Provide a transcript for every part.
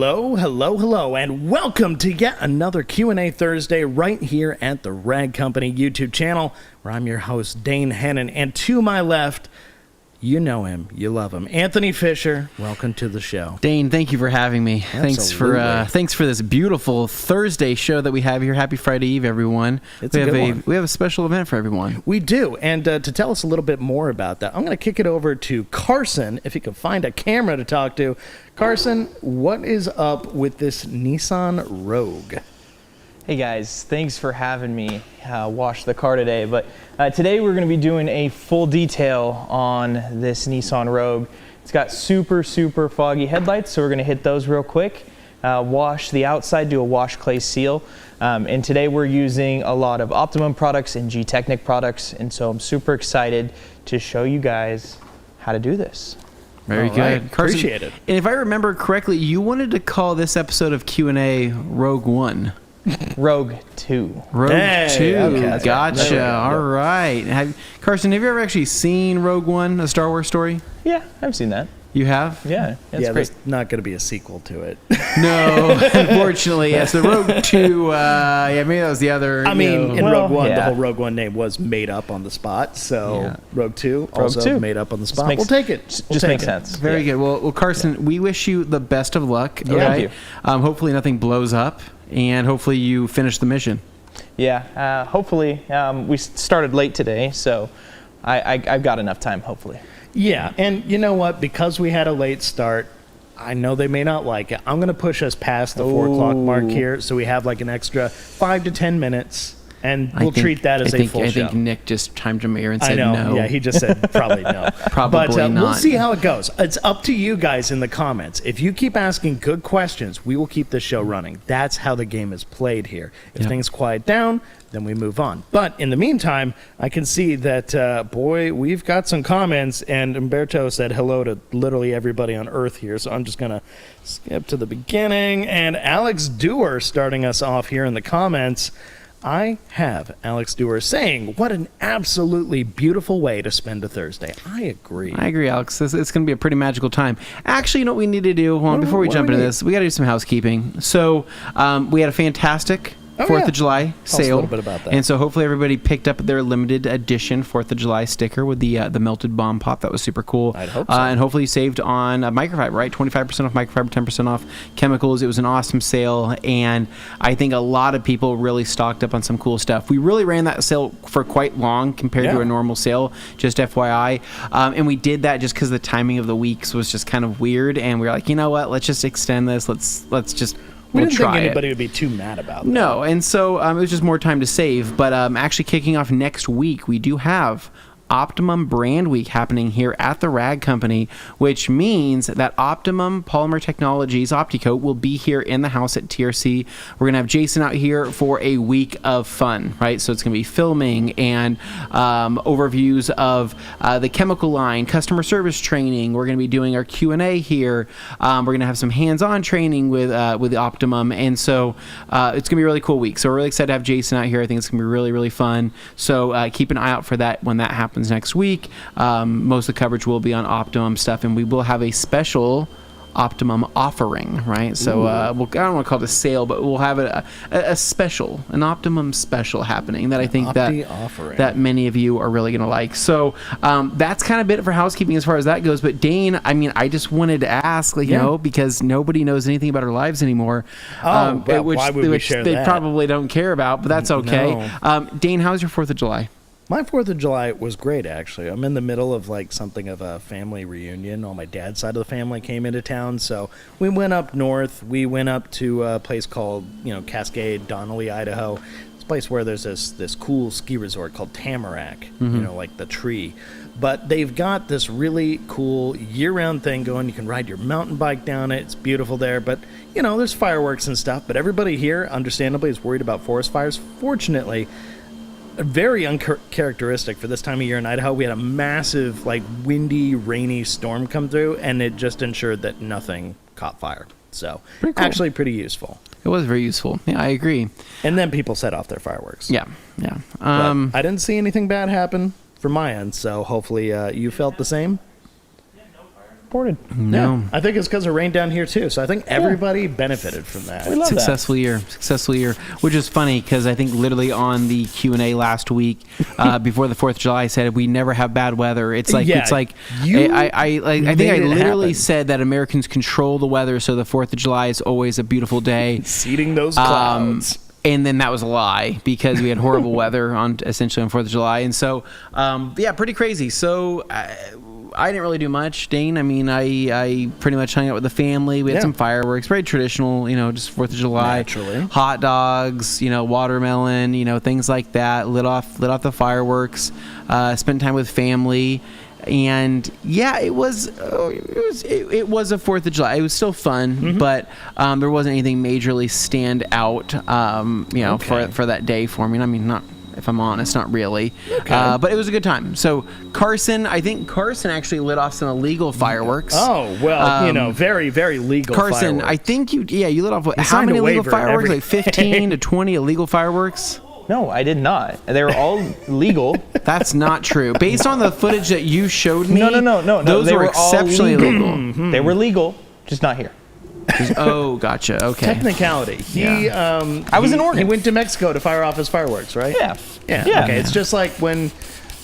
Hello, hello, hello, and welcome to yet another Q&A Thursday right here at the Rag Company YouTube channel, where I'm your host, Dane Anthony, and to my left, you know him, you love him, Anthony Fisher. Welcome to the show. Dane, thank you for having me. Absolutely. Thanks for this beautiful Thursday show that we have here. Happy Friday Eve, everyone. It's a good one. We have a special event for everyone. We do, and to tell us a little bit more about that, I'm going to kick it over to Carson, if he can find a camera to talk to. Carson, what is up with this Nissan Rogue? Hey guys, thanks for having me wash the car today. But today we're going to be doing a full detail on this Nissan Rogue. It's got super foggy headlights, so we're going to hit those real quick. Wash the outside, do a wash clay seal. And today we're using a lot of Optimum products and GTECHNIQ products, and so I'm super excited to show you guys how to do this. Very All good. right. Carson, Appreciate it. And if I remember correctly, you wanted to call this episode of Q&A Rogue 1. Rogue 2. Rogue Hey, 2. okay, that's right. Gotcha. There we go. All right. Carson, have you ever actually seen Rogue 1, a Star Wars story? Yeah, I've seen that. You have? Yeah, that's Yeah, great. there's not going to be a sequel to it. No, unfortunately, yes. The Rogue 2, yeah, maybe that was the other. I mean, in Well, Rogue One, the yeah. whole Rogue One name was made up on the spot, so Yeah. Rogue 2 also 2. made up on the Just spot. makes- We'll take it. Just We'll take makes it. sense. Very Yeah. good. Well, Carson, we wish you the best of luck. Yeah, thank you. Hopefully nothing blows up, and hopefully you finish the mission. Yeah, hopefully. We started late today, so I've got enough time, hopefully. Yeah, and you know what? Because we had a late start, I know they may not like it. I'm going to push us past the 4 o'clock mark here, so we have like an extra 5 to 10 minutes, and we'll treat that as a full show. I think Nick just chimed him here and I said know. no. Yeah, he just said probably no. Probably but, not. We'll see how it goes. It's up to you guys in the comments. If you keep asking good questions, we will keep this show running. That's how the game is played here. If Yep. things quiet down, then we move on. But in the meantime, I can see that, boy, we've got some comments, and Umberto said hello to literally everybody on Earth here, so I'm just going to skip to the beginning. And Alex Dewar starting us off here in the comments. I have Alex Dewar saying, what an absolutely beautiful way to spend a Thursday. I agree. I agree, Alex. It's going to be a pretty magical time. Actually, you know what we need to do? Hold on, before we what do jump we into need? this, we got to do some housekeeping. So we had a fantastic 4th yeah. of July Tell us a sale. little bit about that. And so hopefully everybody picked up their limited edition 4th of July sticker with the melted bomb pop. That was super cool. I'd hope so. And hopefully you saved on microfiber, right? 25% off microfiber, 10% off chemicals. It was an awesome sale, and I think a lot of people really stocked up on some cool stuff. We really ran that sale for quite long compared to Yeah. a normal sale, just FYI. And we did that just because the timing of the weeks was just kind of weird, and we were like, you know what? Let's just extend this. Let's just we we'll didn't try think it. anybody would be too mad about that. No, and so it was just more time to save. But actually kicking off next week, we do have Optimum Brand Week happening here at the Rag Company, which means that Optimum Polymer Technologies, Opticoat, will be here in the house at TRC. We're going to have Jason out here for a week of fun, right? So it's going to be filming and overviews of the chemical line, customer service training. We're going to be doing our Q&A here. We're going to have some hands-on training with Optimum, and so it's going to be a really cool week. So we're really excited to have Jason out here. I think it's going to be really fun. So keep an eye out for that when that happens next week. Most of the coverage will be on Optimum stuff, and we will have a special Optimum offering, right? So I don't want to call it a sale, but we'll have a special, an Optimum special happening that I think Opti-offering. that many of you are really going to like. So that's kind of it for housekeeping as far as that goes. But Dane, I mean, I just wanted to ask, you know, because nobody knows anything about our lives anymore. Well, why would we share they that? probably don't care about, but that's okay. No. Dane, how's your 4th of July? My 4th of July was great, actually. I'm in the middle of like something of a family reunion. On my dad's side of the family came into town, so we went up north. We went up to a place called, Cascade, Donnelly, Idaho. It's a place where there's this cool ski resort called Tamarack, like the tree. But they've got this really cool year-round thing going. You can ride your mountain bike down it. It's beautiful there, but there's fireworks and stuff. But everybody here, understandably, is worried about forest fires. Fortunately, very uncharacteristic for this time of year in Idaho. We had a massive, windy, rainy storm come through, and it just ensured that nothing caught fire. So, Pretty cool. actually pretty useful. It was very useful. Yeah, I agree. And then people set off their fireworks. Yeah. But I didn't see anything bad happen from my end, so hopefully you felt the same. reported. No. Yeah, I think it's because it rained down here too. So I think everybody benefited from that. We love Successful year, which is funny because I think literally on the Q&A last week before the 4th of July, I said we never have bad weather. It's like Yeah, it's like you I think I made it literally happen. said that Americans control the weather, so the 4th of July is always a beautiful day. Seeding those clouds. And then that was a lie because we had horrible weather on 4th of July, and so yeah, pretty crazy. So I didn't really do much, Dane. I mean, I pretty much hung out with the family. We had some fireworks, very traditional, just 4th of July. Naturally. Hot dogs, watermelon, things like that. Lit off the fireworks. Spent time with family. And yeah, it was a 4th of July. It was still fun, but there wasn't anything majorly stand out, for that day for me. I mean, not, if I'm honest, not really. Okay. But it was a good time. So I think Carson actually lit off some illegal fireworks. Oh, well, very, very legal Carson, fireworks. I think you lit off, how signed many a illegal waiver fireworks? every Like 15 to 20 illegal fireworks? No, I did not. They were all legal. That's not true. Based on the footage that you showed me, No. those They were were all exceptionally legal. illegal. They were legal, just not here. Oh, gotcha. Okay. Technicality. I was in Oregon. He went to Mexico to fire off his fireworks, right? Yeah. Yeah. Okay. It's just like when,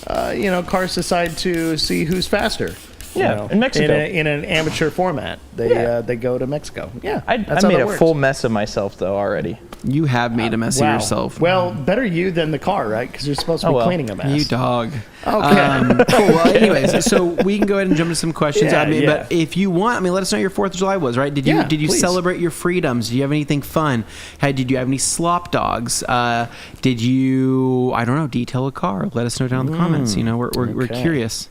cars decide to see who's faster. Yeah, in Mexico. In an amateur format. They go to Mexico. Yeah. I that's how made that a works. full mess of myself, though, already. You have made a mess of yourself. Well, better you than the car, right? Because you're supposed to be cleaning a mess. You dog. Okay. Cool. Well, anyways, so we can go ahead and jump into some questions. Yeah, But if you want, let us know your 4th of July was, right? Did you please. celebrate your freedoms? Did you have anything fun? Did you have any slop dogs? Did you, I don't know, detail a car? Let us know down in the comments. We're curious.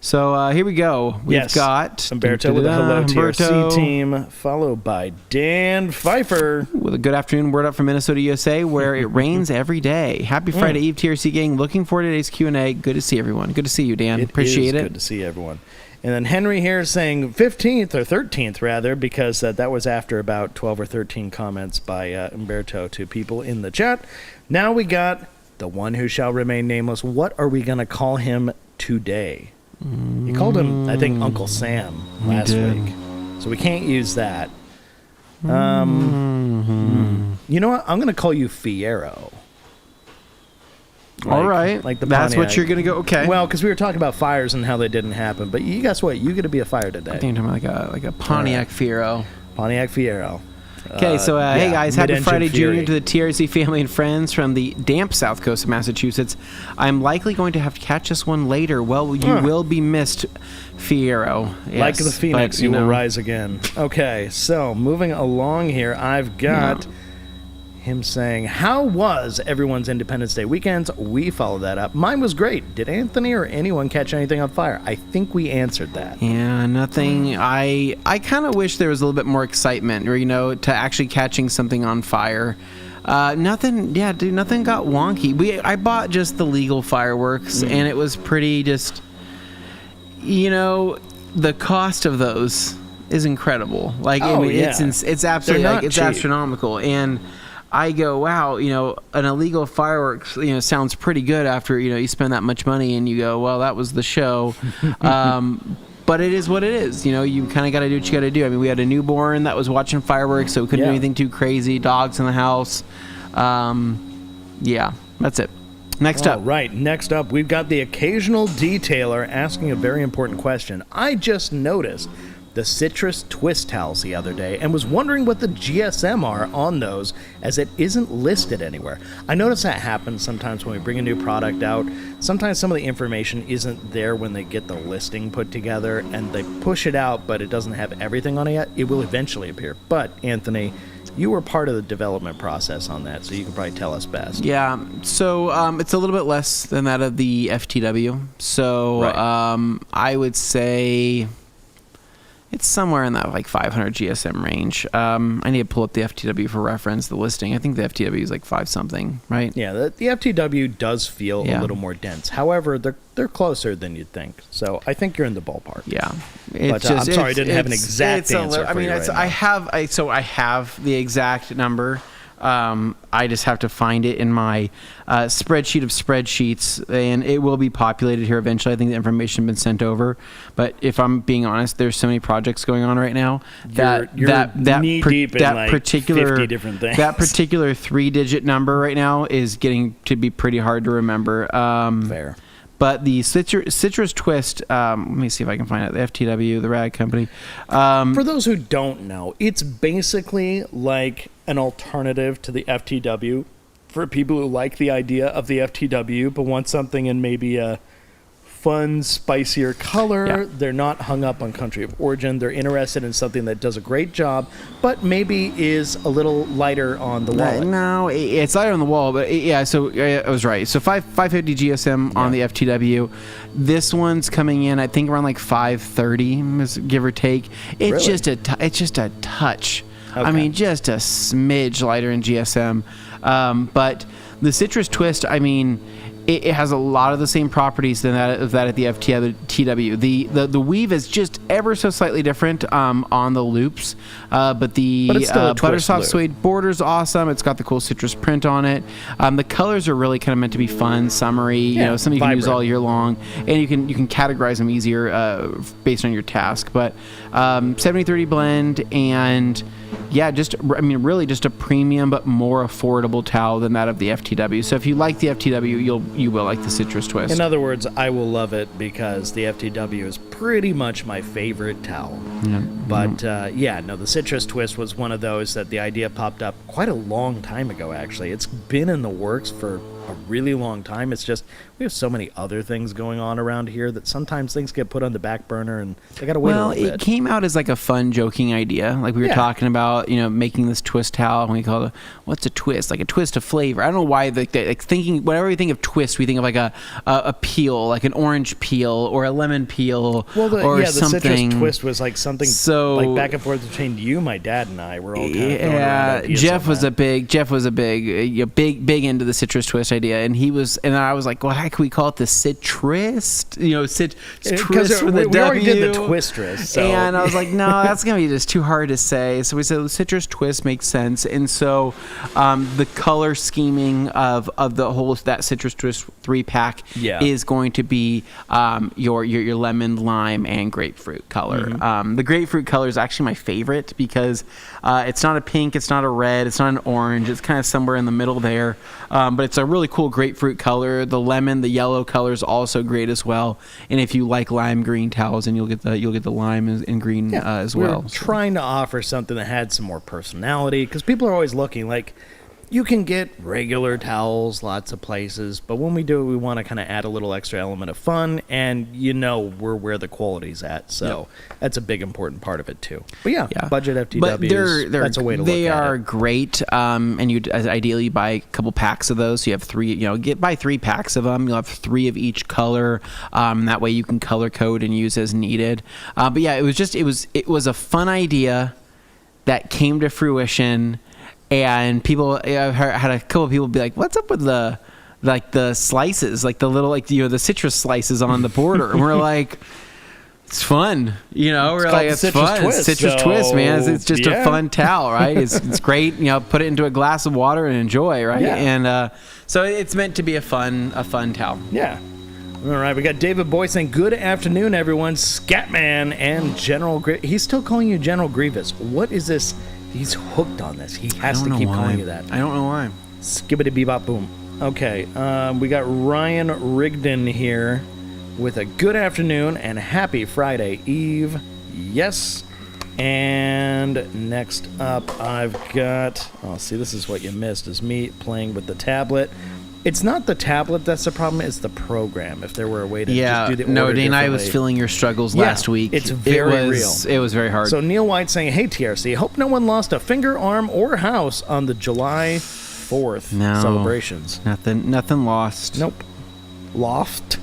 So here we go. We've got Umberto with a hello TRC team, followed by Dan Pfeiffer with a good afternoon word up from Minnesota, USA, where it rains every day. Happy Friday Eve, TRC gang. Looking forward to today's Q&A. Good to see everyone. Good to see you, Dan. Appreciate it. Good to see everyone. And then Henry here saying 15th or 13th, rather, because that was after about 12 or 13 comments by Umberto to people in the chat. Now we got the one who shall remain nameless. What are we going to call him today? You called him, I think, Uncle Sam last week. So we can't use that. You know what? I'm going to call you Fiero. All right. Like the That's Pontiac. what you're going to go. Okay. Well, because we were talking about fires and how they didn't happen. But you guess what? You get to be a fire today. I think I'm talking about like a Pontiac Fiero. Pontiac Fiero. Okay, so hey guys, happy mid-engine Friday Fury. Junior to the TRC family and friends from the damp south coast of Massachusetts. I'm likely going to have to catch this one later. Well, you will be missed, Fiero. Yes, Like the phoenix, but, you will rise again. Okay, so moving along here, I've got him saying, how was everyone's Independence Day weekends? We followed that up. Mine was great. Did Anthony or anyone catch anything on fire? I think we answered that. Yeah, nothing. I kind of wish there was a little bit more excitement, or to actually catching something on fire. Nothing. Yeah, dude, nothing got wonky. I bought just the legal fireworks, and it was pretty just. The cost of those is incredible. Like, it's absolutely it's cheap. astronomical, and I go, wow, an illegal fireworks, sounds pretty good after, you spend that much money and you go, well, that was the show. But it is what it is. You kind of got to do what you got to do. I mean, we had a newborn that was watching fireworks, so we couldn't do anything too crazy. Dogs in the house. Yeah, that's it. Next up. Right. Next up, we've got the occasional detailer asking a very important question. I just noticed the citrus twist towels the other day and was wondering what the GSM are on those, as it isn't listed anywhere. I notice that happens sometimes when we bring a new product out. Sometimes some of the information isn't there when they get the listing put together, and they push it out, but it doesn't have everything on it yet. It will eventually appear. But, Anthony, you were part of the development process on that, so you can probably tell us best. Yeah, so it's a little bit less than that of the FTW. So I would say it's somewhere in that like 500 GSM range. I need to pull up the FTW for reference, the listing. I think the FTW is like 5 something, right? Yeah, the FTW does feel a little more dense. However, they're closer than you'd think. So I think you're in the ballpark. Yeah. But I'm sorry I didn't have an exact answer for you right now. I have the exact number. I just have to find it in my spreadsheet of spreadsheets, and it will be populated here eventually. I think the information has been sent over, but if I'm being honest, there's so many projects going on right now that knee-deep in like particular 50 different things. That particular 3-digit number right now is getting to be pretty hard to remember. Fair. But the citrus twist, let me see if I can find it. The FTW, the rag company. For those who don't know, it's basically like an alternative to the FTW for people who like the idea of the FTW but want something in maybe a fun, spicier color. Yeah. They're not hung up on country of origin. They're interested in something that does a great job, but maybe is a little lighter on the wallet. No, it's lighter on the wall, but yeah, so I was right. So 550 GSM on the FTW. This one's coming in, I think, around like 530, give or take. It's Really? it's just a touch. Okay. I mean, just a smidge lighter in GSM. But the citrus twist, I mean, it has a lot of the same properties than that at the FTW. The weave is just ever so slightly different on the loops, but it's still a twist butterscotch loop. suede border's awesome. It's got the cool citrus print on it. The colors are really kind of meant to be fun, summery, something you can use vibrant. all year long, and you can categorize them easier based on your task. But 70-30 blend, and yeah, really just a premium but more affordable towel than that of the FTW. So if you like the FTW, you will like the citrus twist. In other words, I will love it because the FTW is pretty much my favorite towel. Yeah. But the citrus twist was one of those that the idea popped up quite a long time ago, actually. It's been in the works for a really long time. It's just we have so many other things going on around here that sometimes things get put on the back burner and they got to wait a little bit. It came out as like a fun, joking idea. Like we were talking about, making this twist towel, and we call it, what's a twist? Like a twist of flavor. I don't know why, thinking, whenever we think of twist, we think of like a peel, like an orange peel or a lemon peel or the something. Citrus twist was like something like back and forth between you, my dad, and I. We're all kind of throwing around ideas Jeff on was that. big into the citrus twist idea, and I was like, well, how can we call it the citrus? Citrus for the we already did the W. twistress. So. And I was like, no, that's gonna be just too hard to say. So we said the citrus twist makes sense, and so the color scheming of the whole that citrus twist 3-pack is going to be your lemon, lime, and grapefruit color. Mm-hmm. The grapefruit color is actually my favorite because it's not a pink, it's not a red, it's not an orange. It's kind of somewhere in the middle there, but it's a really cool grapefruit color. The lemon, the yellow color is also great as well. And if you like lime green towels, then you'll get the lime and green as well. We're trying to offer something that had some more personality because people are always looking like. You can get regular towels lots of places, but when we do it, we want to kind of add a little extra element of fun, and we're where the quality's at, so that's a big important part of it too. But budget FTWs, but that's a way to look at it. They are great, and you ideally buy a couple packs of those. So you have 3, buy 3 packs of them. You'll have 3 of each color. That way you can color code and use as needed. But yeah, it was a fun idea that came to fruition. And people, I've had a couple of people be like, "What's up with the slices, like the little the citrus slices on the border?" And we're like, "It's fun, We're like, it's fun, twist, citrus twist, man. It's just a fun towel, right? It's great, Put it into a glass of water and enjoy, right? Yeah. And so it's meant to be a fun towel. Yeah. All right, we got David Boy saying, "Good afternoon, everyone. Scatman and General He's still calling you General Grievous. What is this? He's hooked on this. He has to keep calling you that. I don't know why. Skibbity bebop boom. Okay, we got Ryan Riggden here with a good afternoon and happy Friday Eve. Yes. And next up, I've got... Oh, see, this is what you missed, is me playing with the tablet. It's not the tablet that's the problem, it's the program. If there were a way to just do the order no, Dane, I differently. was feeling your struggles last week. It's very real. It was very hard. So Neil White saying, "Hey TRC, hope no one lost a finger, arm, or house on the July 4th celebrations." Nothing lost. Nope. Loft.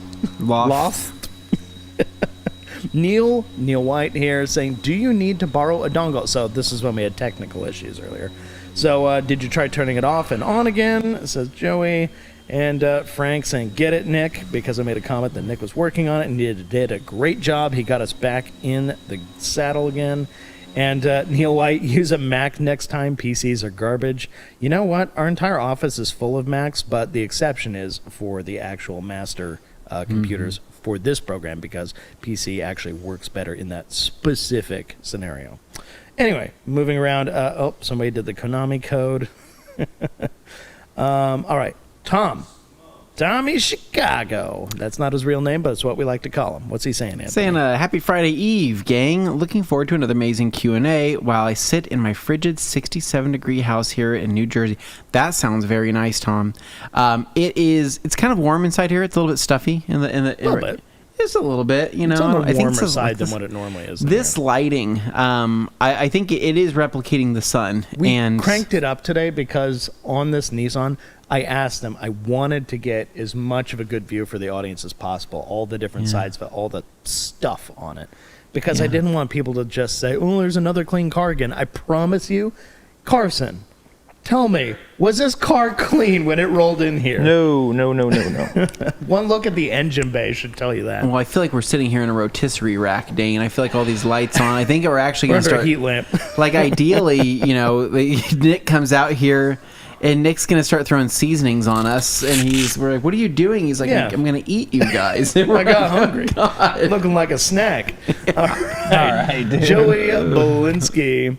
Neil White here saying, "Do you need to borrow a dongle?" So this is when we had technical issues earlier. So did you try turning it off and on again? Says Joey. And Frank saying, "Get it, Nick," because I made a comment that Nick was working on it and he did a great job. He got us back in the saddle again. And Neil White, use a Mac next time. PCs are garbage. You know what? Our entire office is full of Macs, but the exception is for the actual master computers for this program, because PC actually works better in that specific scenario. Anyway, moving around. Somebody did the Konami code. All right. Tommy Chicago. That's not his real name, but it's what we like to call him. What's he saying, Anthony? Saying happy Friday Eve, gang. Looking forward to another amazing Q&A while I sit in my frigid 67-degree house here in New Jersey. That sounds very nice, Tom. It's kind of warm inside here. It's a little bit stuffy in the a little bit. Just a little bit, you know. It's on the I think warmer side than what it normally is. This lighting, I think it is replicating the sun. We cranked it up today because on this Nissan, I asked them, I wanted to get as much of a good view for the audience as possible, all the different sides, but all the stuff on it. Because I didn't want people to just say, oh, there's another clean car again. I promise you, Carson, tell me, was this car clean when it rolled in here? No. One look at the engine bay should tell you that. Well, I feel like we're sitting here in a rotisserie rack, Dane. I feel like all these lights on. I think we're actually going to start a heat lamp. Like ideally, Nick comes out here. And Nick's going to start throwing seasonings on us. And we're like, what are you doing? He's like, I'm going to eat you guys. I got hungry. Looking like a snack. All right, dude. Joey Bolinski.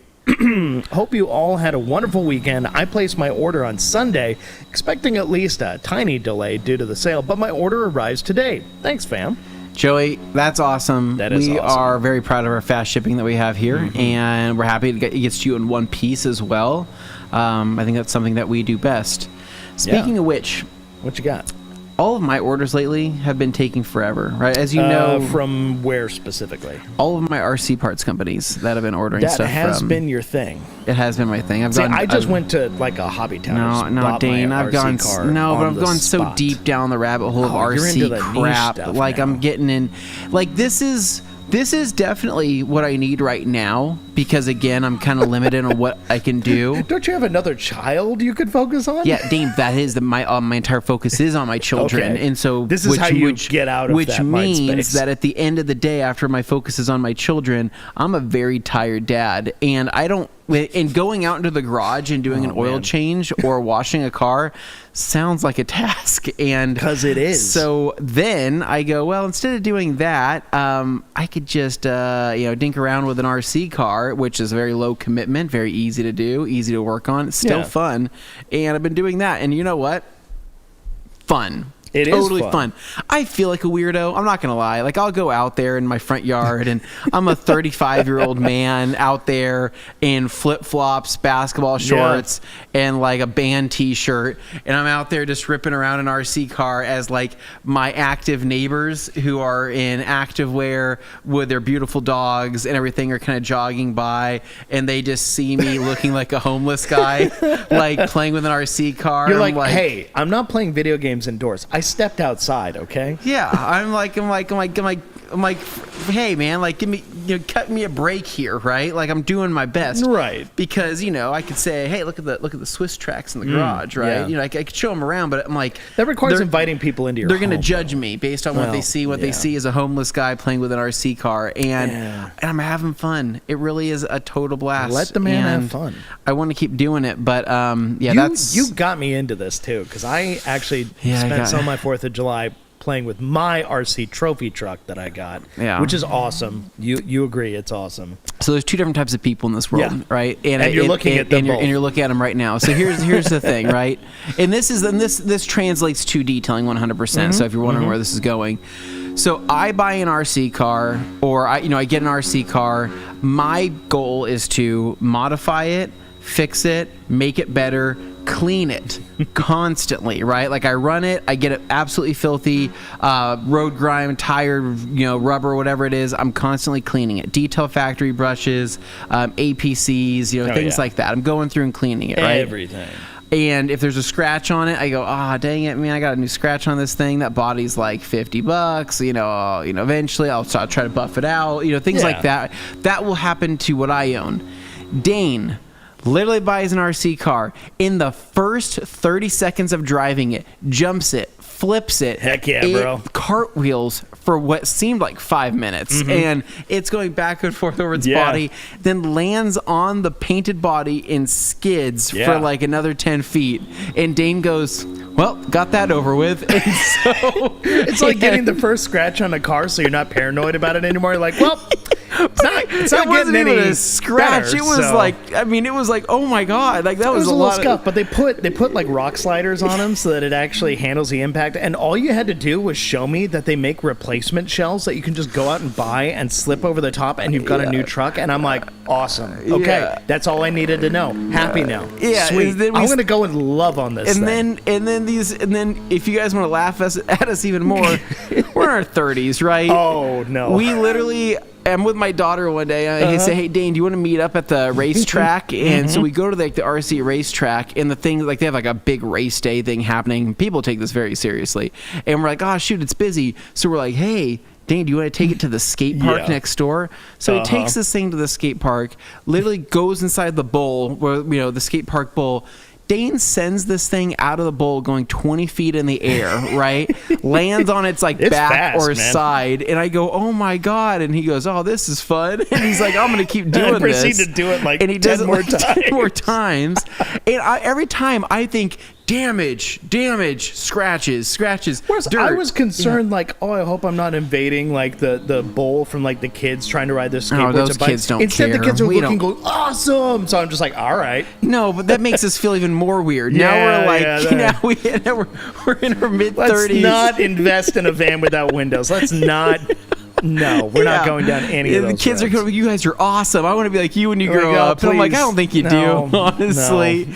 Hope you all had a wonderful weekend. I placed my order on Sunday, expecting at least a tiny delay due to the sale, but my order arrives today. Thanks, fam. Joey, that's awesome. That is we awesome. are very proud of our fast shipping that we have here, and we're happy it gets to you in one piece as well. I think that's something that we do best. Speaking of which, what you got? All of my orders lately have been taking forever, right? As you know, from where specifically? All of my RC parts companies that have been ordering stuff from. That has been your thing. It has been my thing. I just went to like a hobby town. No, Dane, I've gone so deep down the rabbit hole of RC crap. Stuff like now. I'm getting in. Like this is definitely what I need right now, because again, I'm kind of limited on what I can do. Don't you have another child you could focus on? Yeah, Dane, that is my entire focus is on my children, Okay. And so this is how you get out of which that mind means space. that at the end of the day, after my focus is on my children, I'm a very tired dad, and I don't. And going out into the garage and doing an oil change or washing a car sounds like a task. And because it is. So then I go, well, instead of doing that, I could just dink around with an RC car, which is very low commitment, very easy to do, easy to work on. It's still fun. And I've been doing that. And you know what? Fun. It totally is fun. I feel like a weirdo. I'm not going to lie. Like, I'll go out there in my front yard, and I'm a 35-year-old man out there in flip-flops, basketball shorts, and, like, a band T-shirt. And I'm out there just ripping around an RC car as, like, my active neighbors who are in active wear with their beautiful dogs and everything are kind of jogging by, and they just see me looking like a homeless guy, like, playing with an RC car. You're like, hey, I'm not playing video games indoors. I stepped outside, okay? Yeah, I'm like, hey man, like cut me a break here, right? Like I'm doing my best, right? Because I could say, hey, look at the Swiss tracks in the garage, right? Yeah. I could show them around, but I'm like, that requires inviting people into your. They're going to home, judge me based on what they see. What they see is a homeless guy playing with an RC car, and I'm having fun. It really is a total blast. Let the man have fun. I want to keep doing it, but you got me into this too, because I actually spent some of my 4th of July playing with my RC trophy truck that I got, which is awesome. You agree it's awesome. So there's two different types of people in this world, right? And you're looking at them both. And you're looking at them right now. So here's the thing, right? And this translates to detailing 100%. So if you're wondering where this is going. So I buy an RC car, or I get an RC car. My goal is to modify it, fix it, make it better, clean it constantly, right? Like I run it, I get it absolutely filthy, road grime, tire, rubber, whatever it is. I'm constantly cleaning it. Detail factory brushes, APCs, things like that. I'm going through and cleaning it, right? Everything. And if there's a scratch on it, I go, dang it, man, I got a new scratch on this thing. That body's like $50. Eventually I'll try to buff it out. Things like that. That will happen to what I own. Dane literally buys an RC car. In the first 30 seconds of driving it, jumps it flips it. Heck yeah, it bro. Cartwheels for what seemed like 5 minutes, and it's going back and forth over its body, then lands on the painted body and skids for like another 10 feet. And Dane goes, well, got that over with. And so it's like getting the first scratch on a car, so you're not paranoid about it anymore. You're like, well, it's not wasn't getting even any a scratch. better, it was so. like, I mean, it was like, oh my god, like that It was a a little lot scuff, but they put like rock sliders on them so that it actually handles the impact. And all you had to do was show me that they make replacement shells that you can just go out and buy and slip over the top, and you've got a new truck. And I'm like, awesome. Okay, that's all I needed to know. Happy now. Sweet. I'm gonna go and love on this. And then if you guys want to laugh at us even more, we're in our 30s, right? Oh no. We literally. I'm with my daughter one day. I say, "Hey, Dane, do you want to meet up at the racetrack?" And so we go to the RC racetrack, and the thing, like, they have like a big race day thing happening. People take this very seriously, and we're like, "Oh shoot, it's busy." So we're like, "Hey, Dane, do you want to take it to the skate park next door?" So he takes this thing to the skate park. Literally goes inside the bowl, where the skate park bowl. Dane sends this thing out of the bowl going 20 feet in the air, right? Lands on its back fast, or man. side. And I go, oh my God. And he goes, oh, this is fun. And he's like, I'm going to keep doing this. Proceed to do it like and he 10 does it more like times. 10 more times. And every time I think, damage, scratches, Whereas dirt. I was concerned, like, oh, I hope I'm not invading like the bowl from like the kids trying to ride their skateboards. those and bikes. kids don't Instead, care. the kids are We looking, don't- going awesome. So I'm just like, all right. No, but that makes us feel even more weird. Now Yeah, we're like, yeah, we're in our mid 30s. Let's not invest in a van without windows. Let's not. No, we're not going down any of those. The kids are roads. going, you guys are awesome. I want to be like you when you There we grow go, up. And I'm like, I please. don't think you No, do, honestly. no.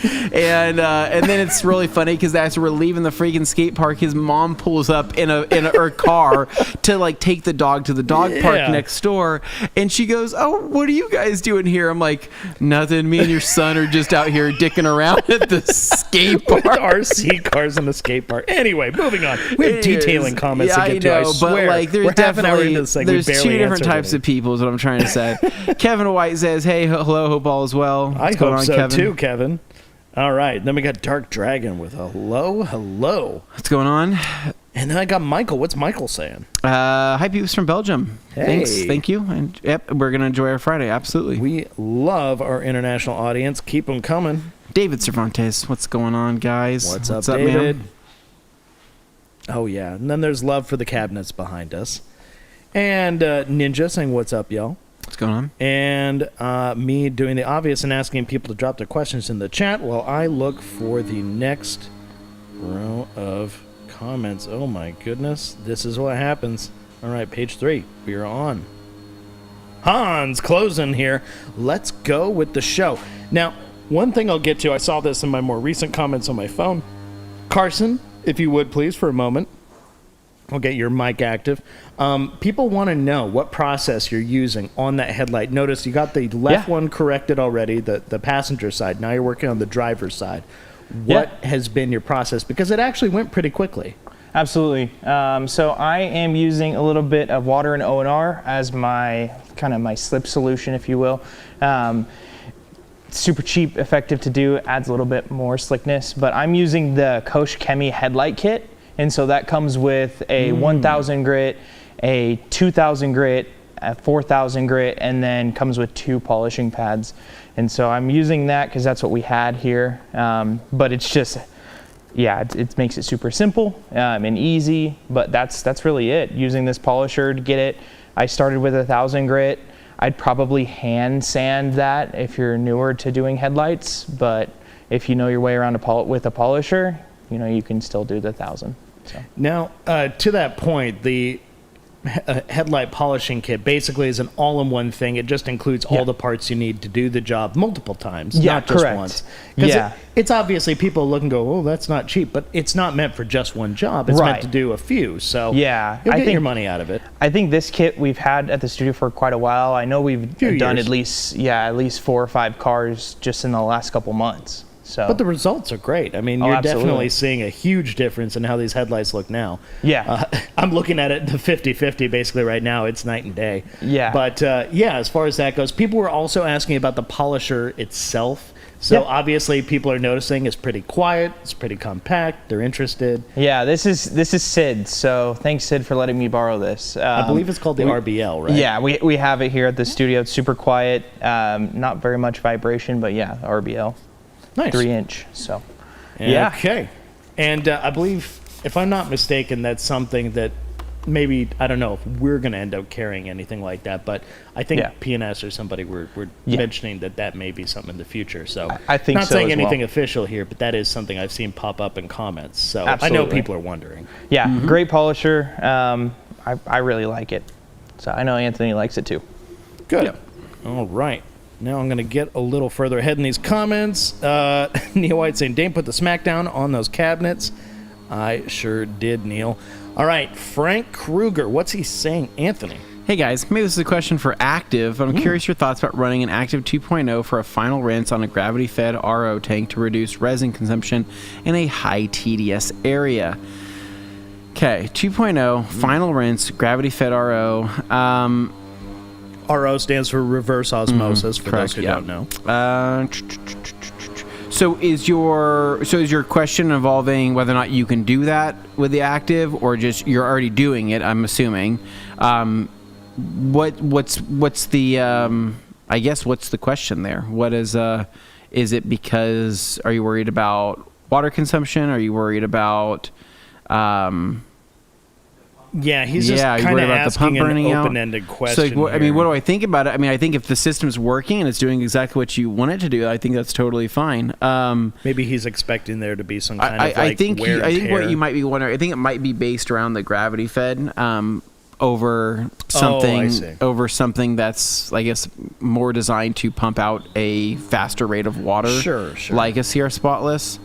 And then it's really funny because as we're leaving the freaking skate park, his mom pulls up in her car to like take the dog to the dog park next door, and she goes, "Oh, what are you guys doing here?" I'm like, "Nothing. Me and your son are just out here dicking around at the skate park." With RC cars on the skate park. Anyway, moving on. We have detailing comments to get to. I swear. But like, there's we're half an hour definitely into this thing. We there's barely two different answered types any. of people. Is what I'm trying to say. Kevin White says, "Hey, hello, hope all is well." I What's going hope on, so Kevin? too, Kevin. All right. Then we got Dark Dragon with hello. What's going on? And then I got Michael. What's Michael saying? Hi, peeps from Belgium. Hey. Thanks, thank you. And yep, we're gonna enjoy our Friday. Absolutely. We love our international audience. Keep them coming. David Cervantes, what's going on, guys? What's up, David? man? Oh, yeah. And then there's love for the cabinets behind us. And Ninja saying, what's up, y'all? What's going on? And me doing the obvious and asking people to drop their questions in the chat while I look for the next row of comments. Oh, my goodness. This is what happens. All right, page 3. We are on. Hans closing here. Let's go with the show. Now, one thing I'll get to, I saw this in my more recent comments on my phone. Carson, if you would please, for a moment. I'll get your mic active. People want to know what process you're using on that headlight. Notice you got the left one corrected already, the passenger side. Now you're working on the driver's side. What has been your process? Because it actually went pretty quickly. Absolutely. So I am using a little bit of water and O&R as my kind of my slip solution, if you will. Super cheap, effective to do, adds a little bit more slickness. But I'm using the Chemie headlight kit, and so that comes with a 1,000 grit, a 2,000 grit, a 4,000 grit, and then comes with 2 polishing pads. And so I'm using that because that's what we had here. But it's just, it makes it super simple and easy. But that's really it. Using this polisher to get it. I started with 1,000 grit. I'd probably hand sand that if you're newer to doing headlights. But if you know your way around with a polisher, you can still do the 1,000. So. Now, to that point, the headlight polishing kit basically is an all-in-one thing. It just includes all the parts you need to do the job multiple times, not just once. Because it's obviously people look and go, oh, that's not cheap, but it's not meant for just one job. It's meant to do a few. So you'll get your money out of it. I think this kit we've had at the studio for quite a while. I know we've done years. at least 4 or 5 cars just in the last couple months. So. But the results are great. I mean, you're absolutely. definitely seeing a huge difference in how these headlights look now. Yeah. I'm looking at it, the 50-50 basically right now. It's night and day. Yeah. But as far as that goes, people were also asking about the polisher itself. So Yeah. obviously people are noticing it's pretty quiet, it's pretty compact, they're interested. Yeah, this is Sid. So thanks, Sid, for letting me borrow this. I believe it's called the RBL, right? Yeah, we have it here at the studio. It's super quiet, not very much vibration, but yeah, RBL. Nice. 3-inch. So yeah. Okay. And I believe, if I'm not mistaken, that's something that maybe, I don't know if we're going to end up carrying anything like that, but I think P&S or somebody were mentioning that may be something in the future. So I think not so saying as anything well. official here, but that is something I've seen pop up in comments. So Absolutely. I know people are wondering. Yeah, great polisher. I really like it. So I know Anthony likes it too. Good. Yep. All right. Now I'm going to get a little further ahead in these comments. Neil White saying, Dane put the smackdown on those cabinets. I sure did, Neil. All right, Frank Kruger. What's he saying, Anthony? Hey guys, maybe this is a question for Active. I'm curious your thoughts about running an Active 2.0 for a final rinse on a gravity-fed RO tank to reduce resin consumption in a high TDS area. Okay, 2.0, final rinse, gravity-fed RO. RO stands for reverse osmosis, for correct, those who yeah. don't know. So is your question involving whether or not you can do that with the Active, or just you're already doing it? I'm assuming. What's the I guess what's the question there? What is it because are you worried about water consumption? Are you worried about Yeah, he's just you're kind worried of about the pump asking an burning out? open-ended So, question. what do I think about it? I mean, I think if the system's working and it's doing exactly what you want it to do, I think that's totally fine. Maybe he's expecting there to be some kind of I think wear and I think what tear. you might be wondering, I think it might be based around the gravity fed over something that's, I guess, more designed to pump out a faster rate of water. Sure. Like a CR Spotless.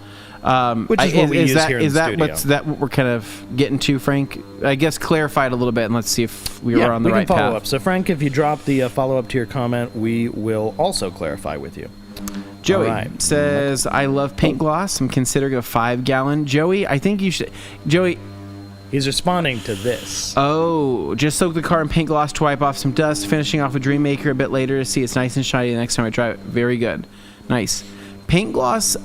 Which is what we use here in the studio. Is that what we're kind of getting to, Frank? I guess clarify it a little bit, and let's see if we were on the right can follow path. up. So, Frank, if you drop the follow-up to your comment, we will also clarify with you. Joey All right. says, I love paint gloss. I'm considering a 5-gallon. Joey, I think you should... Joey... He's responding to this. Oh, just soak the car in paint gloss to wipe off some dust, finishing off with Dream Maker a bit later to see it's nice and shiny the next time I drive it. Very good. Nice. Paint gloss,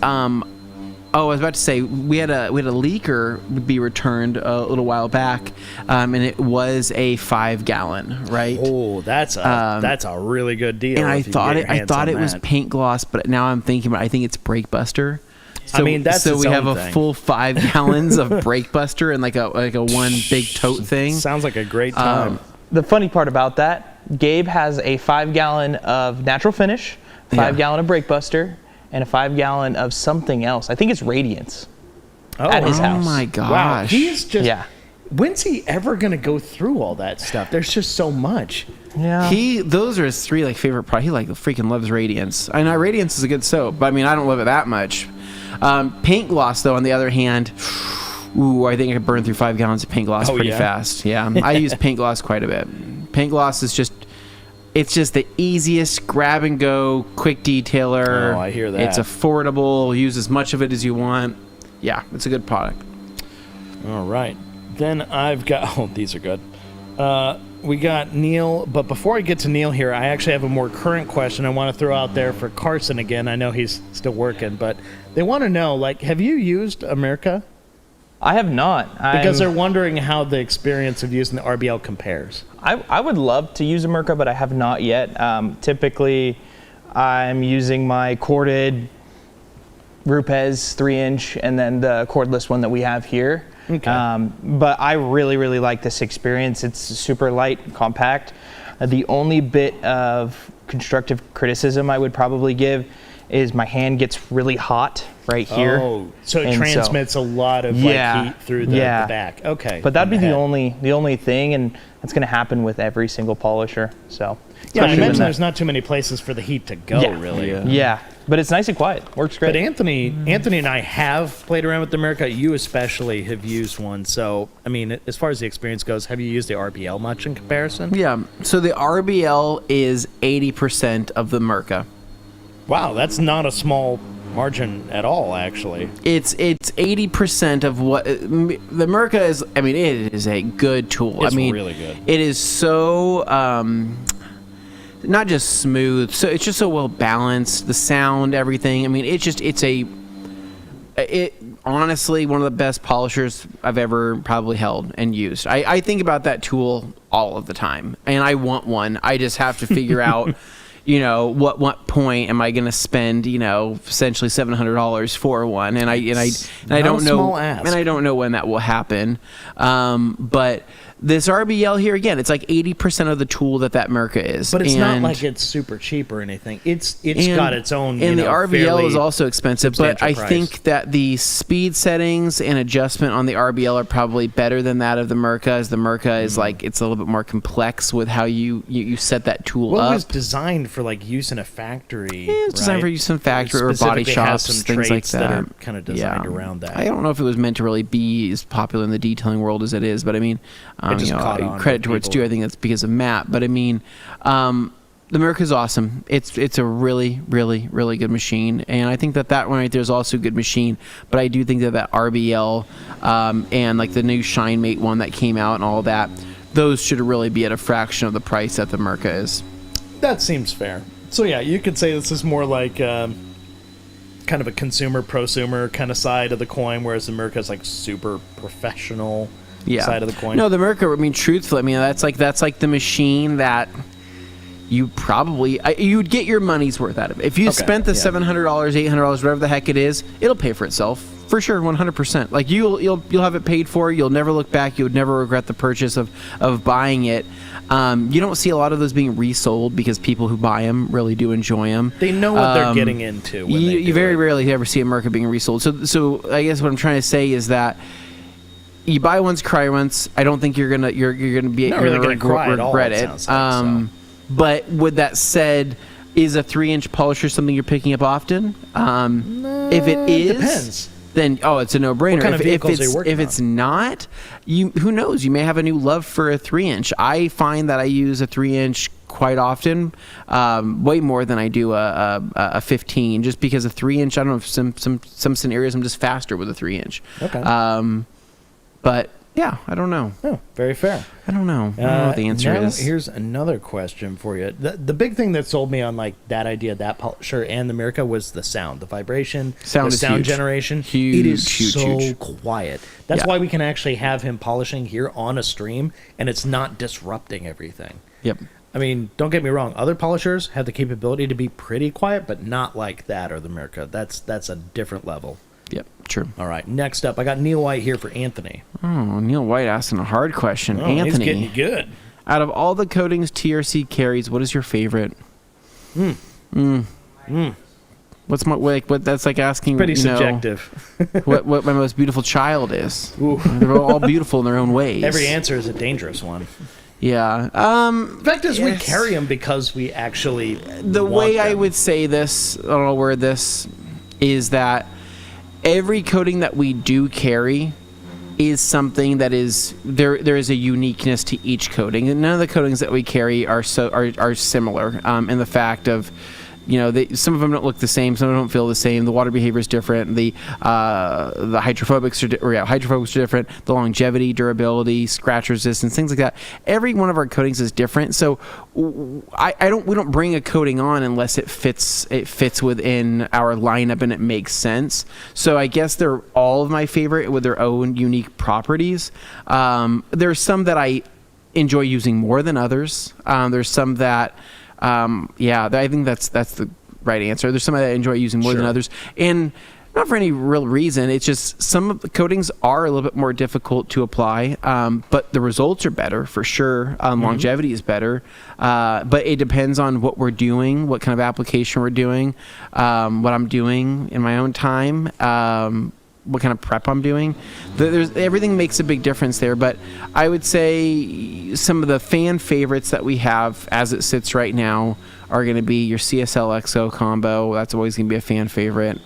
I was about to say we had a leaker be returned a little while back, and it was a 5-gallon, right? Oh, that's a really good deal. And I if you can get your hands thought on it was that. paint gloss, but now I'm thinking about it, I think it's brake buster. So, I mean, that's so its we have own a thing. full 5 gallons of brake buster and like a one big tote thing. Sounds like a great time. The funny part about that, Gabe has a 5-gallon of natural finish, 5-gallon of brake buster, and a 5-gallon of something else. I think it's Radiance at his house. Oh my Wow, gosh. he's just. Yeah. When's he ever going to go through all that stuff? There's just so much. Yeah. Those are his 3 favorite products. He freaking loves Radiance. I know Radiance is a good soap, but I mean I don't love it that much. Paint gloss though, on the other hand, I think I could burn through 5 gallons of paint gloss pretty fast. Yeah, I use paint gloss quite a bit. Paint gloss is just the easiest grab and go, quick detailer. Oh, I hear that. It's affordable. Use as much of it as you want. Yeah, it's a good product. All right. Then I've got. Oh, these are good. We got Neil, but before I get to Neil here, I actually have a more current question I want to throw out there for Carson again. I know he's still working, but they want to know, have you used America? I have not. Because they're wondering how the experience of using the RBL compares. I would love to use America, but I have not yet. Typically, I'm using my corded Rupes 3-inch and then the cordless one that we have here. Okay. But I really, really like this experience. It's super light, compact. The only bit of constructive criticism I would probably give is my hand gets really hot right here. Oh, so it transmits a lot of heat through the back. Okay. But that'd be the only thing, and that's going to happen with every single polisher. So yeah, you mentioned there's not too many places for the heat to go, really. Yeah, but it's nice and quiet. Works great. But Anthony and I have played around with the America. You especially have used one. So, I mean, as far as the experience goes, have you used the RBL much in comparison? Yeah. So the RBL is 80% of the Merca. Wow, that's not a small margin at all, actually. It's 80% of what the Merca is. I mean, it is a good tool. It's I mean, really good. It is so not just smooth, so it's just so well balanced, the sound, everything. I mean, it honestly one of the best polishers I've ever probably held and used. I think about that tool all of the time, and I want one. I just have to figure out, what point am I going to spend, essentially $700 for one, and I don't know, and I don't know when that will happen. But this RBL here, again, it's like 80% of the tool that America is. But it's not like it's super cheap or anything. It's got its own, and the RBL is also expensive, but I price. think that the speed settings and adjustment on the RBL are probably better than that of the America, as the America is like, it's a little bit more complex with how you set that tool up. It was designed for like use in a factory. Yeah, it's designed for use in a factory or body shops, things like that. Are kind of designed around that. I don't know if it was meant to really be as popular in the detailing world as it is, but I mean, credit to where it's due. I think that's because of Matt. But I mean, the America is awesome. It's a really, really, really good machine, and I think that one right there is also a good machine. But I do think that RBL and like the new ShineMate one that came out and all that, those should really be at a fraction of the price that the America is. That seems fair. So yeah, you could say this is more like kind of a consumer-prosumer kind of side of the coin, whereas the America is like super professional side of the coin. No, the America, I mean, truthfully, that's like the machine that you probably you'd get your money's worth out of it. If you spent the $700, $800, whatever the heck it is, it'll pay for itself for sure, 100%. Like you'll have it paid for. You'll never look back. You would never regret the purchase of buying it. You don't see a lot of those being resold because people who buy them really do enjoy them. They know what they're getting into. When you very rarely ever see a America being resold. So I guess what I'm trying to say is that you buy once, cry once. I don't think you're gonna regret it. But with that said, is a 3-inch polisher something you're picking up often? If it is, depends. Then it's a no-brainer. What kind of vehicles are you working if it's not, who knows? You may have a new love for a 3-inch. I find that I use a 3-inch quite often, way more than I do a 15, just because a 3-inch. I don't know, some scenarios I'm just faster with a 3-inch. Okay. But yeah, I don't know. Oh, very fair. I don't know what the answer is. Here's another question for you. The big thing that sold me on like that idea, that polisher and the America, was the sound, the vibration, the sound huge. Generation. Huge, it is huge, so huge. quiet. That's why we can actually have him polishing here on a stream, and it's not disrupting everything. Yep. I mean, don't get me wrong. Other polishers have the capability to be pretty quiet, but not like that or the America. That's a different level. Yep, true. All right, next up, I got Neil White here for Anthony. Oh, Neil White asking a hard question. Anthony, he's getting good. Out of all the coatings TRC carries, what is your favorite? What's what? That's like asking. Pretty subjective. what my most beautiful child is. Ooh. They're all beautiful in their own ways. Every answer is a dangerous one. Yeah. The fact is, we carry them because we actually. The way I would say this, I don't know where this is, that every coating that we do carry is something that is there is a uniqueness to each coating, and none of the coatings that we carry are similar in the fact of, some of them don't look the same, some of them don't feel the same. The water behavior is different. The hydrophobics are different. The longevity, durability, scratch resistance, things like that. Every one of our coatings is different. So we don't bring a coating on unless it fits within our lineup and it makes sense. So I guess they're all of my favorite with their own unique properties. There's some that I enjoy using more than others. There's some that I think that's the right answer. There's some that I enjoy using more than others, and not for any real reason. It's just some of the coatings are a little bit more difficult to apply, but the results are better for sure. Longevity is better, but it depends on what we're doing, what kind of application we're doing, what I'm doing in my own time. What kind of prep I'm doing. Everything makes a big difference there, but I would say some of the fan favorites that we have as it sits right now are going to be your CSL XO combo. That's always going to be a fan favorite.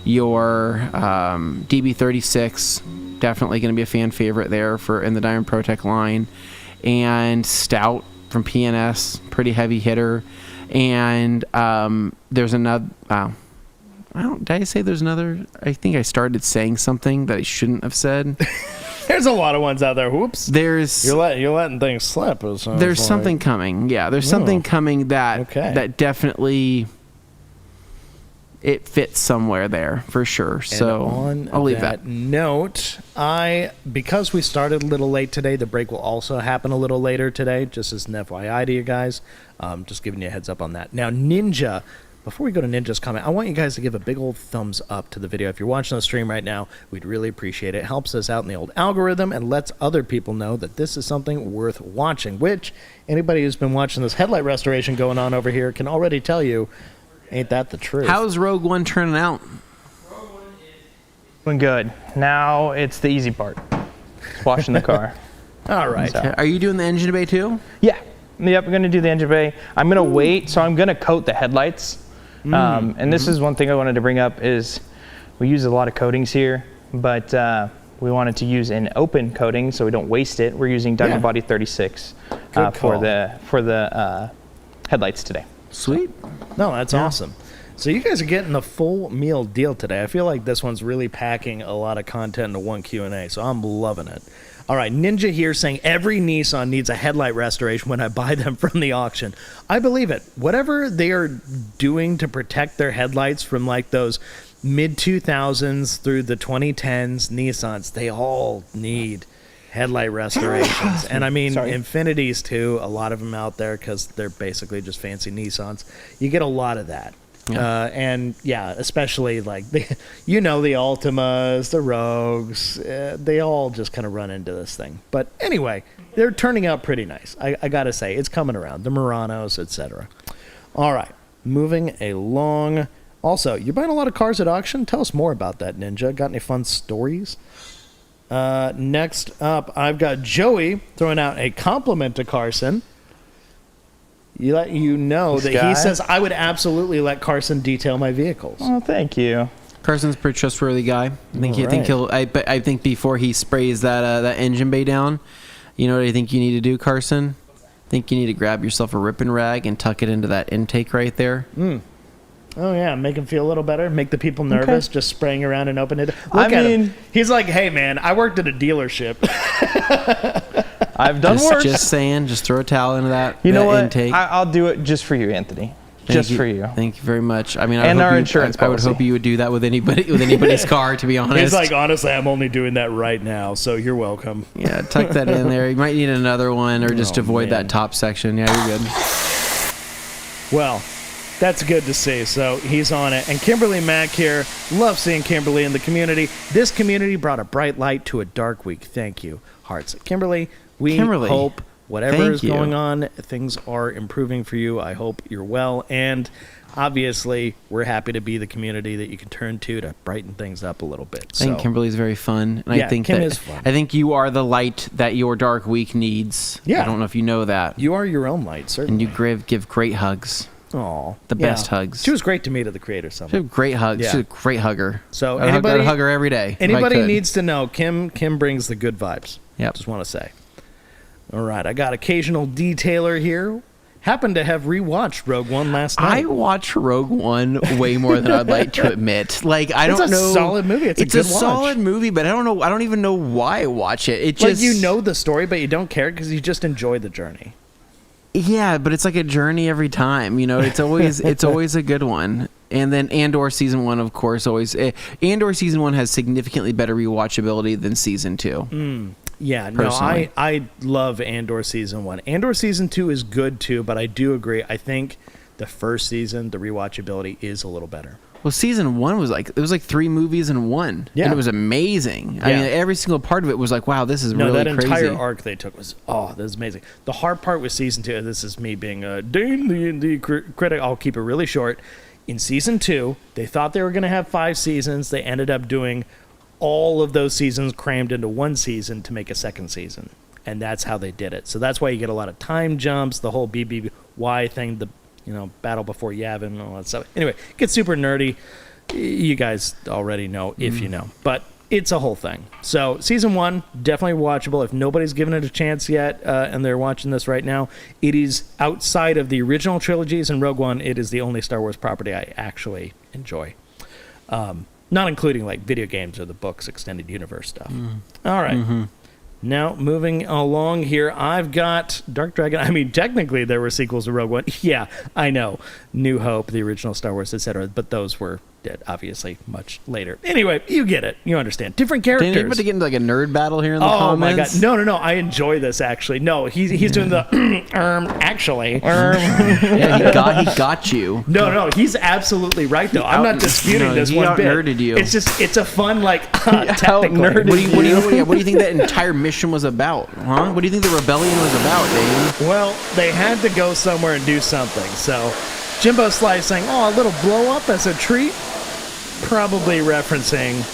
Your DB36, definitely going to be a fan favorite there in the Diamond Protec line. And Stout from PNS, pretty heavy hitter. And there's another... did I say there's another? I think I started saying something that I shouldn't have said. There's a lot of ones out there. Whoops. You're letting things slip. There's something coming. Yeah, there's something coming that definitely it fits somewhere there for sure. So I'll leave that note. Because we started a little late today, the break will also happen a little later today, just as an FYI to you guys. Just giving you a heads up on that. Now, Ninja. Before we go to Ninja's comment, I want you guys to give a big old thumbs up to the video. If you're watching the stream right now, we'd really appreciate it. It helps us out in the old algorithm and lets other people know that this is something worth watching, which anybody who's been watching this headlight restoration going on over here can already tell you, ain't that the truth? How's Rogue One turning out? Rogue One is doing good. Now it's the easy part. It's washing the car. All right. So. Are you doing the engine bay too? Yeah. Yep, I'm going to do the engine bay. I'm going to wait, so I'm going to coat the headlights. And this is one thing I wanted to bring up is we use a lot of coatings here, but we wanted to use an open coating so we don't waste it. We're using Diamond Body 36 for the headlights today. Sweet. No, that's awesome. So you guys are getting the full meal deal today. I feel like this one's really packing a lot of content into one Q&A, so I'm loving it. All right, Ninja here saying every Nissan needs a headlight restoration when I buy them from the auction. I believe it. Whatever they are doing to protect their headlights from like those mid-2000s through the 2010s Nissans, they all need headlight restorations. And I mean, Infinities too, a lot of them out there because they're basically just fancy Nissans. You get a lot of that. And especially like the Altimas, the Rogues, they all just kind of run into this thing. But anyway, they're turning out pretty nice. I gotta say, it's coming around. The Muranos, etc. All right, moving along. Also, you're buying a lot of cars at auction. Tell us more about that, Ninja. Got any fun stories? Next up, I've got Joey throwing out a compliment to Carson. You know that he says I would absolutely let Carson detail my vehicles. Oh, thank you. Carson's a pretty trustworthy guy. I think before he sprays that engine bay down, you know what I think you need to do, Carson? I think you need to grab yourself a ripping rag and tuck it into that intake right there. Oh yeah, make him feel a little better. Make the people nervous just spraying around and opening it. Look at him. He's like, hey man, I worked at a dealership. I've done worse. Just saying, just throw a towel into that. You know what? Intake. I'll do it just for you, Anthony. For you. Thank you very much. I mean, our insurance policy. I would hope you would do that with anybody's car. To be honest, he's like, honestly, I'm only doing that right now, so you're welcome. Yeah, tuck that in there. You might need another one, or just avoid that top section. Yeah, you're good. Well, that's good to see. So he's on it. And Kimberly Mack here. Love seeing Kimberly in the community. This community brought a bright light to a dark week. Thank you, hearts. Kimberly, we hope whatever is going on, things are improving for you. I hope you're well. And obviously, we're happy to be the community that you can turn to brighten things up a little bit. I think Kimberly's very fun. And I think Kim is fun. I think you are the light that your dark week needs. Yeah. I don't know if you know that. You are your own light, certainly. And you give great hugs. Oh, the best hugs. She was great to meet at the Creator Summit. She had great hugs. She's a great hugger. So I'd hug her every day. Anybody needs to know, Kim brings the good vibes. Yep. Just want to say. All right, I got occasional detailer here. Happened to have rewatched Rogue One last night. I watch Rogue One way more than I'd like to admit. Like I don't know. It's a solid movie. It's a solid movie, but I don't know. I don't even know why I watch it. It like just you know the story, but you don't care because you just enjoy the journey. Yeah, but it's like a journey every time. You know, it's always a good one. And then Andor season 1, of course, always. Andor season 1 has significantly better rewatchability than season 2. Yeah, personally. no, I love Andor season 1. Andor season 2 is good too, but I do agree. I think the first season, the rewatchability is a little better. Well, season 1 was like 3 movies in one. Yeah. And it was amazing. Yeah. I mean, every single part of it was like, wow, this is really crazy. No, that entire arc they took was, this is amazing. The hard part with season 2, this is me being Dane, the critic, I'll keep it really short. In season 2, they thought they were going to have 5 seasons. They ended up doing all of those seasons crammed into one season to make a second season. And that's how they did it. So that's why you get a lot of time jumps, the whole BBY thing, the Battle Before Yavin and all that stuff. Anyway, it gets super nerdy. You guys already know if you know. But it's a whole thing. So season 1, definitely watchable. If nobody's given it a chance yet and they're watching this right now, it is outside of the original trilogies and Rogue One. It is the only Star Wars property I actually enjoy. Not including like video games or the books, extended universe stuff. All right. Now, moving along here, I've got Dark Dragon. I mean, technically there were sequels to Rogue One. Yeah, I know. New Hope, the original Star Wars, etc. But those were obviously much later. Anyway, you get it. You understand. Different characters. Did anybody get into like a nerd battle here in the comments? Oh my god. No. I enjoy this actually. No, he's doing the actually. Yeah, he got you. No, he's absolutely right though. I'm not disputing this one bit. Nerded you. It's a fun like technically. What do you think that entire mission was about? Huh? What do you think the rebellion was about, Dane? Well, they had to go somewhere and do something. So Jimbo Slice saying, "Oh, a little blow up as a treat." Probably referencing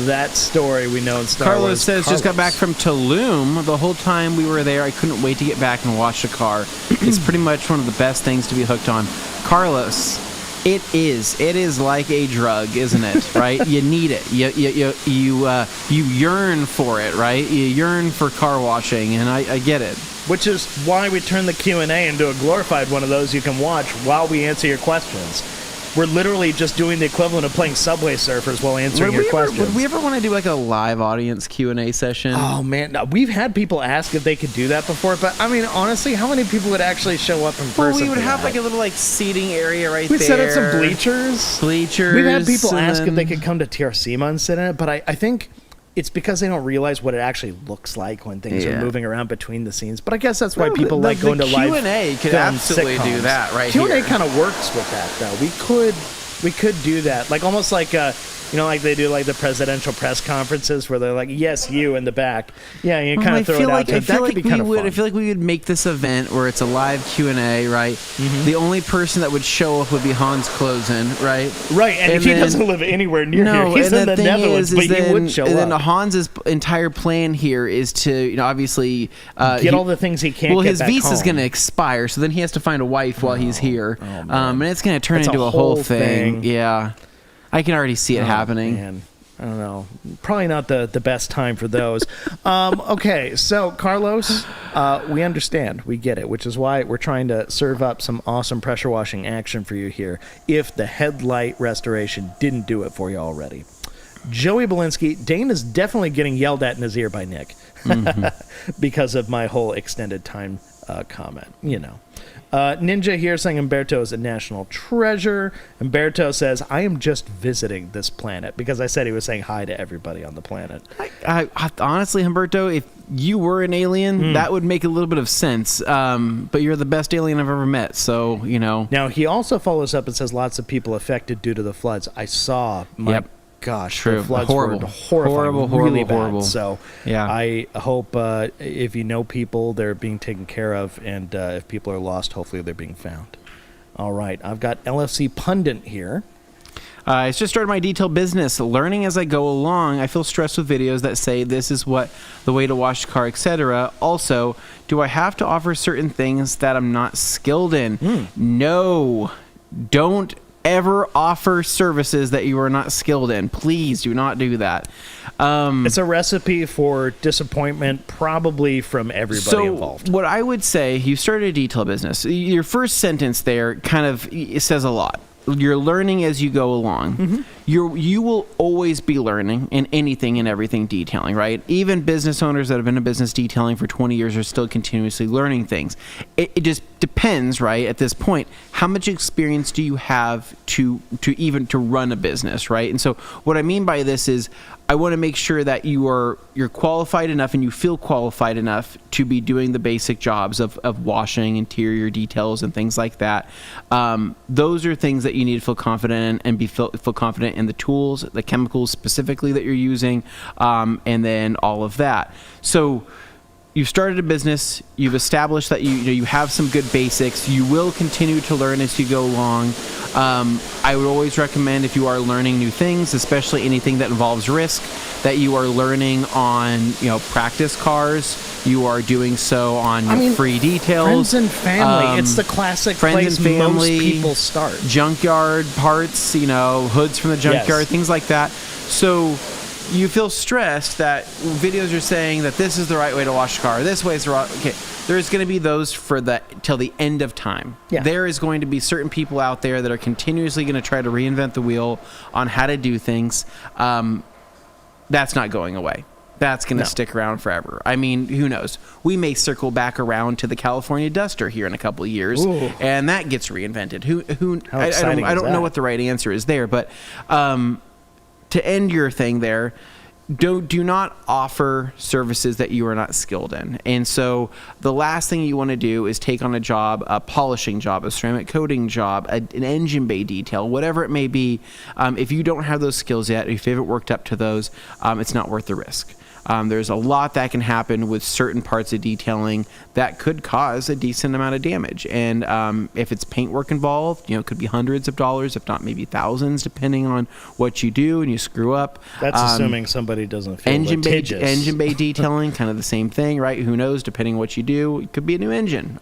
that story we know in Star Wars. Carlos says, just got back from Tulum. The whole time we were there, I couldn't wait to get back and watch the car. It's pretty much one of the best things to be hooked on. Carlos, it is like a drug, isn't it? Right? You need it. You yearn for it, right? You yearn for car washing, and I get it. Which is why we turn the Q&A into a glorified one of those you can watch while we answer your questions. We're literally just doing the equivalent of playing Subway Surfers while answering your questions. Would we ever want to do like a live audience Q&A session? Oh, man. No, we've had people ask if they could do that before, but I mean, honestly, how many people would actually show up in person? Well, we would have like a little like seating area right there. We'd set up some bleachers. We've had people ask if they could come to TRC and sit in it, but I think it's because they don't realize what it actually looks like when things are moving around between the scenes. But I guess that's why people like going to live Q&A could absolutely do that right here. Q&A kind of works with that, though. We could do that. Like almost like, like they do like the presidential press conferences where they're like, yes, you in the back. Yeah, you kind of throw it out there. That could be kind of fun. I feel like we would make this event where it's a live Q&A, right? The only person that would show up would be Hans Klosen, right? Right, and he doesn't live anywhere near here. He's in the Netherlands, but he would show up. And then Hans's entire plan here is to, obviously... get all the things he can't get back home. Well, his visa's going to expire, so then he has to find a wife while he's here. And it's going to turn into a whole thing. Yeah. I can already see it happening. Man. I don't know. Probably not the best time for those. Okay, so Carlos, we understand. We get it, which is why we're trying to serve up some awesome pressure washing action for you here if the headlight restoration didn't do it for you already. Joey Belinsky, Dane is definitely getting yelled at in his ear by Nick because of my whole extended time comment, Ninja here saying Umberto is a national treasure. Umberto says, I am just visiting this planet, because I said he was saying hi to everybody on the planet. I honestly, Humberto, if you were an alien, that would make a little bit of sense. But you're the best alien I've ever met, so, Now, he also follows up and says lots of people affected due to the floods. I saw gosh, true. The floods were horrifying, really bad. So yeah. I hope if you know people, they're being taken care of, and if people are lost, hopefully they're being found. All right, I've got LFC Pundit here. I just started my detail business, learning as I go along. I feel stressed with videos that say this is what the way to wash the car, etc. Also, do I have to offer certain things that I'm not skilled in? No, don't ever offer services that you are not skilled in. Please do not do that. It's a recipe for disappointment, probably from everybody involved. What I would say, you started a detail business. Your first sentence there kind of says a lot. You're learning as you go along. You will always be learning in anything and everything detailing, right? Even business owners that have been in business detailing for 20 years are still continuously learning things. It just depends, right? At this point, how much experience do you have to run a business, right? And so what I mean by this is I want to make sure that you're qualified enough and you feel qualified enough to be doing the basic jobs of washing, interior details, and things like that. Those are things that you need to feel confident in, and feel confident in the tools, the chemicals specifically that you're using, and then all of that. So you've started a business, you've established that you have some good basics, you will continue to learn as you go along. I would always recommend, if you are learning new things, especially anything that involves risk, that you are learning on practice cars, you are doing so on free details. Friends and family, it's the classic place most people start. Junkyard parts, hoods from the junkyard, things like that. So you feel stressed that videos are saying that this is the right way to wash the car, this way is the right. Okay, there's going to be those till the end of time. Yeah. There is going to be certain people out there that are continuously going to try to reinvent the wheel on how to do things. That's not going away. That's going to stick around forever. I mean, who knows? We may circle back around to the California Duster here in a couple of years, and that gets reinvented. I don't know what the right answer is there, but to end your thing there, do not offer services that you are not skilled in. And so the last thing you want to do is take on a job, a polishing job, a ceramic coating job, an engine bay detail, whatever it may be. If you don't have those skills yet, if you haven't worked up to those, it's not worth the risk. There's a lot that can happen with certain parts of detailing that could cause a decent amount of damage. And if it's paintwork involved, it could be hundreds of dollars, if not maybe thousands, depending on what you do and you screw up. That's assuming somebody doesn't feel litigious. Engine bay detailing, kind of the same thing, right? Who knows? Depending on what you do, it could be a new engine,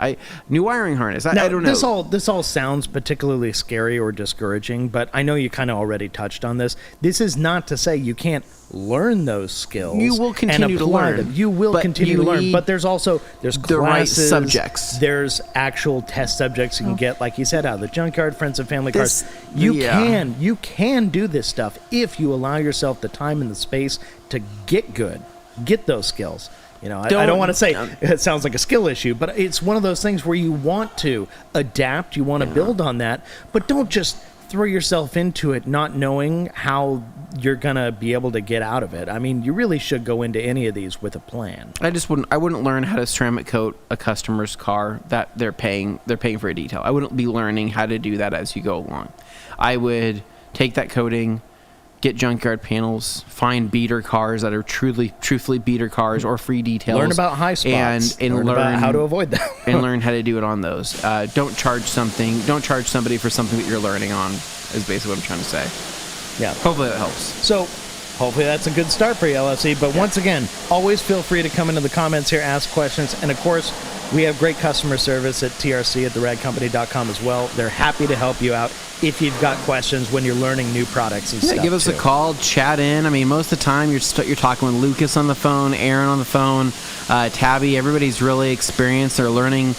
new wiring harness. I don't know. This all sounds particularly scary or discouraging, but I know you kind of already touched on this. This is not to say you can't learn those skills. You will continue to learn. Them. You will continue to learn, but there's classes, right subjects. There's actual test subjects you can get, like you said, out of the junkyard, friends and family cars. You can do this stuff if you allow yourself the time and the space to get good, get those skills. I don't want to say it sounds like a skill issue, but it's one of those things where you want to adapt, you want to build on that, but don't just throw yourself into it not knowing how you're going to be able to get out of it. I mean, you really should go into any of these with a plan. I wouldn't learn how to ceramic coat a customer's car that they're paying for a detail. I wouldn't be learning how to do that as you go along. I would take that coating, get junkyard panels, find beater cars that are truthfully beater cars or free details. Learn about high spots and learn about how to avoid them. And learn how to do it on those. Don't charge somebody for something that you're learning on, is basically what I'm trying to say. Yeah. Hopefully that helps. So hopefully that's a good start for you, LFC. But once again, always feel free to come into the comments here, ask questions. And of course, we have great customer service at TRC at theragcompany.com as well. They're happy to help you out if you've got questions when you're learning new products and stuff. Give us a call, chat in. I mean, most of the time you're talking with Lucas on the phone, Aaron on the phone, Tabby. Everybody's really experienced. They're learning.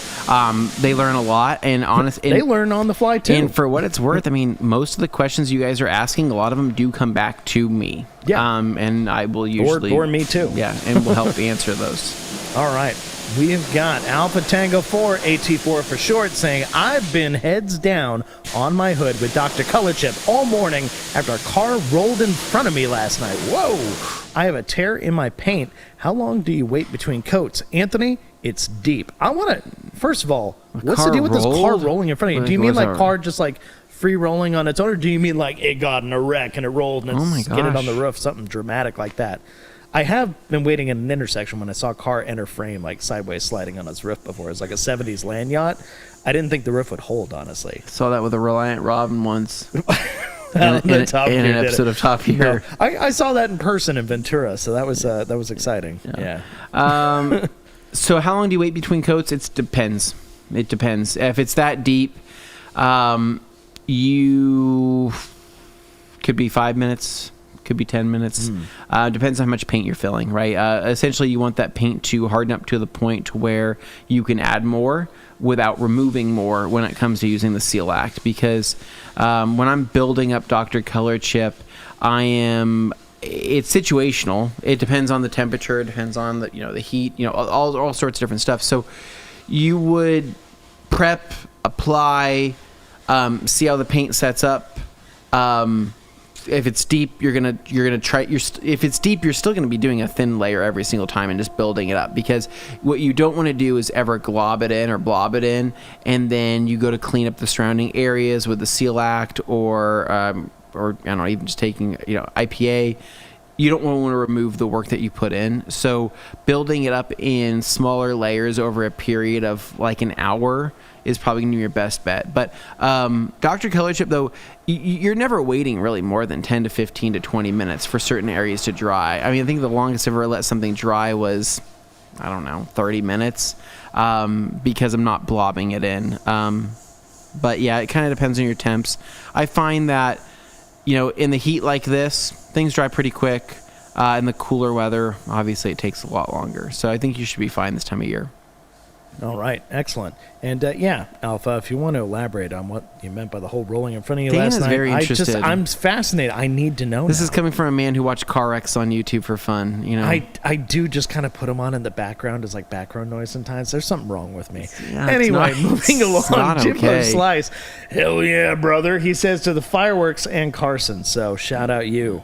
They learn a lot, and they learn on the fly too. And for what it's worth, I mean, most of the questions you guys are asking, a lot of them do come back to me. Yeah. And I will usually or me too. Yeah, and we'll help answer those. All right. We've got Alpha Tango 4, AT4 for short, saying, I've been heads down on my hood with Dr. Color Chip all morning after a car rolled in front of me last night. Whoa! I have a tear in my paint. How long do you wait between coats? Anthony, it's deep. I want to, first of all, what's the deal with this car rolling in front of you? Do you mean like car just like free rolling on its own, or do you mean like it got in a wreck and it rolled and it's skidded on the roof, something dramatic like that? I have been waiting in an intersection when I saw a car enter frame, like sideways sliding on its roof before. It was like a 70s land yacht. I didn't think the roof would hold, honestly. Saw that with a Reliant Robin once. in an episode of Top Gear. No, I saw that in person in Ventura, so that was exciting. Yeah. So how long do you wait between coats? It depends. It depends. If it's that deep, you could be 5 minutes. Could be 10 minutes. Depends on how much paint you're filling, right? Essentially, you want that paint to harden up to the point to where you can add more without removing more when it comes to using the Seal Act. Because when I'm building up Dr. Color Chip, it's situational. It depends on the temperature. It depends on the heat. All sorts of different stuff. So you would prep, apply, see how the paint sets up. If it's deep, you're gonna try. If it's deep, you're still gonna be doing a thin layer every single time and just building it up, because what you don't want to do is ever glob it in or blob it in, and then you go to clean up the surrounding areas with the Seal Act or I don't know, even just taking IPA. You don't want to remove the work that you put in. So building it up in smaller layers over a period of like an hour is probably going to be your best bet. But Dr. Color Chip, though, you're never waiting really more than 10 to 15 to 20 minutes for certain areas to dry. I mean, I think the longest I've ever let something dry was, 30 minutes because I'm not blobbing it in. But yeah, it kind of depends on your temps. I find that, in the heat like this, things dry pretty quick. In the cooler weather, obviously, it takes a lot longer. So I think you should be fine this time of year. All right, excellent. And yeah, Alpha, if you want to elaborate on what you meant by the whole rolling in front of you Dan last is night, very interested. I'm fascinated. I need to know. This now. is coming from a man who watched car wrecks on YouTube for fun. You know, I do just kind of put them on in the background as like background noise sometimes. There's something wrong with me. Yeah, anyway, moving along, Jimbo okay. Slice. Hell yeah, brother. He says to the fireworks and Carson. So shout out you.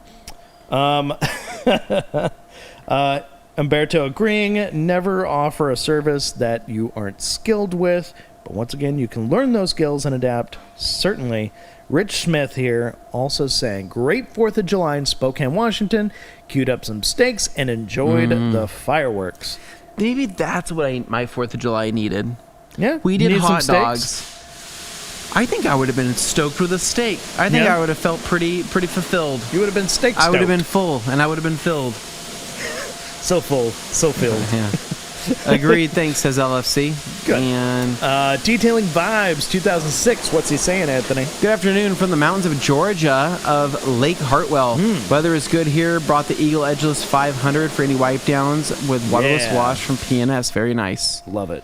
Umberto agreeing, never offer a service that you aren't skilled with. But once again, you can learn those skills and adapt. Certainly. Rich Smith here also saying, great 4th of July in Spokane, Washington. Queued up some steaks and enjoyed the fireworks. maybe that's what my 4th of July needed. Yeah. We did Need some hot dogs. I think I would have been stoked with a steak. I think Yeah. I would have felt pretty fulfilled. You would have been steak I would have stoked. been full, and I would have been filled. So full, so filled. Yeah. Agreed. Thanks, says LFC. Good. And Detailing Vibes 2006. What's he saying, Anthony? good afternoon from the mountains of Georgia of Lake Hartwell. Weather is good here. Brought the Eagle Edgeless 500 for any wipe downs with waterless Yeah. wash from PNS. Very nice. Love it.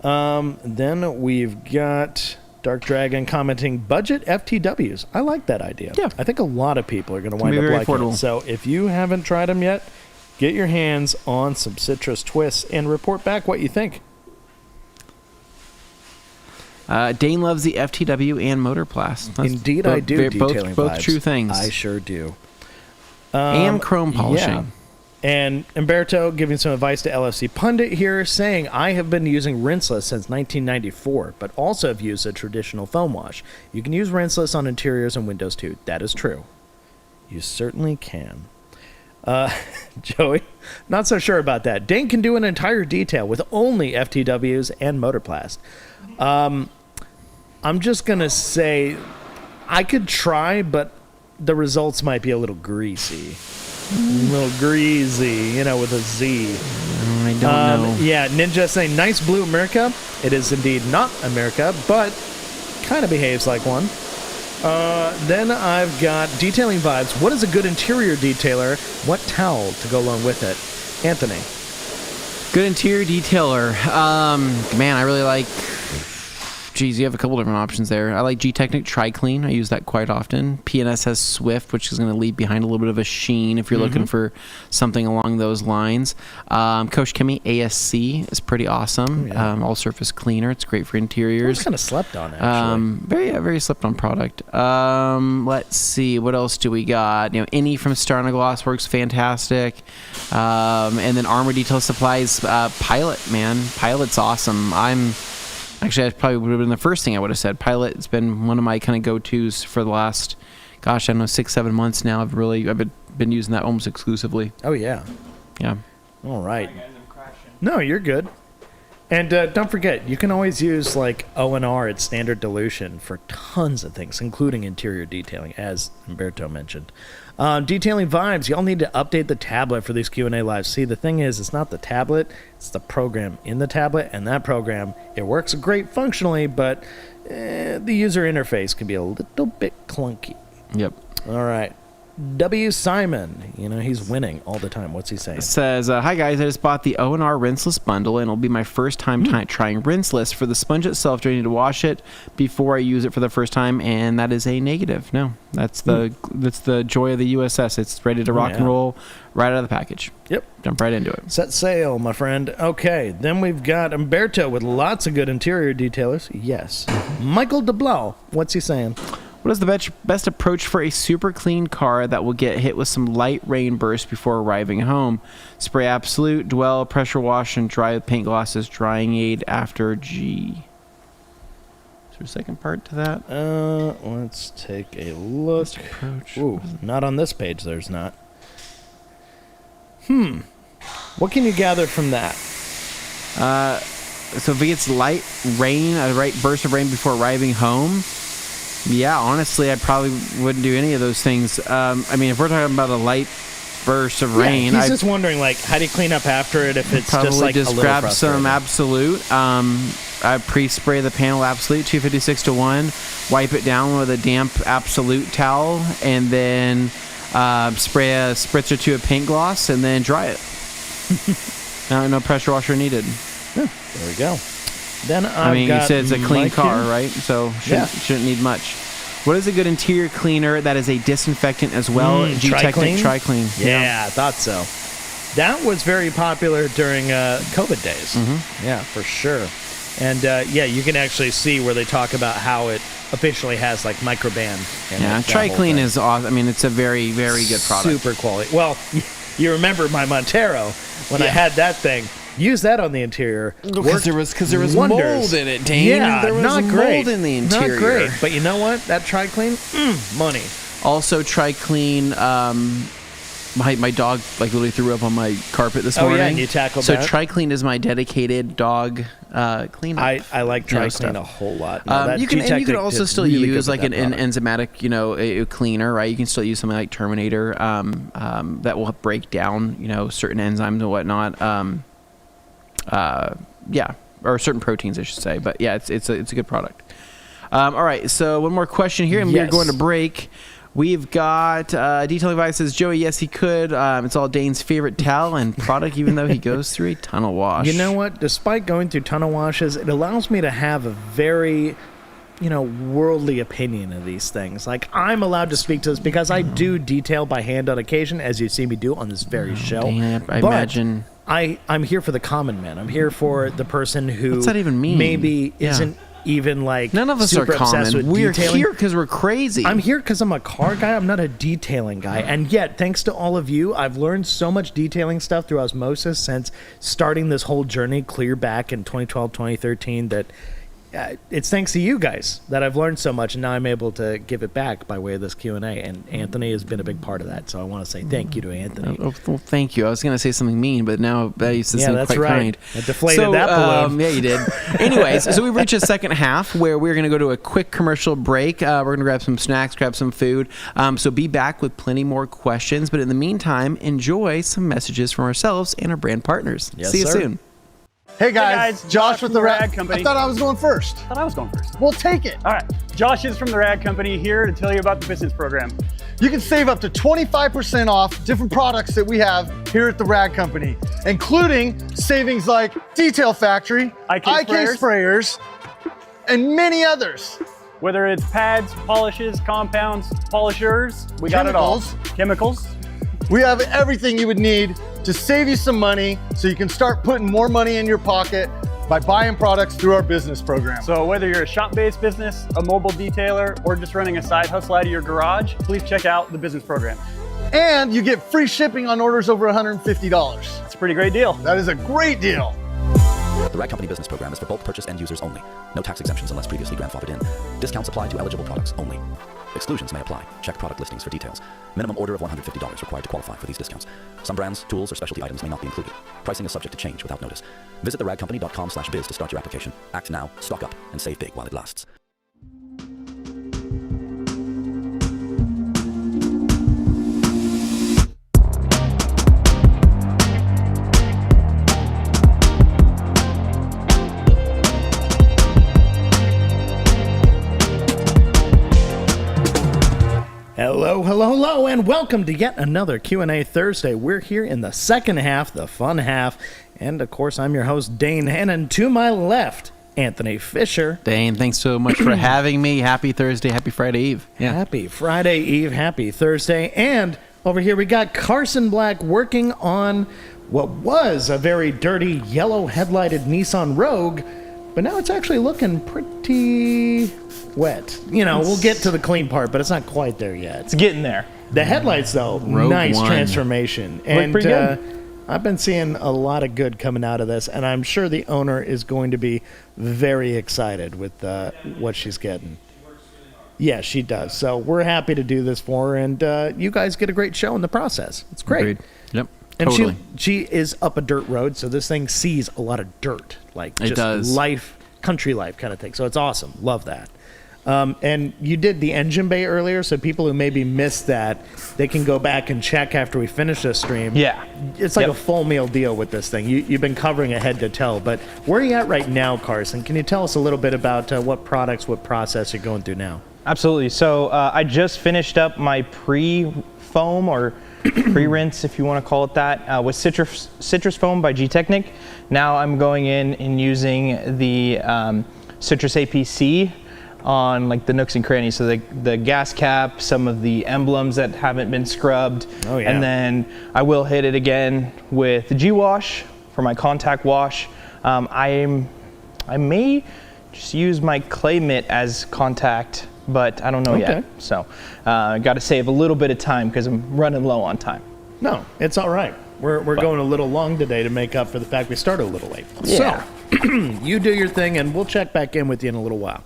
Then we've got Dark Dragon commenting budget FTWs. I like that idea. Yeah. I think a lot of people are going to wind be up very liking affordable. it. So if you haven't tried them yet, get your hands on some citrus twists and report back what you think. Dane loves the FTW and Motorplast. That's Indeed, I do. Detailing both Vibes. true things. I sure do. And chrome polishing. Yeah. And Umberto giving some advice to LFC Pundit here, saying, I have been using rinseless since 1994, but also have used a traditional foam wash. You can use rinseless on interiors and windows too. That is true. You certainly can. Joey, not so sure about that. Dane can do an entire detail with only FTWs and Motorplast. I'm just going to say I could try, but the results might be a little greasy. A little greasy, with a Z. I don't know. Yeah, Ninja saying, nice blue America. It is indeed not America, but kind of behaves like one. Then I've got Detailing Vibes. What is a good interior detailer? What towel to go along with it? Anthony. Good interior detailer. Man, I really like... Geez, you have a couple different options there. I like GTECHNIQ Tri-Clean. I use that quite often. PNS has Swift, which is going to leave behind a little bit of a sheen if you're looking for something along those lines. Coach Chemie ASC is pretty awesome. Oh, yeah. All-surface cleaner. It's great for interiors. It's kind of slept on, actually. Very slept-on product. Let's see. What else do we got? Any from Starna Gloss works fantastic. And then Armor Detail Supplies. Pilot, man. Pilot's awesome. Actually, that probably would have been the first thing I would have said. Pilot's been one of my kind of go-tos for the last, 6-7 months now. I've been using that almost exclusively. Oh, yeah. Yeah. All right. Sorry, guys, I'm crashing. No, you're good. And don't forget, you can always use O&R at standard dilution for tons of things, including interior detailing, as Umberto mentioned. Detailing Vibes, y'all need to update the tablet for these Q&A lives. See, the thing is, it's not the tablet, it's the program in the tablet, and that program, it works great functionally, but the user interface can be a little bit clunky. Yep. All right. W. Simon, he's winning all the time. What's he saying? Says, hi guys, I just bought the O&R rinseless bundle, and it'll be my first time trying rinseless. For the sponge itself, do I need to wash it before I use it for the first time? And that is a negative. No, that's the joy of the USS. It's ready to rock and roll right out of the package. Yep. Jump right into it. Set sail, my friend. Okay, then we've got Umberto with lots of good interior detailers. Yes. Michael DeBlau, what's he saying? What is the best approach for a super clean car that will get hit with some light rain bursts before arriving home? Spray Absolute, Dwell, pressure wash, and dry with paint glosses, drying aid after G. Is there a second part to that? Let's take a look. Approach. Ooh, not on this page, there's not. What can you gather from that? So if it gets light rain, a light burst of rain before arriving home, yeah, honestly, I probably wouldn't do any of those things. If we're talking about a light burst of rain, he's just wondering, how do you clean up after it if it's probably just a little grab frustrating? some Absolute. I pre-spray the panel Absolute 256-1, wipe it down with a damp Absolute towel, and then spray a spritz or two of paint gloss, and then dry it. No pressure washer needed. There we go. Then you said it's a clean car, right? So shouldn't need much. What is a good interior cleaner that is a disinfectant as well? GTECHNIQ Tri-Clean. Yeah, I thought so. That was very popular during COVID days. Yeah, for sure. And you can actually see where they talk about how it officially has like microban. Tri-Clean is awesome. I mean, it's a very, very good product. Super quality. Well, you remember my Montero when I had that thing. Use that on the interior. Because there was mold in it, Dane. Yeah, there was not mold great. in the interior. Not great. But you know what? That Tri-Clean, money. Also, Tri-Clean. My dog literally threw up on my carpet this morning. Oh yeah, and you tackled that. So Tri-Clean is my dedicated dog cleanup. I like Tri-Clean a whole lot. You can also still use like an enzymatic, a cleaner, right? You can still use something like Terminator that will break down, certain enzymes and whatnot. Or certain proteins, I should say. But yeah, it's a good product. All right, so one more question here, and we're going to break. We've got Detailing Advice says, Joey, yes, he could. It's all Dane's favorite towel and product, even though he goes through a tunnel wash. You know what? Despite going through tunnel washes, it allows me to have a very, worldly opinion of these things. Like, I'm allowed to speak to this because I do detail by hand on occasion, as you see me do on this very show. Dang, I imagine. I'm here for the common man. I'm here for the person who What's that even mean? Maybe isn't even like none of us super are common. With We're detailing. here because we're crazy. I'm here because I'm a car guy. I'm not a detailing guy. And yet, thanks to all of you, I've learned so much detailing stuff through osmosis since starting this whole journey clear back in 2012, 2013 that it's thanks to you guys that I've learned so much, and now I'm able to give it back by way of this Q&A. And Anthony has been a big part of that, so I want to say thank you to Anthony. Well, thank you. I was going to say something mean, but now that used to seem quite kind. I deflated that balloon. Yeah, you did. Anyways, so we've reached the second half where we're going to go to a quick commercial break. We're going to grab some snacks, grab some food. So be back with plenty more questions. But in the meantime, enjoy some messages from ourselves and our brand partners. Yes, See you sir. soon. Hey guys, Josh with the Rag Company. I thought I was going first. I thought I was going first. We'll take it. All right, Josh is from the Rag Company here to tell you about the business program. You can save up to 25% off different products that we have here at the Rag Company, including savings like Detail Factory, IK sprayers, and many others. Whether it's pads, polishes, compounds, polishers, we got it all. Chemicals. We have everything you would need to save you some money so you can start putting more money in your pocket by buying products through our business program. So whether you're a shop-based business, a mobile detailer, or just running a side hustle out of your garage, please check out the business program. And you get free shipping on orders over $150. It's a pretty great deal. That is a great deal. The Rag Company Business Program is for bulk purchase end users only. No tax exemptions unless previously grandfathered in. Discounts apply to eligible products only. Exclusions may apply. Check product listings for details. Minimum order of $150 required to qualify for these discounts. Some brands, tools, or specialty items may not be included. Pricing is subject to change without notice. Visit theragcompany.com/biz to start your application. Act now, stock up, and save big while it lasts. Hello, and welcome to yet another Q&A Thursday. We're here in the second half, the fun half, and of course, I'm your host, Dane, and to my left, Anthony Fisher. Dane, thanks so much for having me. Happy Thursday, happy Friday Eve. Yeah. Happy Friday Eve, happy Thursday, and over here we got Carson Black working on what was a very dirty yellow headlighted Nissan Rogue, but now it's actually looking pretty wet. We'll get to the clean part, but it's not quite there yet. It's getting there. The headlights, though, Rogue nice One. Transformation. And pretty good. I've been seeing a lot of good coming out of this, and I'm sure the owner is going to be very excited with what she's getting. Yeah, she does. So we're happy to do this for her, and you guys get a great show in the process. It's great. Agreed. Yep. And Totally. she is up a dirt road, so this thing sees a lot of dirt, like It just does. life, country life kind of thing. So it's awesome. Love that. And you did the engine bay earlier, so people who maybe missed that, they can go back and check after we finish this stream. Yeah. It's like a full meal deal with this thing. You've been covering it head to toe, but where are you at right now, Carson? Can you tell us a little bit about what products, what process you're going through now? Absolutely. So I just finished up my pre-foam or pre-rinse, if you want to call it that, with citrus foam by GTECHNIQ. Now I'm going in and using the citrus APC on like the nooks and crannies. So the gas cap, some of the emblems that haven't been scrubbed. Oh, yeah. And then I will hit it again with the G-Wash for my contact wash. I may just use my clay mitt as contact, but I don't know yet. So I got to save a little bit of time because I'm running low on time. No, it's all right. We're going a little long today to make up for the fact we started a little late. Yeah. So you do your thing, and we'll check back in with you in a little while.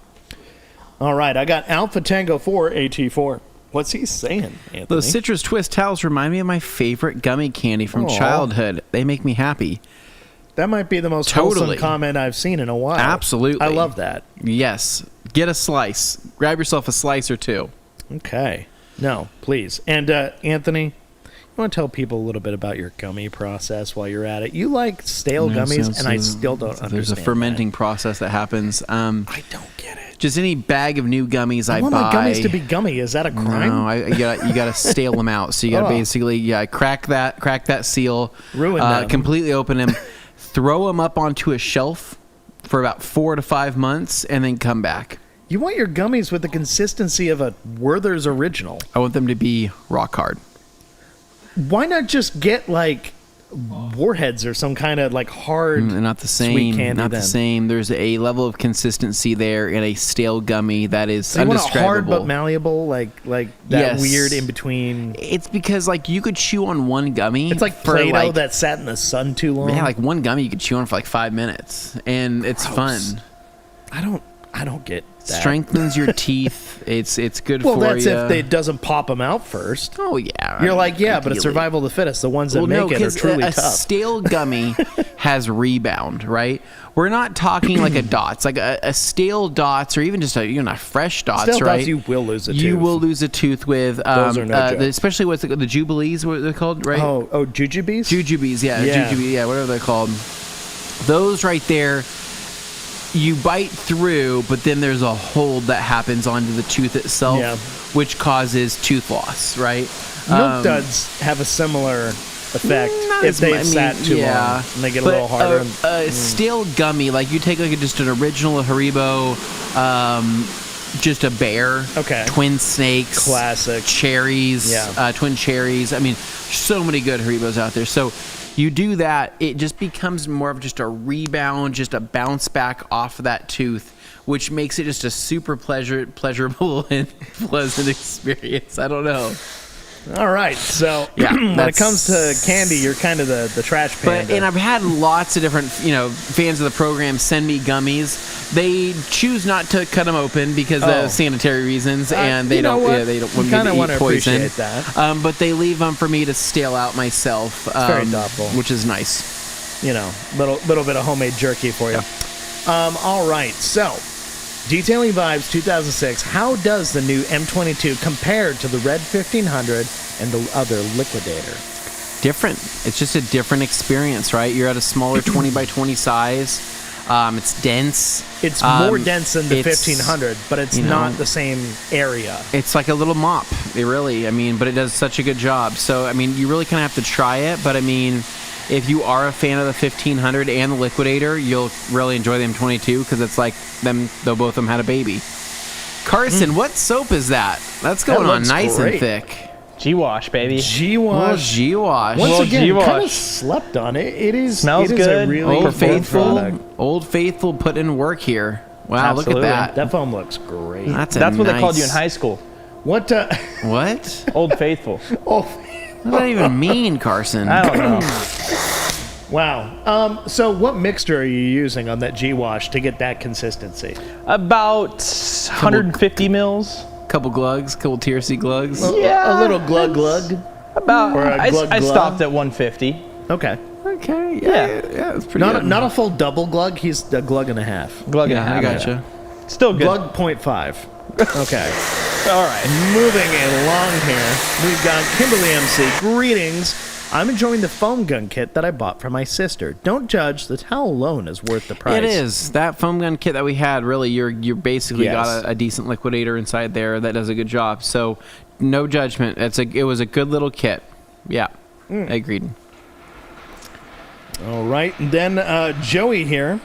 All right, I got Alpha Tango 4 AT4. What's he saying, Anthony? Those citrus twist towels remind me of my favorite gummy candy from childhood. They make me happy. That might be the most wholesome comment I've seen in a while. Absolutely. I love that. Yes. Get a slice. Grab yourself a slice or two. Okay. No, please. And Anthony, you want to tell people a little bit about your gummy process while you're at it? You like stale gummies, and I still don't understand. There's a fermenting process that happens. I don't get it. Just any bag of new gummies I want buy. my gummies to be gummy. Is that a crime? No, you got to stale them out. So you got to basically crack that seal, ruin them, completely open them, throw them up onto a shelf for about 4 to 5 months, and then come back. You want your gummies with the consistency of a Werther's Original. I want them to be rock hard. Why not just get like Warheads or some kind of like hard, not the same, sweet candy? Not then? the same. There's a level of consistency there in a stale gummy that is so you undescribable. Want a hard but malleable, like that weird in between. It's because like you could chew on one gummy. It's like Play-Doh that sat in the sun too long. Yeah, like one gummy you could chew on for like 5 minutes, and it's fun. I don't get that. Strengthens your teeth. It's good for you. Well, that's if it doesn't pop them out first. Oh yeah. You're like, but it's survival of the fittest. The ones that make it are truly tough. A stale gummy has rebound, right? We're not talking like a Dots, like a stale Dots, or even just a fresh Dots, stale right? Dots, you will lose a tooth. You will lose a tooth with those are no joke. especially what's the Jubilees, what they're called, right? Oh, Jujubes? Jujubes, yeah, whatever they're called. Those right there. You bite through, but then there's a hold that happens onto the tooth itself, which causes tooth loss, right? Milk duds have a similar effect if they've sat too long and they get a little harder. A stale gummy, like you take just an original Haribo, just a bear, twin snakes, classic cherries, twin cherries. I mean, so many good Haribos out there. So you do that, it just becomes more of just a rebound, just a bounce back off of that tooth, which makes it just a super pleasurable and pleasant experience. I don't know. All right, so when it comes to candy, you're kind of the trash panda. And I've had lots of different, fans of the program send me gummies. They choose not to cut them open because of sanitary reasons, and they don't want me to eat poison. Appreciate that. But they leave them for me to stale out myself. It's very thoughtful, which is nice. Little bit of homemade jerky for you. All right, so. Detailing Vibes 2006, how does the new M22 compare to the Red 1500 and the other Liquidator? Different. It's just a different experience, right? You're at a smaller 20 by 20 size. It's dense. It's more dense than the 1500, but it's not the same area. It's like a little mop. But it does such a good job. So, you really kind of have to try it, but if you are a fan of the 1500 and the Liquidator, you'll really enjoy the M22 because it's like though both of them had a baby. Carson, what soap is that? That's going on nice and thick. G-Wash, baby. G-Wash. G-Wash. Once again, kind of slept on it. Smells good. A really Old Faithful put in work here. Wow, Absolutely. Look at that. That foam looks great. That's what they called you in high school. What? What? Old Faithful. What does that even mean, Carson? I don't know. Wow. So what mixture are you using on that G-Wash to get that consistency? About 150 mils. Couple glugs, couple TRC glugs. A little glug. About. Or a glug I stopped at 150. Okay. Okay. Yeah. It's pretty good. Not a full double glug. He's a glug and a half. Glug and a half. I gotcha. Still good. Glug 0.5. Okay. All right. Moving along here, we've got Kimberly MC. Greetings. I'm enjoying the foam gun kit that I bought for my sister. Don't judge. The towel alone is worth the price. It is. That foam gun kit that we had, really, you're basically Yes. got a decent liquidator inside there that does a good job. So no judgment. It was a good little kit. Yeah, agreed. All right. And then Joey here.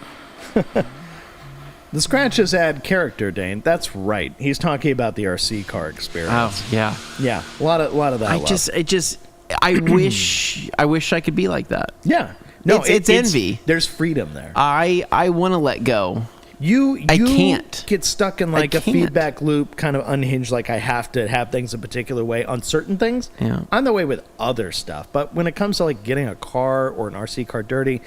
The scratches add character, Dane. That's right. He's talking about the RC car experience. Oh, yeah. Yeah, a lot of that. I wish I could be like that. Yeah. No, it's envy. There's freedom there. I want to let go. I can't get stuck in like a feedback loop, kind of unhinged, like I have to have things a particular way on certain things. Yeah. I'm the way with other stuff. But when it comes to like getting a car or an RC car dirty,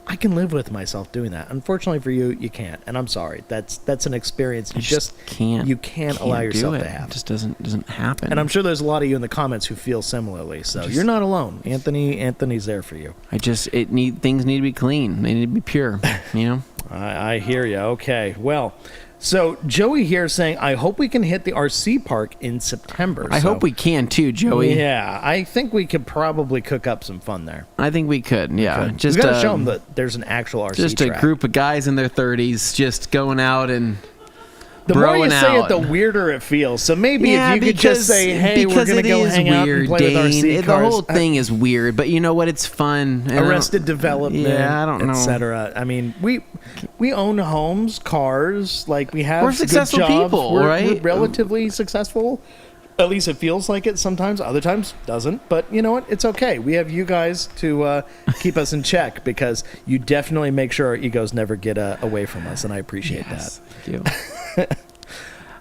I can live with myself doing that. Unfortunately for you, you can't. And I'm sorry. That's an experience you just can't. You can't allow yourself to have. It just doesn't happen. And I'm sure there's a lot of you in the comments who feel similarly. So you're not alone. Anthony's there for you. Things need to be clean. They need to be pure, you know? I hear you. Okay. Well, so Joey here saying, I hope we can hit the RC park in September. I hope we can too, Joey. Yeah, I think we could probably cook up some fun there. I think we could, yeah. We gotta show them that there's an actual RC just track. A group of guys in their 30s just going out and the more you broing say out. it, the weirder it feels. So maybe if you could just say, hey, we're going to go hang out and play with RC cars. The whole thing is weird, but you know what? It's fun. Arrested Development, yeah, I don't know. etc. I mean, we own homes, cars, like we have We're successful good jobs. people, right? We're relatively successful. At least it feels like it sometimes. Other times doesn't. But you know what? It's okay. We have you guys to keep us in check because you definitely make sure our egos never get away from us, and I appreciate that. Thank you.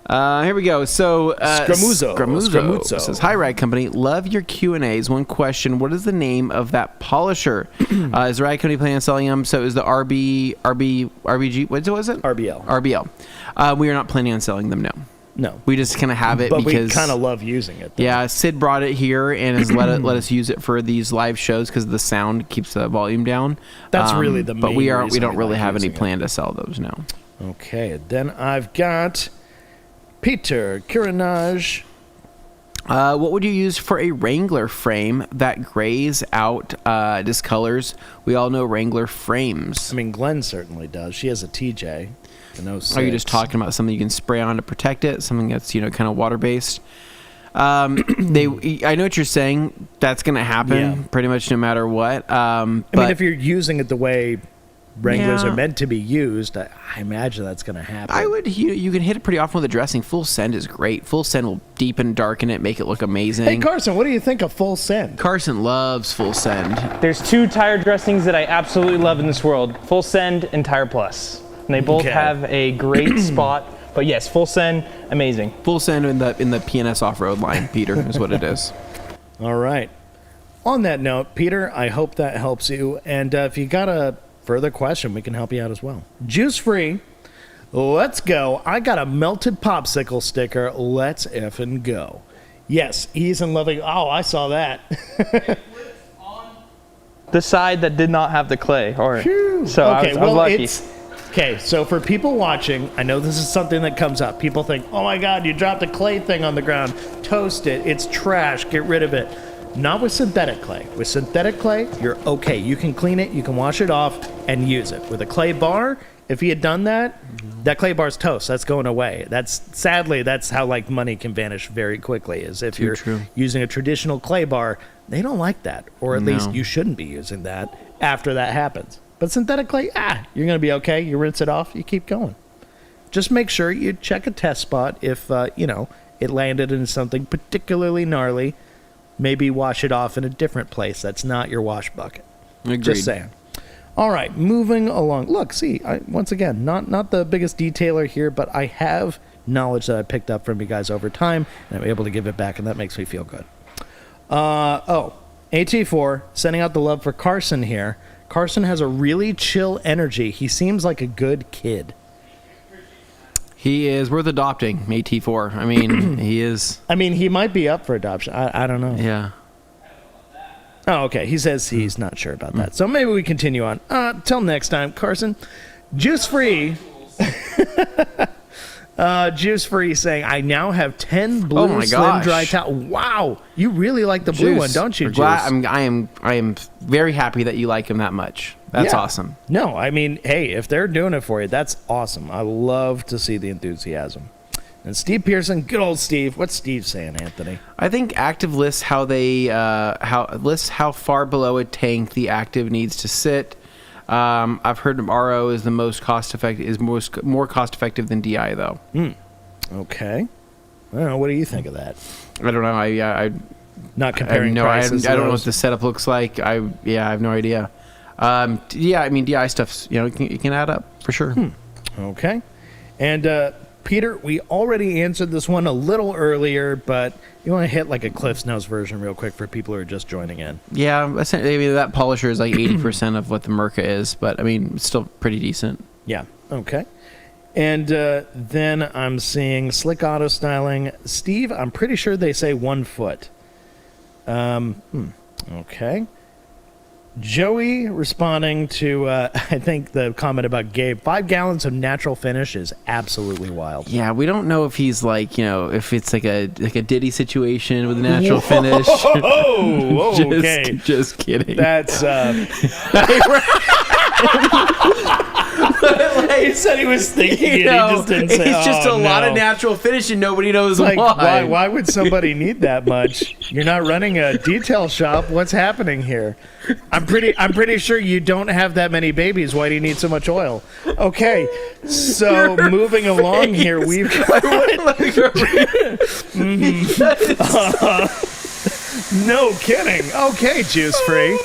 Here we go. So Scramuzzo says, "Hi, Rag Company. Love your Q&As. One question: what is the name of that polisher? Is the Rag Company planning on selling them? So is the RBG? What was it? RBL. We are not planning on selling them. No. No. We just kind of have it but because we kind of love using it. Though. Yeah, Sid brought it here and has let us use it for these live shows because the sound keeps the volume down. That's really the main But we reason don't really like have any using plan to sell those now. Okay, then I've got Peter Kiranaj. What would you use for a Wrangler frame that grays out, discolors? We all know Wrangler frames. I mean, Glenn certainly does. She has a TJ. Are you just talking about something you can spray on to protect it? Something that's kind of water based. I know what you're saying. That's going to happen pretty much no matter what. I mean, if you're using it the way Wranglers are meant to be used, I imagine that's going to happen. I would. You can hit it pretty often with the dressing. Full send is great. Full send will deepen, darken it, make it look amazing. Hey Carson, what do you think of full send? Carson loves full send. There's two tire dressings that I absolutely love in this world: Full Send and Tire Plus. And they both have a great spot. But yes, Full Send, amazing. Full Send in the PNS off-road line, Peter, is what it is. All right. On that note, Peter, I hope that helps you. And if you got a further question, we can help you out as well. Juice free. Let's go. I got a melted popsicle sticker. Let's effing go. Yes, he's in loving. Oh, I saw that. The side that did not have the clay. So okay, I was lucky. Okay, so for people watching, I know this is something that comes up. People think, oh my God, you dropped a clay thing on the ground. Toast it. It's trash. Get rid of it. Not with synthetic clay. With synthetic clay, you're okay. You can clean it, you can wash it off, and use it. With a clay bar, if he had done that, that clay bar's toast. That's going away. Sadly, that's how money can vanish very quickly, is if you're using a traditional clay bar, they don't like that. Or at least you shouldn't be using that after that happens. But synthetic clay, you're going to be okay. You rinse it off, you keep going. Just make sure you check a test spot if, it landed in something particularly gnarly. Maybe wash it off in a different place that's not your wash bucket. Agreed. Just saying. All right, moving along. Look, see, once again, not the biggest detailer here, but I have knowledge that I picked up from you guys over time, and I'm able to give it back, and that makes me feel good. AT4, sending out the love for Carson here. Carson has a really chill energy. He seems like a good kid. He is worth adopting, AT4. I mean, he is. I mean, he might be up for adoption. I don't know. Yeah. Oh, okay. He says he's not sure about that. So maybe we continue on. Till next time, Carson. Juice free. Juice Free saying, I now have 10 blue Oh my slim gosh. dry towel. Wow, you really like the blue Juice, one, don't you, we're Juice? glad- I am very happy that you like him that much. That's Yeah. awesome. No, I mean, hey, if they're doing it for you, that's awesome. I love to see the enthusiasm. And Steve Pearson, good old Steve. What's Steve saying, Anthony? I think Active lists how they lists how far below a tank the Active needs to sit. I've heard RO is the most cost effective, is more cost effective than DI though. Okay. I don't know. What do you think of that? I don't know. I Not comparing I prices. don't know what those. the setup looks like. I have no idea. I mean DI stuff's it can add up for sure. Okay. And Peter, we already answered this one a little earlier, but you want to hit like a Cliff's Notes version real quick for people who are just joining in. Yeah, essentially that polisher is like 80% of what the Merca is, but I mean it's still pretty decent. Yeah. Okay. And then I'm seeing Slick Auto Styling. Steve, I'm pretty sure they say 1 foot. Okay. Joey responding to, I think, the comment about Gabe. 5 gallons of natural finish is absolutely wild. Yeah, we don't know if he's like, if it's like a Diddy situation with a natural finish. Oh, okay. Just kidding. That's, he said he was thinking it. He just didn't say, it's just "Oh, a lot of no." natural finish and nobody knows Like, why. why would somebody need that much? You're not running a detail shop. What's happening here? I'm pretty sure you don't have that many babies. Why do you need so much oil? Okay, so moving along here, we've got no kidding. Okay, Juice Free.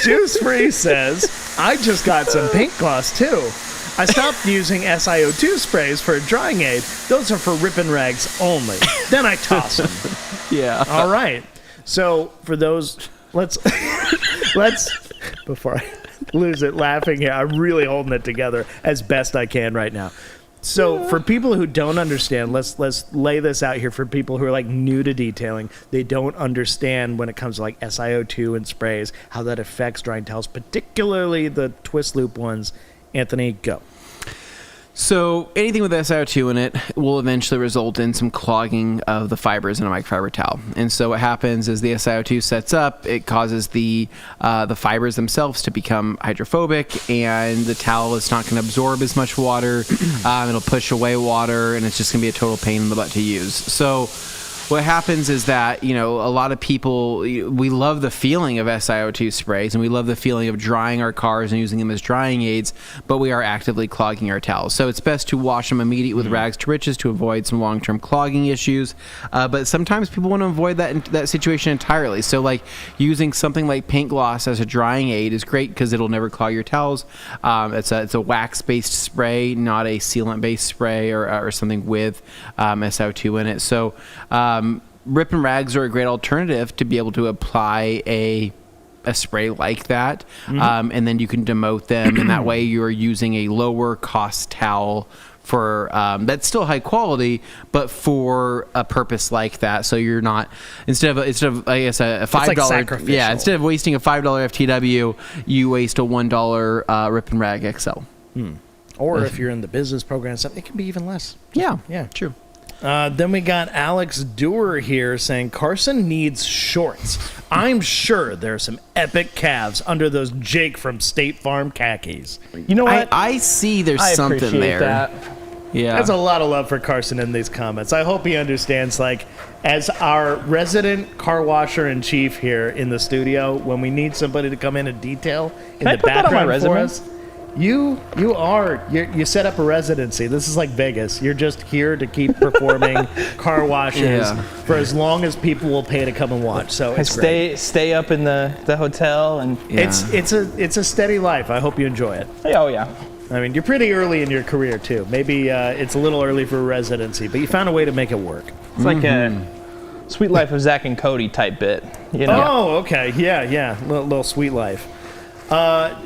Juice Free says, I just got some paint gloss too. I stopped using SiO2 sprays for a drying aid. Those are for ripping rags only. Then I toss them. Yeah. All right. So for those, let's before I lose it laughing here, I'm really holding it together as best I can right now. So for people who don't understand, let's lay this out here for people who are like new to detailing. They don't understand when it comes to like SiO2 and sprays, how that affects drying towels, particularly the twist loop ones. Anthony, go. So anything with SiO2 in it will eventually result in some clogging of the fibers in a microfiber towel. And so what happens is the SiO2 sets up, it causes the fibers themselves to become hydrophobic, and the towel is not going to absorb as much water. It'll push away water, and it's just going to be a total pain in the butt to use. So what happens is that, a lot of people, we love the feeling of SiO2 sprays, and we love the feeling of drying our cars and using them as drying aids, but we are actively clogging our towels. So it's best to wash them immediately with rags to riches to avoid some long-term clogging issues. But sometimes people want to avoid that situation entirely. So like using something like paint gloss as a drying aid is great because it'll never clog your towels. It's a wax-based spray, not a sealant-based spray or something with SiO2 in it. So rip and rags are a great alternative to be able to apply a spray like that, and then you can demote them, and that way you're using a lower cost towel for that's still high quality, but for a purpose like that. So you're not instead of I guess a $5 sacrificial. instead of wasting a $5 FTW, you waste a $1 rip and rag XL. Or if you're in the business program and stuff, it can be even less. Yeah, True. Then we got Alex Dewar here saying Carson needs shorts. I'm sure there are some epic calves under those Jake from State Farm khakis. You know what? I see there's I something appreciate there. that. Yeah, There's a lot of love for Carson in these comments. I hope he understands, like, as our resident car washer in chief here in the studio, when we need somebody to come in and detail in I the put that on my background for resume? us, you set up a residency. This is like Vegas. You're just here to keep performing car washes Yeah. for as long as people will pay to come and watch. So I it's great. stay up in the hotel and Yeah. It's a steady life. I hope you enjoy it. oh yeah. I mean, you're pretty early in your career too. Maybe it's a little early for a residency, but you found a way to make it work. It's like a Sweet Life of Zach and Cody type bit. You know? Oh, okay. Yeah. Little sweet life.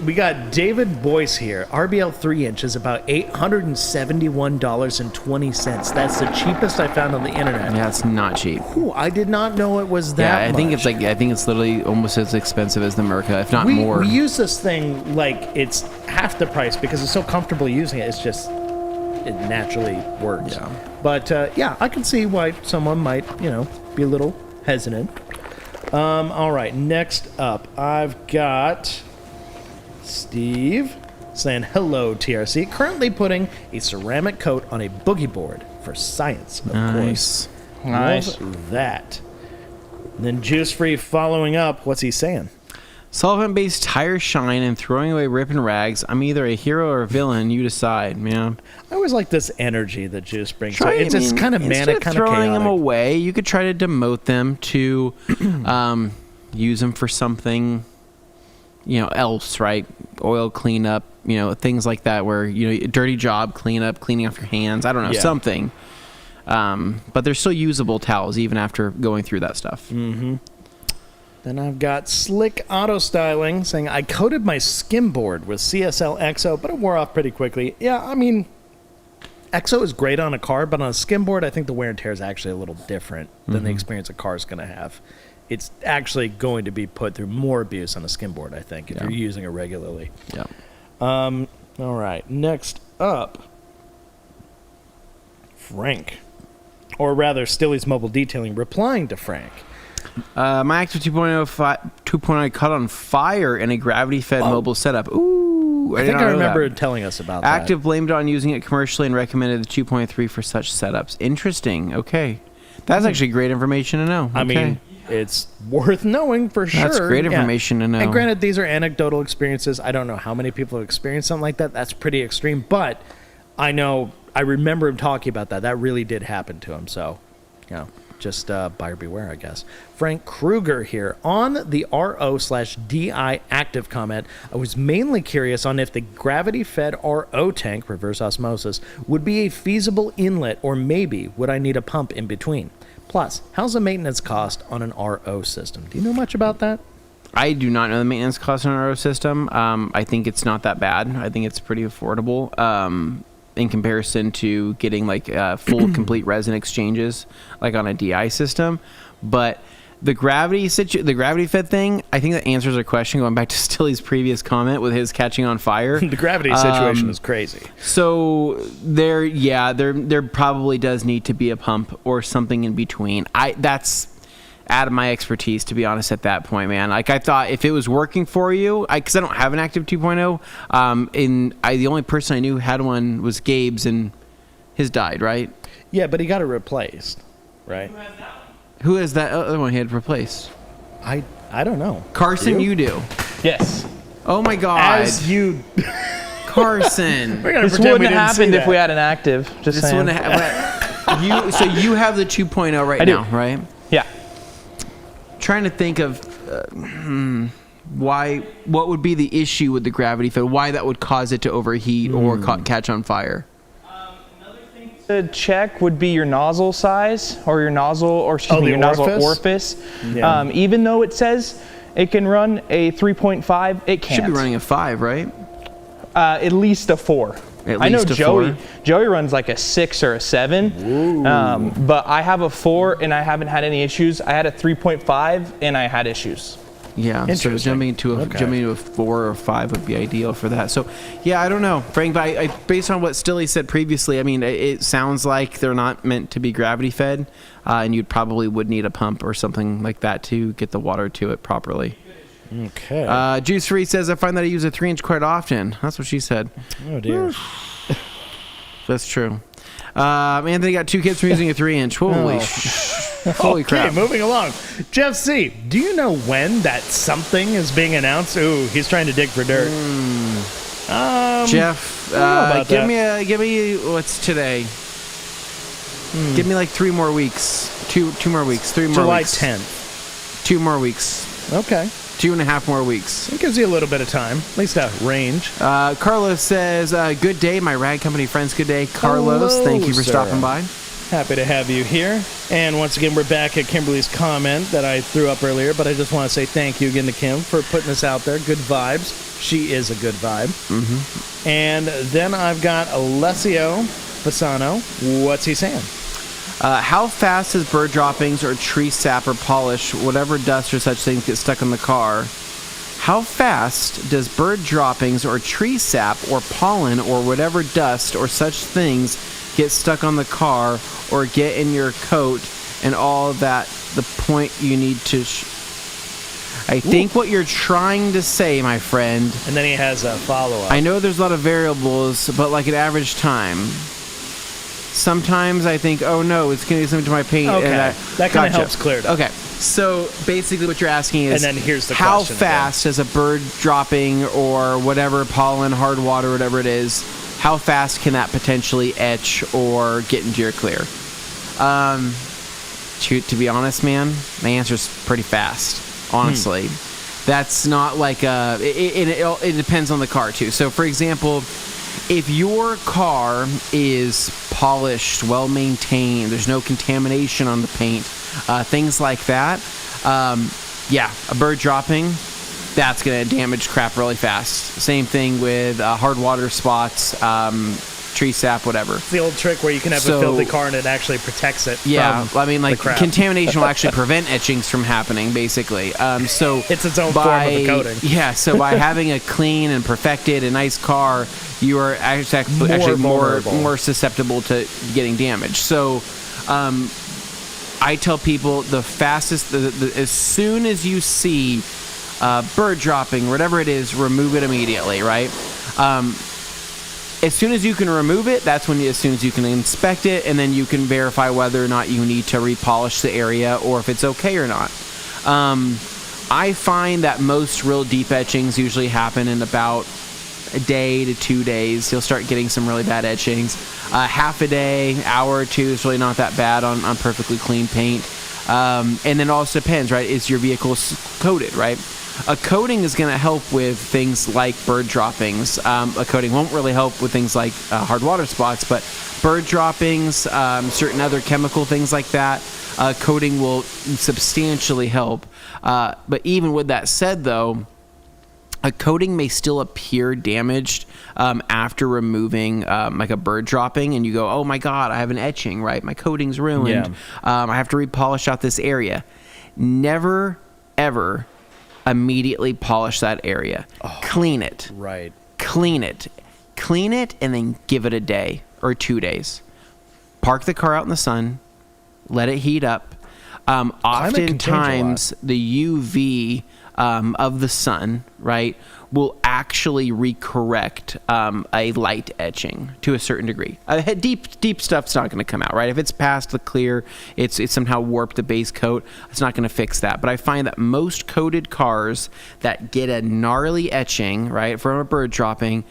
We got David Boyce here. RBL 3-inch is about $871.20. That's the cheapest I found on the internet. Yeah, it's not cheap. Ooh, I did not know it was that Yeah, I think much. I think it's literally almost as expensive as the Merca, if not more. We use this thing like it's half the price because it's so comfortable using it. It's just it naturally works. Yeah. But yeah, I can see why someone might, be a little hesitant. All right, next up, I've got Steve saying, hello, TRC. Currently putting a ceramic coat on a boogie board for science, of course. Nice. Love that. And then Juice Free following up, what's he saying? Solvent-based tire shine and throwing away ripping rags. I'm either a hero or a villain. You decide, man. I always like this energy that Juice brings. It's just kind of manic, kind of throwing chaotic. them away, you could try to demote them to use them for something, else, right? Oil cleanup, things like that where, a dirty job cleanup, cleaning off your hands. I don't know, something. But they're still usable towels even after going through that stuff. Mm-hmm. Then I've got Slick Auto Styling saying, I coated my skim board with CSL EXO, but it wore off pretty quickly. Yeah, I mean, EXO is great on a car, but on a skim board, I think the wear and tear is actually a little different than the experience a car is going to have. It's actually going to be put through more abuse on a skim board, I think, if you're using it regularly. Yeah. All right, next up, Frank. Or rather, Stilly's Mobile Detailing replying to Frank. My Active 2.0 caught on fire in a gravity-fed mobile setup. Ooh, I think I remember telling us about that. Active blamed it on using it commercially and recommended the 2.3 for such setups. Interesting. Okay. That's actually great information to know. Okay. I mean, it's worth knowing for sure. That's great information to know. And granted, these are anecdotal experiences. I don't know how many people have experienced something like that. That's pretty extreme. But I remember him talking about that. That really did happen to him. So, just buyer beware, I guess. Frank Kruger here. On the RO/DI active comment, I was mainly curious on if the gravity-fed RO tank, reverse osmosis, would be a feasible inlet, or maybe would I need a pump in between? Plus, how's the maintenance cost on an RO system? Do you know much about that? I do not know the maintenance cost on an RO system. I think it's not that bad. I think it's pretty affordable. In comparison to getting like full complete resin exchanges like on a DI system. But the gravity fed thing, I think that answers our question going back to Stilly's previous comment with his catching on fire. The gravity situation is crazy. So there probably does need to be a pump or something in between. That's out of my expertise, to be honest, at that point, man. Like, I thought if it was working for you, because I don't have an Active 2.0, the only person I knew who had one was Gabe's, and his died, right? Yeah, but he got it replaced, right? Who has that other one he had replaced? I don't know. Carson, you do. Yes. Oh my God. As you... Carson. This wouldn't have happened if we had an Active. Just this saying. wouldn't have... So you have the 2.0 right now, right? Yeah. Trying to think of what would be the issue with the gravity fed, why that would cause it to overheat or catch on fire. Another thing to check would be your nozzle size, or your nozzle nozzle orifice. Yeah. Even though it says it can run a 3.5, it can't. Should be running a 5, right? At least a 4. I know Joey runs like a 6 or a 7, but I have a 4 and I haven't had any issues. I had a 3.5 and I had issues. Yeah, so jumping to a 4 or 5 would be ideal for that. So, yeah, I don't know, Frank, but based on what Stilly said previously, I mean, it sounds like they're not meant to be gravity fed, and you probably would need a pump or something like that to get the water to it properly. Okay. Juice Free says, I find that I use a 3-inch quite often. That's what she said. Oh, dear. That's true. Anthony got 2 kids from using a 3-inch. Holy crap. Okay, moving along. Jeff C., do you know when that something is being announced? Ooh, he's trying to dig for dirt. Jeff, give me what's today? Give me like 3 more weeks. 2 more weeks. 3 more July weeks. July 10th. 2 more weeks. Okay. 2.5 more weeks. It gives you a little bit of time, at least a range. Carlos says, good day, my rag company friends. Good day, Carlos. Hello, thank you for sir. stopping by. Happy to have you here. And once again, we're back at Kimberly's comment that I threw up earlier, but I just want to say thank you again to Kim for putting this out there. Good vibes. She is a good vibe. Mm-hmm. And then I've got Alessio Fasano. What's he saying? How fast does bird droppings or tree sap or polish, whatever dust or such things get stuck on the car? how fast does bird droppings or tree sap or pollen or whatever dust or such things get stuck on the car or get in your coat and all that, the point you need to... I think what you're trying to say, my friend... And then he has a follow-up. I know there's a lot of variables, but like an average time. Sometimes I think, oh no, it's going to do something to my paint. Okay, and that kind of helps clear it up. Okay, so basically what you're asking is, and then here's the how question fast does a bird dropping or whatever, pollen, hard water, whatever it is, how fast can that potentially etch or get into your clear? To be honest, man, my answer's pretty fast, honestly. That's not like it depends on the car too. So for example, if your car is polished, well maintained, there's no contamination on the paint, things like that, a bird dropping, that's going to damage crap really fast. Same thing with hard water spots, tree sap, whatever. It's the old trick where you can have a filthy car and it actually protects it. Yeah, from I mean, like the crap. contamination will actually prevent etchings from happening, basally. So it's its own form of a coating. Yeah, so by having a clean and perfected and nice car, you are actually more susceptible to getting damaged. So I tell people the fastest, as soon as you see bird dropping, whatever it is, remove it immediately, right? As soon as you can remove it, that's when as soon as you can inspect it, and then you can verify whether or not you need to repolish the area or if it's okay or not. I find that most real deep etchings usually happen in about a day to 2 days. You'll start getting some really bad etchings. Half a day, hour or two is really not that bad on perfectly clean paint. And then it also depends, right? Is your vehicle coated, right? A coating is going to help with things like bird droppings. A coating won't really help with things like hard water spots, but bird droppings, certain other chemical things like that, coating will substantially help. But even with that said, though, a coating may still appear damaged after removing like a bird dropping, and you go, oh my God, I have an etching, right? My coating's ruined. Yeah. I have to repolish out this area. Never, ever immediately polish that area. Clean it. Right. Clean it, and then give it a day or 2 days. Park the car out in the sun, let it heat up. Oftentimes, the UV of the sun, right, will actually recorrect a light etching to a certain degree. Deep stuff's not going to come out, right? If it's past the clear, it's somehow warped the base coat, it's not going to fix that. But I find that most coated cars that get a gnarly etching, right, from a bird dropping,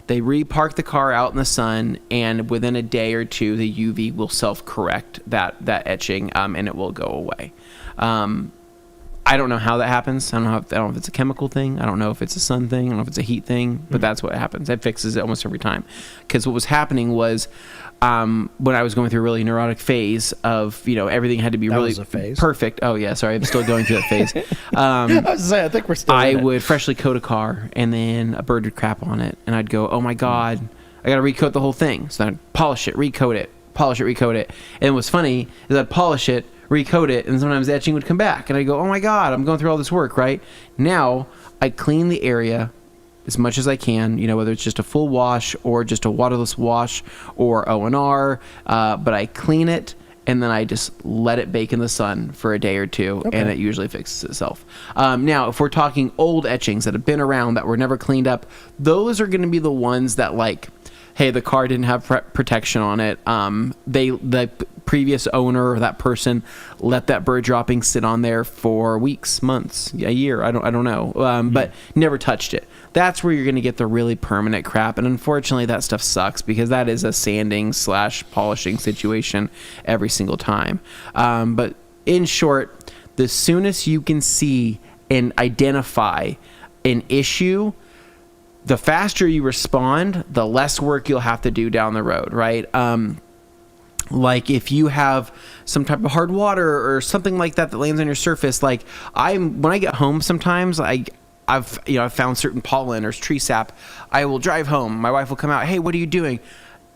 they repark the car out in the sun, and within a day or two, the UV will self-correct that etching, and it will go away. I don't know how that happens. I don't know if it's a chemical thing. I don't know if it's a sun thing. I don't know if it's a heat thing. But that's what happens. It fixes it almost every time. Because what was happening was when I was going through a really neurotic phase of, everything had to be really perfect. Oh, yeah. Sorry. I'm still going through that phase. I think we're still in it. would freshly coat a car, and then a bird would crap on it. And I'd go, oh, my God, I got to recoat the whole thing. So then I'd polish it, recoat it, polish it, recoat it. And what's funny is I'd polish it, recoat it, and sometimes the etching would come back, and I go, oh my God, I'm going through all this work, right? Now I clean the area as much as I can, whether it's just a full wash or just a waterless wash or O&R, but I clean it, and then I just let it bake in the sun for a day or two, and it usually fixes itself. Now, if we're talking old etchings that have been around that were never cleaned up, those are going to be the ones that, like, hey, the car didn't have protection on it. The previous owner or that person let that bird dropping sit on there for weeks, months, a year. I don't know, but never touched it. That's where you're going to get the really permanent crap, and unfortunately, that stuff sucks because that is a sanding/polishing situation every single time. But in short, the soonest you can see and identify an issue, the faster you respond, the less work you'll have to do down the road, right? Like if you have some type of hard water or something like that lands on your surface, like when I get home sometimes, I've found certain pollen or tree sap. I will drive home. My wife will come out. Hey, what are you doing?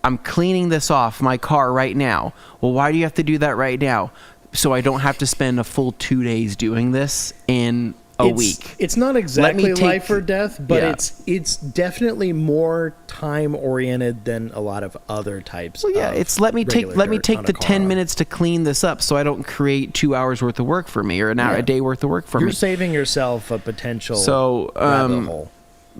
I'm cleaning this off my car right now. Well, why do you have to do that right now? So I don't have to spend a full 2 days doing this, and a week. It's not exactly take- life or death, but Yeah. it's definitely more time oriented than a lot of other types. Well, yeah, of it's let me take regular dirt on a the car. 10 minutes to clean this up so I don't create 2 hours worth of work for me or an hour Yeah. a day worth of work for You're me. saving yourself a potential So, rabbit hole.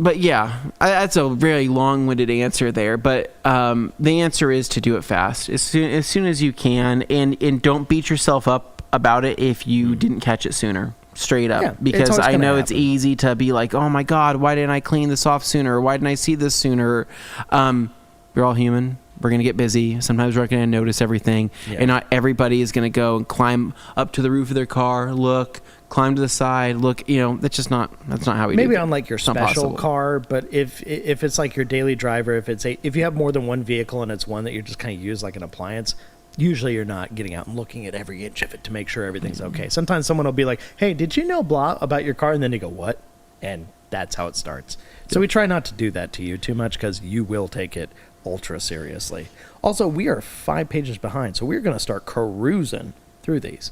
But yeah, that's a very long-winded answer there. But the answer is to do it fast, as soon as you can, and don't beat yourself up about it if you didn't catch it sooner. Straight up, Yeah, it's because always I gonna know it's happen. easy to be like, oh my God, why didn't I clean this off sooner? Why didn't I see this sooner? We're all human. We're going to get busy. Sometimes we're not going to notice everything. Yeah. And not everybody is going to go and climb up to the roof of their car, look, climb to the side, look. That's not how we do Maybe it. on like your It's not special possible. car, but if it's like your daily driver, if you have more than one vehicle and it's one that you just kind of use like an appliance, usually you're not getting out and looking at every inch of it to make sure everything's okay. Sometimes someone will be like, hey, did you know blah about your car? And then you go, what? And that's how it starts. So we try not to do that to you too much because you will take it ultra seriously. Also, we are 5 pages behind, so we're going to start cruising through these.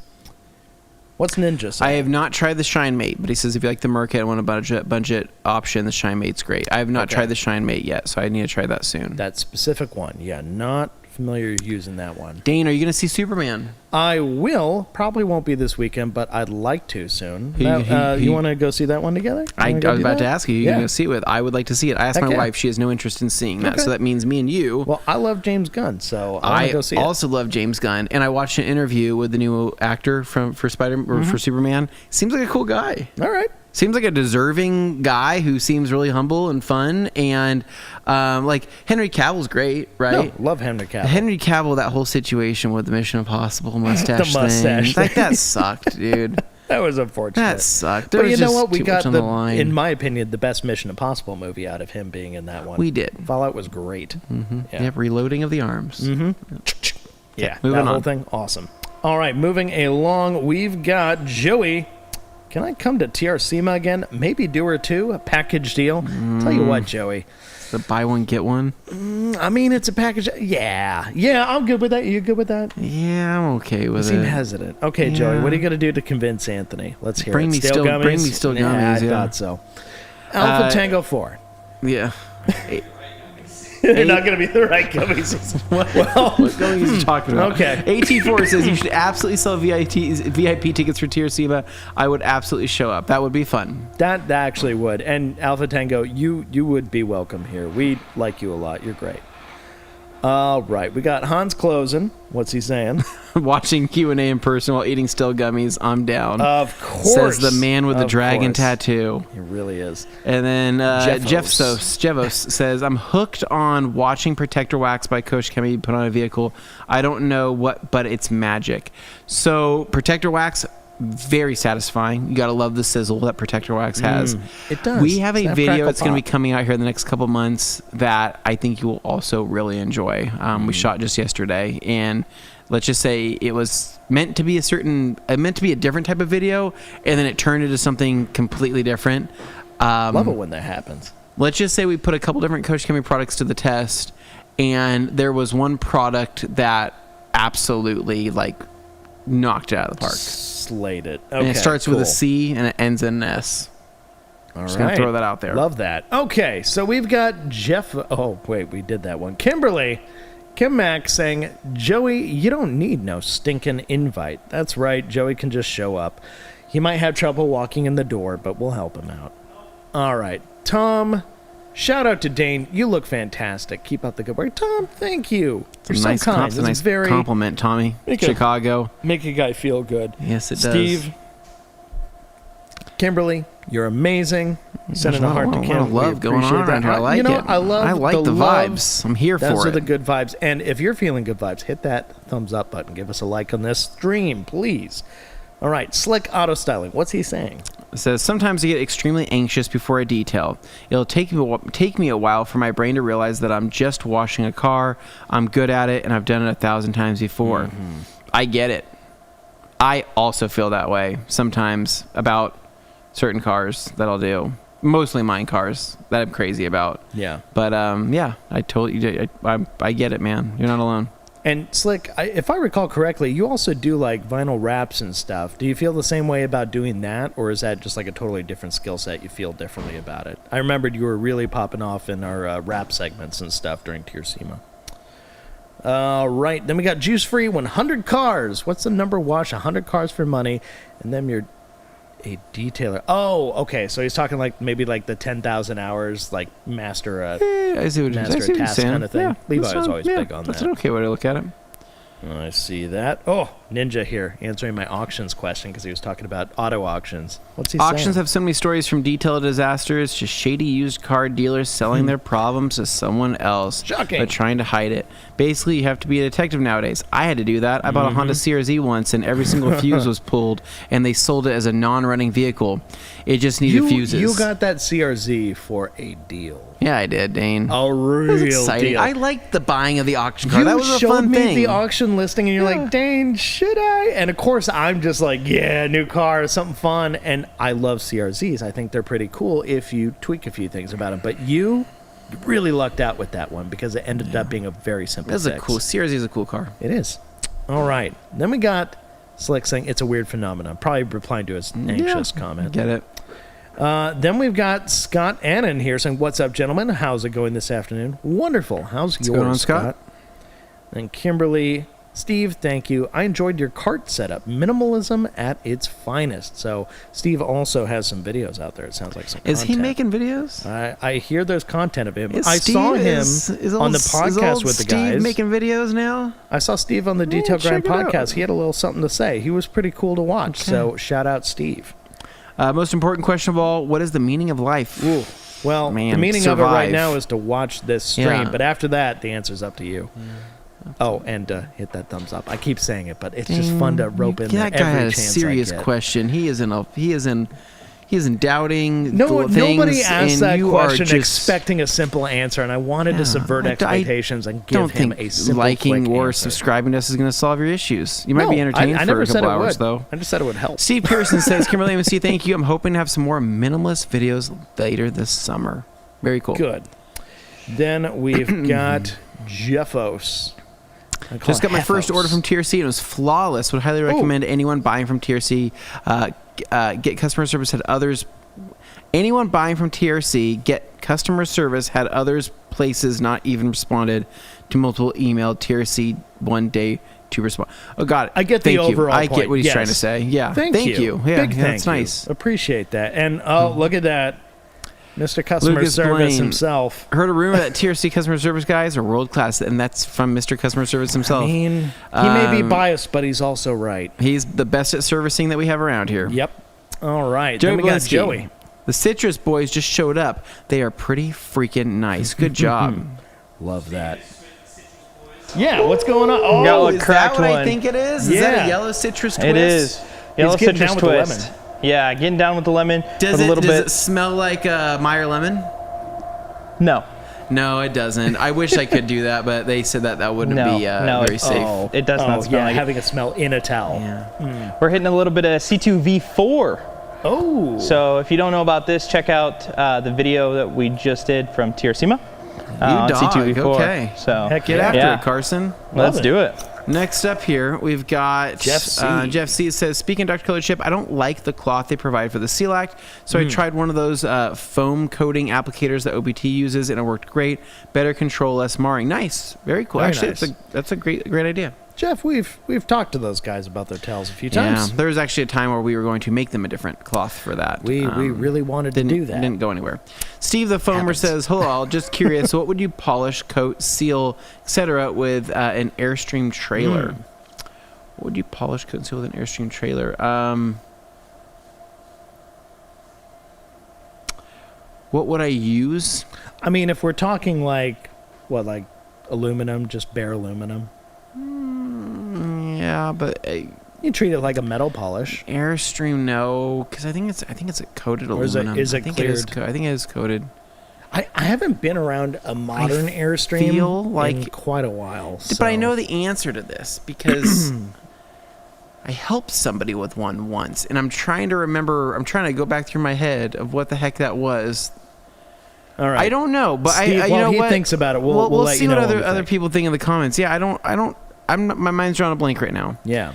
What's Ninja saying? I have not tried the Shine Mate, but he says if you like the Merc and want a budget option, the Shine Mate's great. I have not tried the Shine Mate yet, so I need to try that soon. That specific one. Yeah, not familiar using that one. Dane, are you going to see Superman? I will. Probably won't be this weekend, but I'd like to soon. He- You want to go see that one together? I was about to ask you. You're going to go see it with. I would like to see it. I asked Heck my yeah. wife. She has no interest in seeing that, Okay. so that means me and you. Well, I love James Gunn, so I want I to go see it. also love James Gunn, and I watched an interview with the new actor for Superman. Seems like a cool guy. All right. Seems like a deserving guy who seems really humble and fun, and like Henry Cavill's great, right? No, love Henry Cavill. Henry Cavill, that whole situation with the Mission Impossible mustache, The mustache thing, like thing. that sucked, dude. That was unfortunate. That sucked. There But was you know just what? We too got much on the line. in my opinion, the best Mission Impossible movie out of him being in that one. We did. Fallout was great. Mm-hmm. Yeah. Yep, reloading of the arms. Yeah, moving that whole on. thing, awesome. All right, moving along, we've got Joey. Can I come to TRCMA again? Maybe do her too, a package deal. Tell you what, Joey. The buy one get one. I mean, it's a package. Yeah, I'm good with that. You good with that? Yeah, I'm okay You with seem it. hesitant. Okay, Yeah. Joey, what are you gonna do to convince Anthony? Let's hear Bring it. me Stale still- gummies? bring me still Yeah, gummies, I yeah. thought so. Alpha Uh, Tango 4. Yeah. They're not gonna be the right gummies. Well, What gummies are you talking about? Okay. AT4 says you should absolutely sell VIP tickets for TRCMA. I would absolutely show up. That would be fun. that actually would. And Alpha Tango, you would be welcome here. We like you a lot. You're great. All right, we got Hans closing. What's he saying? Watching Q&A in person while eating still gummies, I'm down. Of course. Says the man with the Of dragon course. tattoo. He really is. And then Jeffos. Jevos says, I'm hooked on watching Protector Wax by Coach Chemie put on a vehicle. I don't know what, but it's magic. So Protector Wax, very satisfying. You got to love the sizzle that Protector Wax has. It does. We have It's a that video crackle that's going to be pop. coming out here in the next couple months that I think you will also really enjoy. We shot just yesterday, and let's just say it was meant to be a different type of video, and then it turned into something completely different. Love it when that happens. Let's just say we put a couple different Coach Chemie products to the test, and there was one product that absolutely knocked it out of the park. Slayed it. Okay, And it starts with a cool. C and it ends in an S. All Just gonna right. throw that out there. Love that. Okay, so we've got Jeff. Oh, wait, we did that one. Kimberly. Kim Mack saying, Joey, you don't need no stinking invite. That's right. Joey can just show up. He might have trouble walking in the door, but we'll help him out. All right. Tom, shout out to Dane. You look fantastic. Keep up the good work. Tom, thank you. You're so kind. It's a This nice is very compliment, Tommy. Make a- Chicago. make a guy feel good. Yes, it does. Steve, Kimberly, you're amazing. Sending a heart to There's a Kim. lot of love We going appreciate on around that. here. I like you know, it. I love the love. vibes. I'm here Those for are it. the good vibes. And if you're feeling good vibes, hit that thumbs up button. Give us a like on this stream, please. All right, Slick Auto Styling. What's he saying? It says, sometimes I get extremely anxious before a detail. It'll take me a while for my brain to realize that I'm just washing a car. I'm good at it, and I've done it 1,000 times before. Mm-hmm. I get it. I also feel that way sometimes about certain cars that I'll do. Mostly mine cars that I'm crazy about. Yeah. But yeah, I get it, man. You're not alone. And Slick, if I recall correctly, you also do like vinyl wraps and stuff. Do you feel the same way about doing that, or is that just like a totally different skill set? You feel differently about it? I remembered you were really popping off in our wrap segments and stuff during Tier SEMA. Right, then we got Juice Free 100 cars. What's the number? Watch 100 cars for money, and then you're a detailer. Oh, okay. So he's talking like maybe like the 10,000 hours, like master a I see what master a task kind of thing. Yeah, Levi was always big on that's that. an okay way to look at it. I see that. Oh, Ninja here answering my auctions question because he was talking about auto auctions. What's he saying? Auctions have so many stories from detail disasters to shady used car dealers selling their problems to someone else. Shocking. But trying to hide it. Basically, you have to be a detective nowadays. I had to do that. I bought a Honda CRZ once, and every single fuse was pulled, and they sold it as a non-running vehicle. It just needed fuses. You got that CRZ for a deal. Yeah, I did, Dane. A It was real exciting. deal. I liked the buying of the auction car. You That was a showed fun me thing. the auction listing, and you're like, Dane, should I? And of course, I'm just like, yeah, new car, something fun. And I love CRZs. I think they're pretty cool if you tweak a few things about them. But you really lucked out with that one because it ended up being a very simple That's a fix. cool. CRZ is a cool car. It is. All right. Then we got Slick saying it's a weird phenomenon. Probably replying to his anxious comment. Get it? Then we've got Scott Annan here saying, what's up, gentlemen? How's it going this afternoon? Wonderful. How's yours, going on, Scott? And Kimberly, Steve, thank you. I enjoyed your cart setup. Minimalism at its finest. So Steve also has some videos out there. It sounds like some Is he content. making videos? I hear there's content of him. Is I saw Steve- him is on the is podcast old with the Steve guys. making videos now? I saw Steve on the Detail Grind check it out. podcast. He had a little something to say. He was pretty cool to watch. Okay. So shout out Steve. Most important question of all, what is the meaning of life? Ooh. Well, Man, the meaning of it right survive. now is to watch this stream, Yeah. but after that, the answer's up to you. Oh, and hit that thumbs up. I keep saying it, but it's just fun to rope in That there guy every had a chance serious I get. question. He is in doubting No, things, nobody asked and that you are question just expecting a simple answer, and I wanted to subvert I expectations and give don't him think a simple, liking quick or answer. subscribing to us is going to solve your issues. You might be No, entertained I for never a said couple it hours, would. though. I just said it would help. Steve Pearson says, Kimberly MC, thank you. I'm hoping to have some more minimalist videos later this summer. Very cool. Good. Then we've got Jeffos. Just got my first order from TRC and it was flawless. Would highly recommend anyone buying from TRC get customer service. Had others. Anyone buying from TRC get customer service. Had others places not even responded to multiple email TRC one day to respond. Oh, got it. I get the Thank you. overall I point. get what he's Yes. trying to say. Yeah. Thank you. Yeah, Big yeah, thank that's you. nice. Appreciate that. And oh, look at that. Mr. Customer Lucas Service Blaine. himself. Heard a rumor that TRC customer service guys are world class, and that's from Mr. Customer Service himself. I mean, he may be biased, but he's also right. He's the best at servicing that we have around here. Yep. All right. Joey Then we got Blinsky. Joey. The Citrus Boys just showed up. They are pretty freaking nice. Good job. Love that. Yeah, what's going on? Oh, Got Is that cracked what I one. think it is? Is Yeah. that a yellow citrus twist? It is. Yellow getting citrus down with the twist. lemon. Yeah, getting down with the lemon. Does with a little does bit. it smell like Meyer lemon? No. No, it doesn't. I wish I could do that, but they said that wouldn't No, be no, very it's- safe. Oh, It does not smell yeah, like it. having a smell in a towel. Yeah. We're hitting a little bit of C2V4. Oh. So if you don't know about this, check out the video that we just did from Tier SEMA on dog, C2V4. okay. So Heck Get yeah. after Yeah. it, Carson. let's it. do it. Next up here, we've got Jeff C. Jeff C. says, speaking of Dr. Colored Chip, I don't like the cloth they provide for the seal act, so I tried one of those foam coating applicators that OBT uses, and it worked great. Better control, less marring. Nice. Very cool. Very Actually, nice. that's a great idea. Jeff, we've talked to those guys about their towels a few Yeah, times. there was actually a time where we were going to make them a different cloth for that. We really wanted to do that. Didn't go anywhere. Steve the Foamer Happens. says, hello, just curious, what would you polish, coat, seal, etc. with an Airstream trailer? What would you polish, coat, and seal with an Airstream trailer? What would I use? I mean, if we're talking like aluminum, just bare aluminum, Yeah, but you treat it like a metal polish. Airstream, no, because I think it's a coated Or is it- aluminum. is it I think it is. cleared? I think it is coated. I haven't been around a modern Airstream feel like- in quite a while. But I so- know the answer to this because I helped somebody with one once, and I'm trying to remember. I'm trying to go back through my head of what the heck that was. All right. I don't know, but Steve, I you while know he what? thinks about it, we'll let see you know what what we other think. people think in the comments. Yeah, I don't. my mind's drawing a blank right now. Yeah.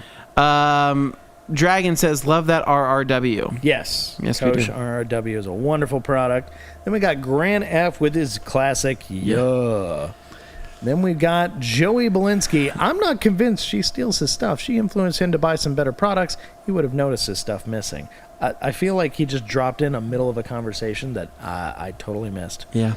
Dragon says, love that RRW. Yes. Yes, we Coach do. RRW is a wonderful product. Then we got Grand F with his classic, yeah. Then we got Joey Belinsky. I'm not convinced she steals his stuff. She influenced him to buy some better products. He would have noticed his stuff missing. I feel like he just dropped in the middle of a conversation that I totally missed. Yeah.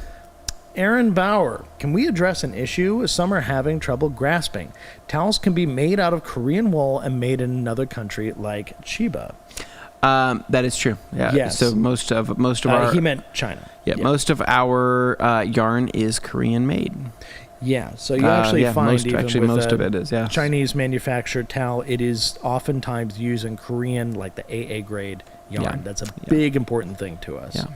Aaron Bauer, can we address an issue some are having trouble grasping? Towels can be made out of Korean wool and made in another country like Chiba. That is true. Yeah. Yes. So most of our he meant China. Yeah, most of our yarn is Korean made. Yeah, so you actually find most of it is Chinese manufactured towel, it is oftentimes used in Korean, like the AA grade yarn. Yeah. That's a big important thing to us. Yeah.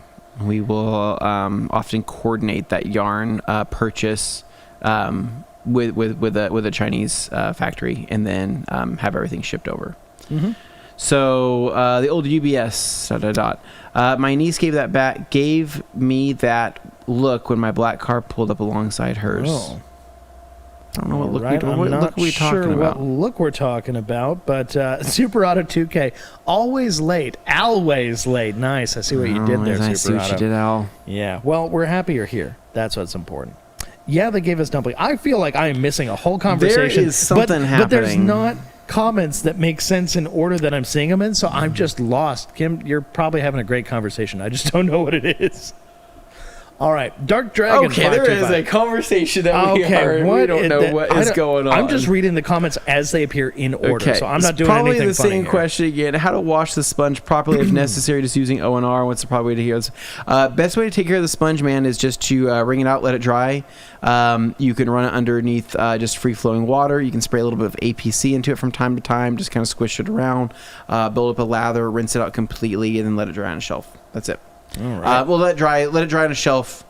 We will often coordinate that yarn purchase with a Chinese factory, and then have everything shipped over. Mm-hmm. So the old UBS ... My niece gave me that look when my black car pulled up alongside hers. Oh. I don't know what look Right, what I'm look not we sure talking about. what look we're talking about, but Super Auto 2K, always late. Nice. I see what you did there, Super I see what Auto. you did, Al. Yeah. Well, we're happy you're here. That's what's important. Yeah, they gave us dumpling. I feel like I am missing a whole conversation. There is something happening. But there's not comments that make sense in order that I'm seeing them in, so I'm just lost. Kim, you're probably having a great conversation. I just don't know what it is. All right, Dark Dragon. Okay, there is a conversation that we don't know what is going on. I'm just reading the comments as they appear in order, so I'm not doing probably anything the funny same here. question again. How to wash the sponge properly if necessary, just using O&R. What's the proper way to hear this? Best way to take care of the sponge, man, is just to wring it out, let it dry. You can run it underneath just free-flowing water. You can spray a little bit of APC into it from time to time, just kind of squish it around, build up a lather, rinse it out completely, and then let it dry on a shelf. That's it. All right. Let it dry on a shelf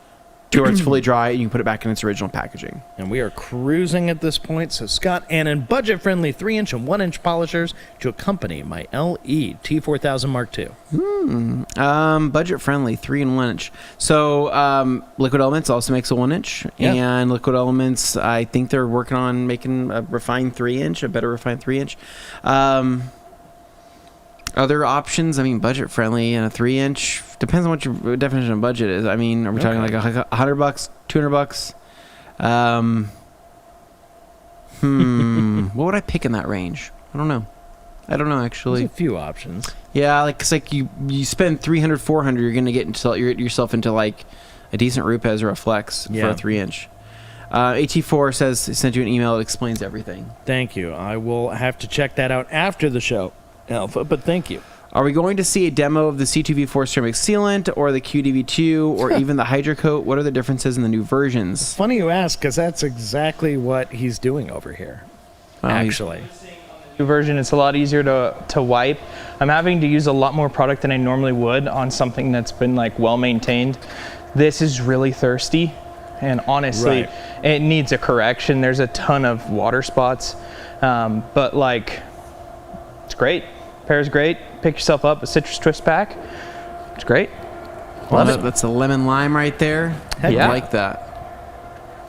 to where it's fully dry, and you can put it back in its original packaging. And we are cruising at this point, so Scott Annan, budget-friendly 3-inch and 1-inch polishers to accompany my LE T4000 Mark II. Budget-friendly 3 and 1-inch. So Liquid Elements also makes a 1-inch, and Liquid Elements, I think they're working on making a refined 3-inch, a better refined 3-inch. Other options, I mean, budget-friendly and a 3-inch depends on what your definition of budget is. I mean, are we talking like $100, $200? What would I pick in that range? I don't know actually. There's a few options. Yeah, like it's like you spend $300, $400, you're gonna get yourself into like a decent Rupes or a Flex for a 3-inch. AT4 says sent you an email that explains everything. Thank you. I will have to check that out after the show, Alpha, but thank you. Are we going to see a demo of the C2V4 ceramic sealant or the QDV2 or even the HydroCoat? What are the differences in the new versions? Funny you ask, because that's exactly what he's doing over here, actually. New version, it's a lot easier to wipe. I'm having to use a lot more product than I normally would on something that's been like well maintained. This is really thirsty, and honestly, it needs a correction. There's a ton of water spots, but like, it's great. Pairs great. Pick yourself up a citrus twist pack. It's great. Love it. That's a lemon lime right there. I like that.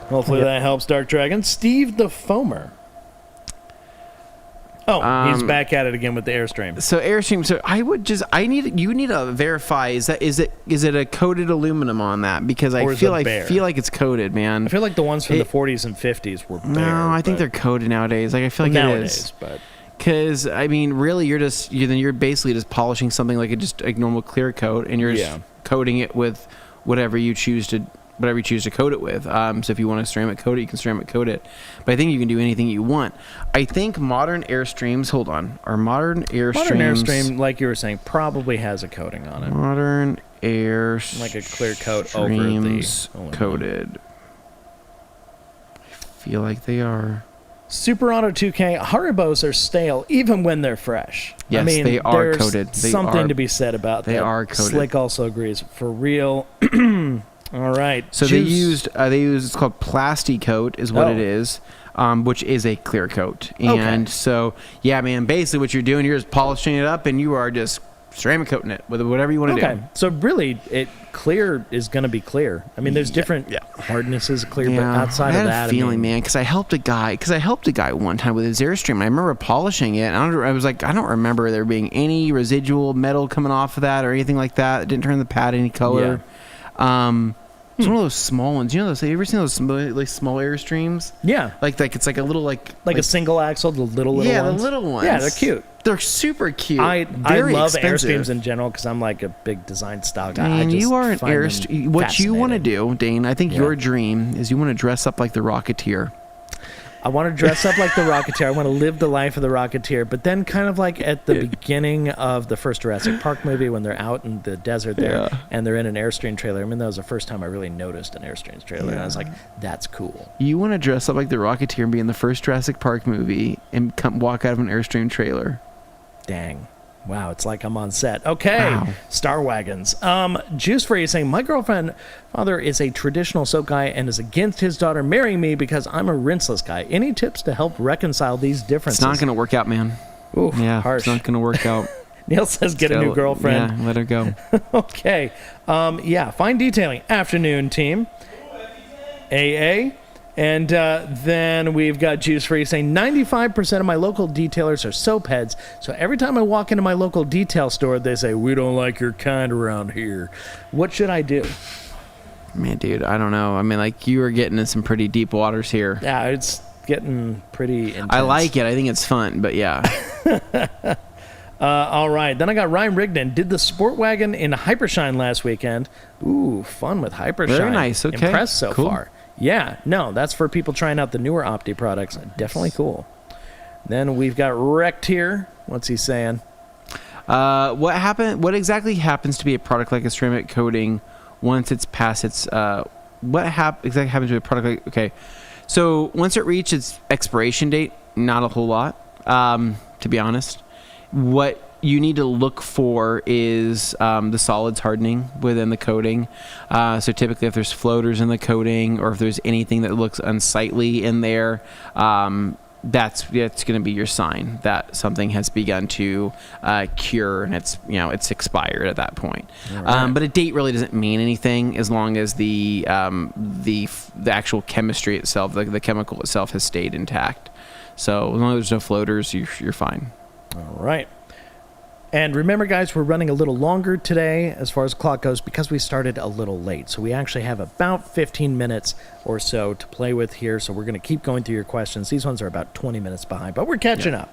Hopefully that helps, Dark Dragon. Steve the Foamer. Oh, he's back at it again with the Airstream. So Airstream. So you need to verify. Is it a coated aluminum on that? Because I feel like it's coated, man. I feel like the ones from the 40s and 50s were bare. No, I think they're coated nowadays. Like I feel like nowadays, it is. But because I mean, really, you're basically just polishing something like a normal clear coat, and you're just coating it with whatever you choose to coat it with. So if you want to ceramic coat it, you can ceramic coat it. But I think you can do anything you want. I think modern Airstreams. Hold on, modern Airstream, like you were saying, probably has a coating on it. Modern Airstreams, like a clear coat over the aluminum. Coated. I feel like they are. Super Auto 2K, Haribos are stale even when they're fresh. Yes, I mean, they are there's coated. Something to be said about that. They are coated. Slick also agrees. For real. All right. So they used it's called Plasticoat is what it is, which is a clear coat. And so, yeah, man, basically what you're doing, you're just polishing it up and you are just ceramic coating it with whatever you want to do. So really, clear is going to be clear. I mean, there's different hardnesses of clear, but outside of that, I had a feeling, man, because I helped a guy one time with his Airstream, and I remember polishing it, and I was like, I don't remember there being any residual metal coming off of that or anything like that. It didn't turn the pad any color. It's one of those small ones. You know those? Have you ever seen those small Airstreams? Yeah. Like it's like a little like a single axle, the little ones. Yeah, the little ones. Yeah, they're cute. They're super cute. I love expensive. Airstreams in general because I'm like a big design stock guy. Man, you are an Airstream. What you want to do, Dane, I think your dream is you want to dress up like the Rocketeer. I want to dress up like the Rocketeer. I want to live the life of the Rocketeer. But then kind of like at the beginning of the first Jurassic Park movie when they're out in the desert there and they're in an Airstream trailer. I mean, that was the first time I really noticed an Airstream trailer. And I was like, that's cool. You want to dress up like the Rocketeer and be in the first Jurassic Park movie and walk out of an Airstream trailer. Dang. Wow, it's like I'm on set. Okay, wow. Star Wagons. Juice Free is saying, my girlfriend father is a traditional soap guy and is against his daughter marrying me because I'm a rinseless guy. Any tips to help reconcile these differences? It's not going to work out, man. Oof, harsh. It's not going to work out. Neil says, get a new girlfriend. Yeah, let her go. Okay. Fine detailing. Afternoon team. AA. And then we've got Juice Free saying 95% of my local detailers are soap heads. So every time I walk into my local detail store, they say, we don't like your kind around here. What should I do? Man, dude, I don't know. I mean, like, you are getting in some pretty deep waters here. Yeah, it's getting pretty intense. I like it. I think it's fun, but yeah. All right. Then I got Ryan Riggden. Did the Sport Wagon in Hypershine last weekend. Ooh, fun with Hypershine. Very nice. Okay. Impressed so far. Yeah, no, that's for people trying out the newer Opti products. Definitely cool. Then we've got Wrecked here. What's he saying? What exactly happens to be a product like a ceramic coating once it's past its exactly happens to a product like, okay. So once it reaches its expiration date, not a whole lot, to be honest. What you need to look for is the solids hardening within the coating. So typically if there's floaters in the coating or if there's anything that looks unsightly in there, that's going to be your sign that something has begun to cure and it's expired at that point. Right. But a date really doesn't mean anything as long as the actual chemistry itself, the chemical itself, has stayed intact. So as long as there's no floaters, you're fine. All right. And remember, guys, we're running a little longer today as far as the clock goes because we started a little late. So we actually have about 15 minutes or so to play with here. So we're going to keep going through your questions. These ones are about 20 minutes behind, but we're catching up.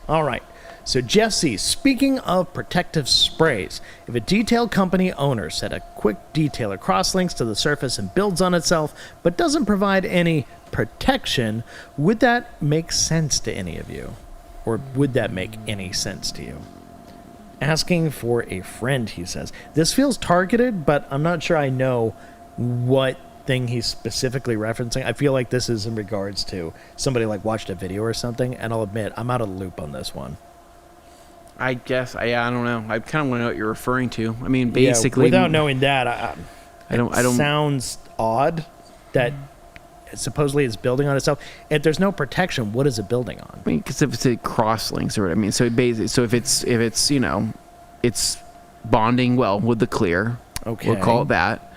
All right. So Jesse, speaking of protective sprays, if a detail company owner set a quick detailer crosslinks to the surface and builds on itself, but doesn't provide any protection, would that make sense to any of you? Or would that make any sense to you? Asking for a friend, he says. This feels targeted, but I'm not sure I know what thing he's specifically referencing. I feel like this is in regards to somebody like watched a video or something, and I'll admit, I'm out of the loop on this one. I guess, I don't know. I kind of want to know what you're referring to. I mean, basically... without knowing that, I don't... Sounds odd that... supposedly it's building on itself. If there's no protection, what is it building on? I mean, because if it's a crosslinks or what I mean, so basically, so if it's it's bonding well with the clear, okay, we'll call it that.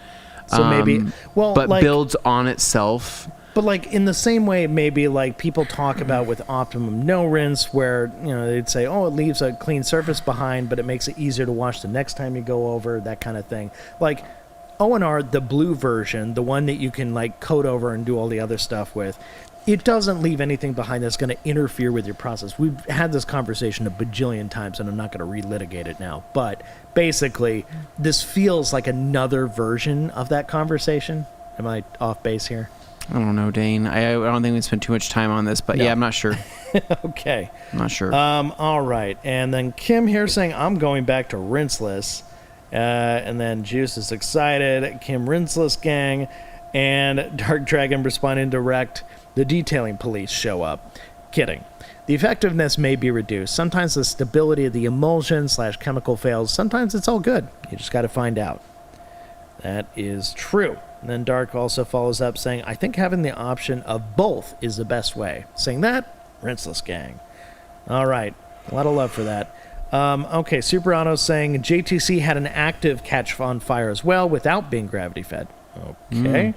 So maybe, but like, builds on itself. But like in the same way, maybe like people talk about with Optimum No Rinse, where they'd say, oh, it leaves a clean surface behind, but it makes it easier to wash the next time you go over, that kind of thing. Like O&R, the blue version, the one that you can like coat over and do all the other stuff with, it doesn't leave anything behind that's going to interfere with your process. We've had this conversation a bajillion times, and I'm not going to relitigate it now. But basically, this feels like another version of that conversation. Am I off base here? I don't know, Dane. I don't think we spent too much time on this, but yeah, I'm not sure. Okay. I'm not sure. All right. And then Kim here saying, I'm going back to rinseless. And then Juice is excited. Kim Rinseless gang. And Dark Dragon responding direct. The detailing police show up. Kidding. The effectiveness may be reduced. Sometimes the stability of the emulsion/chemical fails. Sometimes it's all good. You just got to find out. That is true. And then Dark also follows up saying, I think having the option of both is the best way. Saying that, Rinseless gang. All right. A lot of love for that. Okay, Super Auto's saying JTC had an active catch on fire as well without being gravity fed. Okay.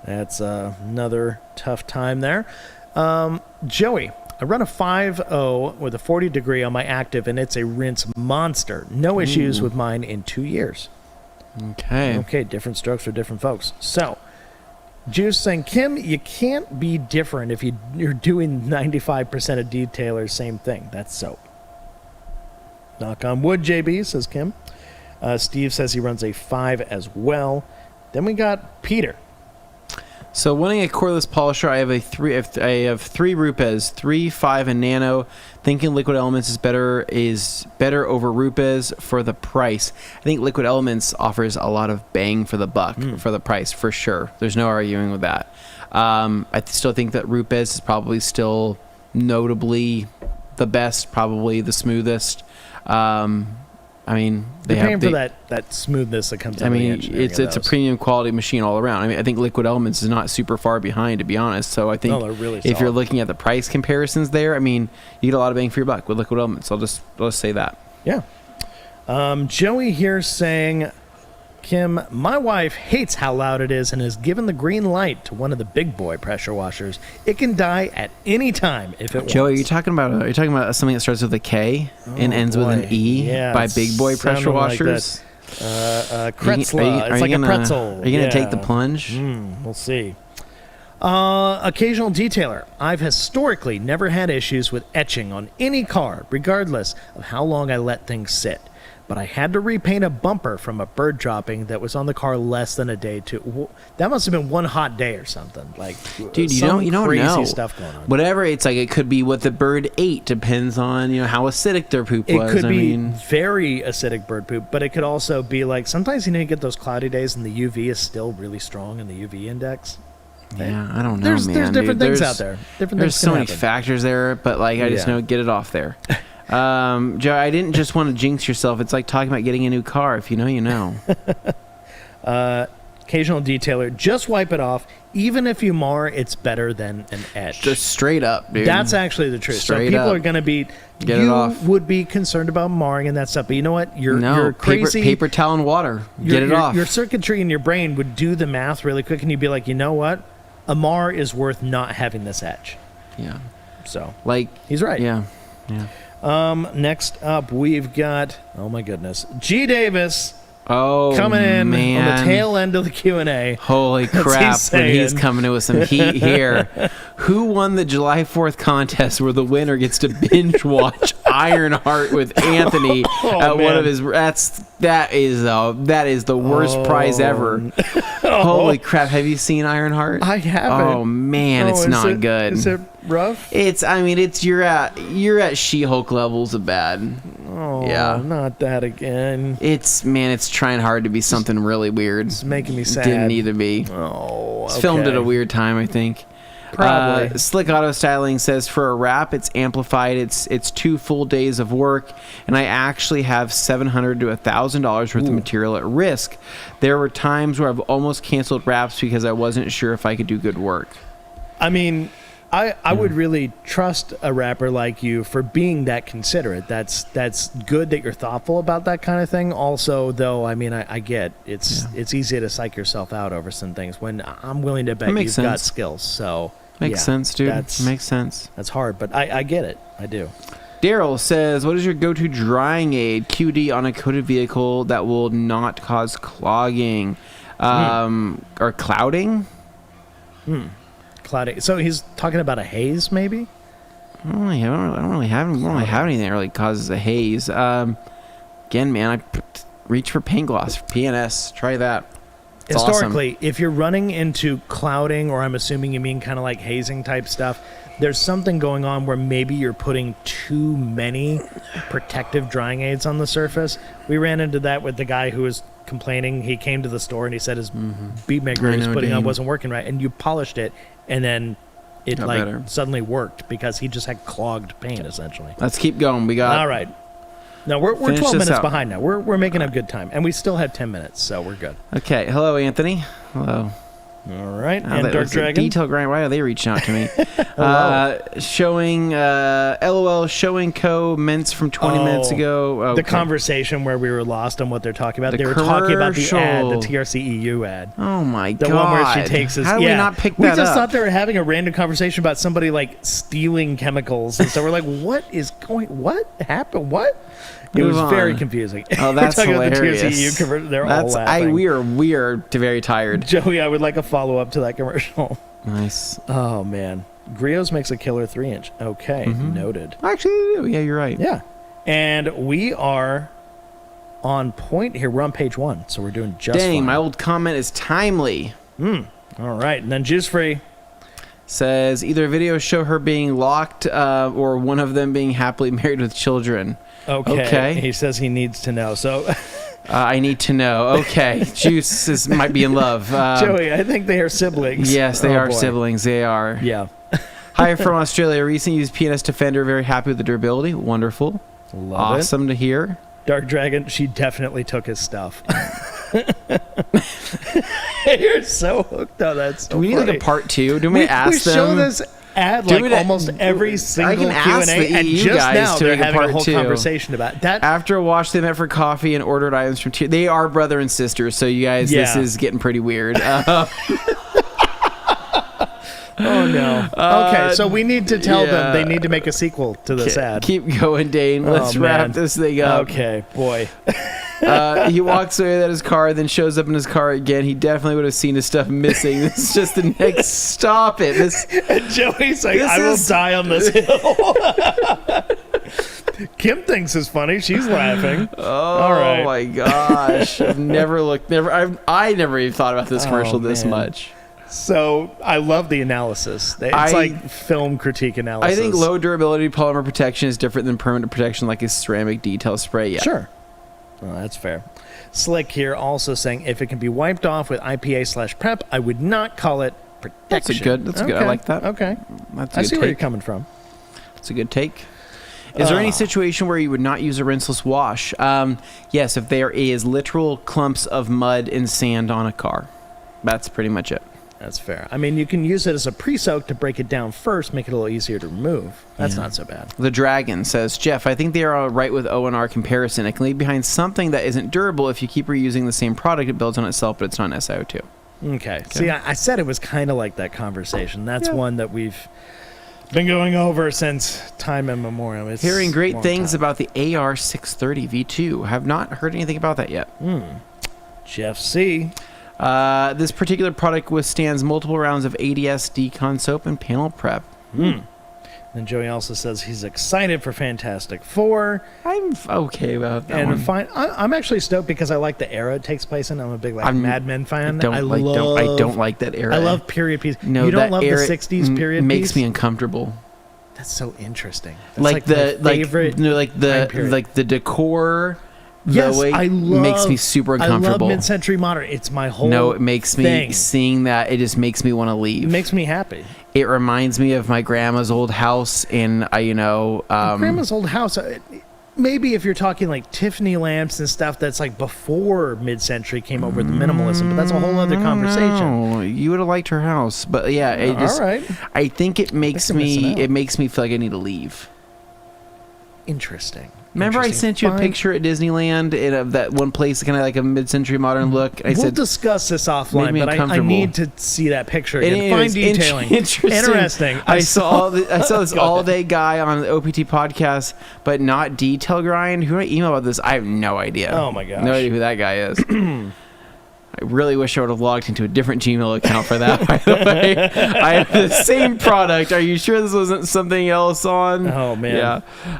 That's another tough time there. Joey, I run a 5.0 with a 40 degree on my active, and it's a rinse monster. No issues with mine in 2 years. Okay, different strokes for different folks. So, Juice saying, Kim, you can't be different if you're doing 95% of detailers, same thing. That's soap. Knock on wood, JB, says Kim. Steve says he runs a 5 as well. Then we got Peter. So wanting a cordless polisher, I have three Rupes, 3, 5, and Nano. Thinking Liquid Elements is better over Rupes for the price. I think Liquid Elements offers a lot of bang for the buck for the price, for sure. There's no arguing with that. I still think that Rupes is probably still notably the best, probably the smoothest. I mean, you're paying for that smoothness that comes out of the engineering. It's a premium quality machine all around. I mean, I think Liquid Elements is not super far behind, to be honest. So I think really if you're looking at the price comparisons there, I mean, you get a lot of bang for your buck with Liquid Elements. I'll just say that. Yeah. Joey here saying, Kim, my wife hates how loud it is and has given the green light to one of the big boy pressure washers. It can die at any time if it wants. Joey, are you talking about something that starts with a K and ends with an E by big boy pressure washers? Like Kretzla. It's like a pretzel. Are you going to take the plunge? We'll see. Occasional detailer. I've historically never had issues with etching on any car, regardless of how long I let things sit. But I had to repaint a bumper from a bird dropping that was on the car less than a day too. That must have been one hot day or something. Like, dude, you don't crazy know stuff going on. Whatever, it's like it could be what the bird ate. Depends on how acidic their poop was. It could be very acidic bird poop, but it could also be like sometimes you get those cloudy days and the UV is still really strong in the UV index. Yeah, I don't know, there's different things there's, out there. There's so many factors there, but I just know, get it off there. Joe, I didn't just want to jinx yourself. It's like talking about getting a new car. If you know, you know. Occasional detailer, just wipe it off. Even if you mar, it's better than an etch. Just straight up, dude. That's actually the truth. Straight so people up. are going to be, get it off. Would be concerned about marring and that stuff. But you know what? You're crazy. Paper towel and water. Get it off. Your circuitry in your brain would do the math really quick, and you'd be like, you know what? A mar is worth not having this etch. Yeah. So, he's right. Yeah. Next up, we've got, oh my goodness, G. Davis coming in man. on the tail end of the Q&A. Holy crap, when he's coming in with some heat here. Who won the July 4th contest where the winner gets to binge watch Ironheart with Anthony at one of his... That is the worst prize ever. Holy crap, have you seen Ironheart? I haven't. Oh man, it's not good. Is it rough? You're at She-Hulk levels of bad. Oh, yeah. Not that again. It's trying hard to be something really weird. It's making me sad. Didn't need to be. Oh, okay. It's filmed at a weird time, I think. Probably. Slick Auto Styling says for a wrap, it's amplified. It's 2 full days of work, and I actually have $700 to $1,000 worth of material at risk. There were times where I've almost canceled wraps because I wasn't sure if I could do good work. I mean, I would really trust a rapper like you for being that considerate. That's good that you're thoughtful about that kind of thing. Also, though, I mean, I get it's easy to psych yourself out over some things when I'm willing to bet you've got skills. So makes sense, dude. Makes sense. That's hard, but I get it. I do. Daryl says, what is your go-to drying aid QD on a coated vehicle that will not cause clogging or clouding? Cloudy. So he's talking about a haze, maybe? I don't really have anything that really causes a haze. Again, man, I reach for paint gloss, PNS. Try that. It's historically, awesome. If you're running into clouding, or I'm assuming you mean kind of like hazing type stuff, there's something going on where maybe you're putting too many protective drying aids on the surface. We ran into that with the guy who was complaining. He came to the store and he said his bead maker he was putting on wasn't working right, and you polished it, and then it suddenly worked because he just had clogged paint essentially. Let's keep going. We got all right. No, we're 12 minutes behind now. We're making a good time, and we still have 10 minutes, so we're good. Okay. Hello, Anthony. Hello. All right. Oh, And that Dark was a Dragon. Detail grind. Why are they reaching out to me? Showing LOL showing co mints from 20 minutes ago. Okay. The conversation where we were lost on what they're talking about. The They were talking about the ad, the commercial. TRC EU ad. Oh my god. The one where she takes us. How do we not pick we that just up? thought they were having a random conversation about somebody like stealing chemicals, and so we're like, "What happened? What?" It was Move very on. confusing. Oh, that's we're talking hilarious. About the TRC EU conversion. They're all laughing. We are very tired. Joey, I would like a follow up to that commercial. Nice. Oh man, Grievous makes a killer 3-inch. Okay, noted. Actually, yeah, you're right. Yeah, and we are on point here. We're on page 1, so we're doing just Dang, fine. my old comment is timely. All right, and then Juice Free. Says either videos show her being locked or one of them being happily married with children. Okay. He says he needs to know. So, I need to know. Okay. Juice might be in love. Joey, I think they are siblings. Yes, they are boy. siblings. They are. Yeah. Hi from Australia. Recently used PNS Defender. Very happy with the durability. Wonderful. Love awesome to hear. Dark Dragon, she definitely took his stuff. You're so hooked on that. So Do we need like funny. a part 2? Do we ask we them? show this ad Do like it- almost every single I can ask Q&A, the and EU just guys now to they're make a having a part whole 2. conversation about that. After a wash, they met for coffee and ordered items from They are brother and sister, so you guys, this Yeah. is getting pretty weird. Oh no. Okay, so we need to tell them they need to make a sequel to this ad. Keep going, Dane. Let's Oh, wrap man. this thing up. Okay, boy. He walks away with his car, then shows up in his car again. He definitely would have seen his stuff missing. This is just the next. Stop it. This. And Joey's like, This I will is- die on this hill. Kim thinks it's funny. She's laughing. Oh All right. my gosh! I've never looked. I never even thought about this commercial this man. much. So I love the analysis. It's I- like film critique analysis. I think low durability polymer protection is different than permanent protection, like a ceramic detail spray. Yeah. Sure. Well, that's fair. Slick here also saying if it can be wiped off with IPA/prep, I would not call it protection. That's good. I like that. Okay. That's a I good see where you're take. coming from. That's a good take. Is there any situation where you would not use a rinseless wash? Yes, if there is literal clumps of mud and sand on a car. That's pretty much it. That's fair. I mean, you can use it as a pre-soak to break it down first, make it a little easier to remove. That's not so bad. The Dragon says, Jeff, I think they are all right with O&R comparison. It can leave behind something that isn't durable. If you keep reusing the same product, it builds on itself, but it's not an SiO2. Okay. See, I said it was kind of like that conversation. That's one that we've been going over since time immemorial. It's Hearing a great long things time. about the AR630 V2. Have not heard anything about that yet. Jeff C. This particular product withstands multiple rounds of ADS, decon soap, and panel prep. And Joey also says he's excited for Fantastic Four. I'm okay about that one. I'm actually stoked because I like the era it takes place in. I'm a big Mad Men fan. I don't like that era. I love period piece. No, you don't that love the era 60s period makes piece? me uncomfortable. That's so interesting. That's Like my favorite time period. like the decor. Yes, the way I love. makes me super uncomfortable. I love mid-century modern. It's my whole. No, it makes me thing. seeing that. It just makes me want to leave. It makes me happy. It reminds me of my grandma's old house, and Grandma's old house. Maybe if you're talking like Tiffany lamps and stuff, that's like before mid-century came over the minimalism, but that's a whole other conversation. No, you would have liked her house, but yeah, it just. All right. I think it makes I'm missing me. out. It makes me feel like I need to leave. Interesting. Remember, I Interesting. sent you a Fine. picture at Disneyland of that one place, kind of like a mid-century modern look. I We'll said, discuss this offline, me but I uncomfortable. need to see that picture And again. it Fine was detailing. Interesting. I saw this Go all-day guy on the OPT podcast, but not detail grind. Who did I email about this? I have no idea. Oh, my gosh. No idea who that guy is. I really wish I would have logged into a different Gmail account for that, by the way. I have the same product. Are you sure this wasn't something else on? Oh, man.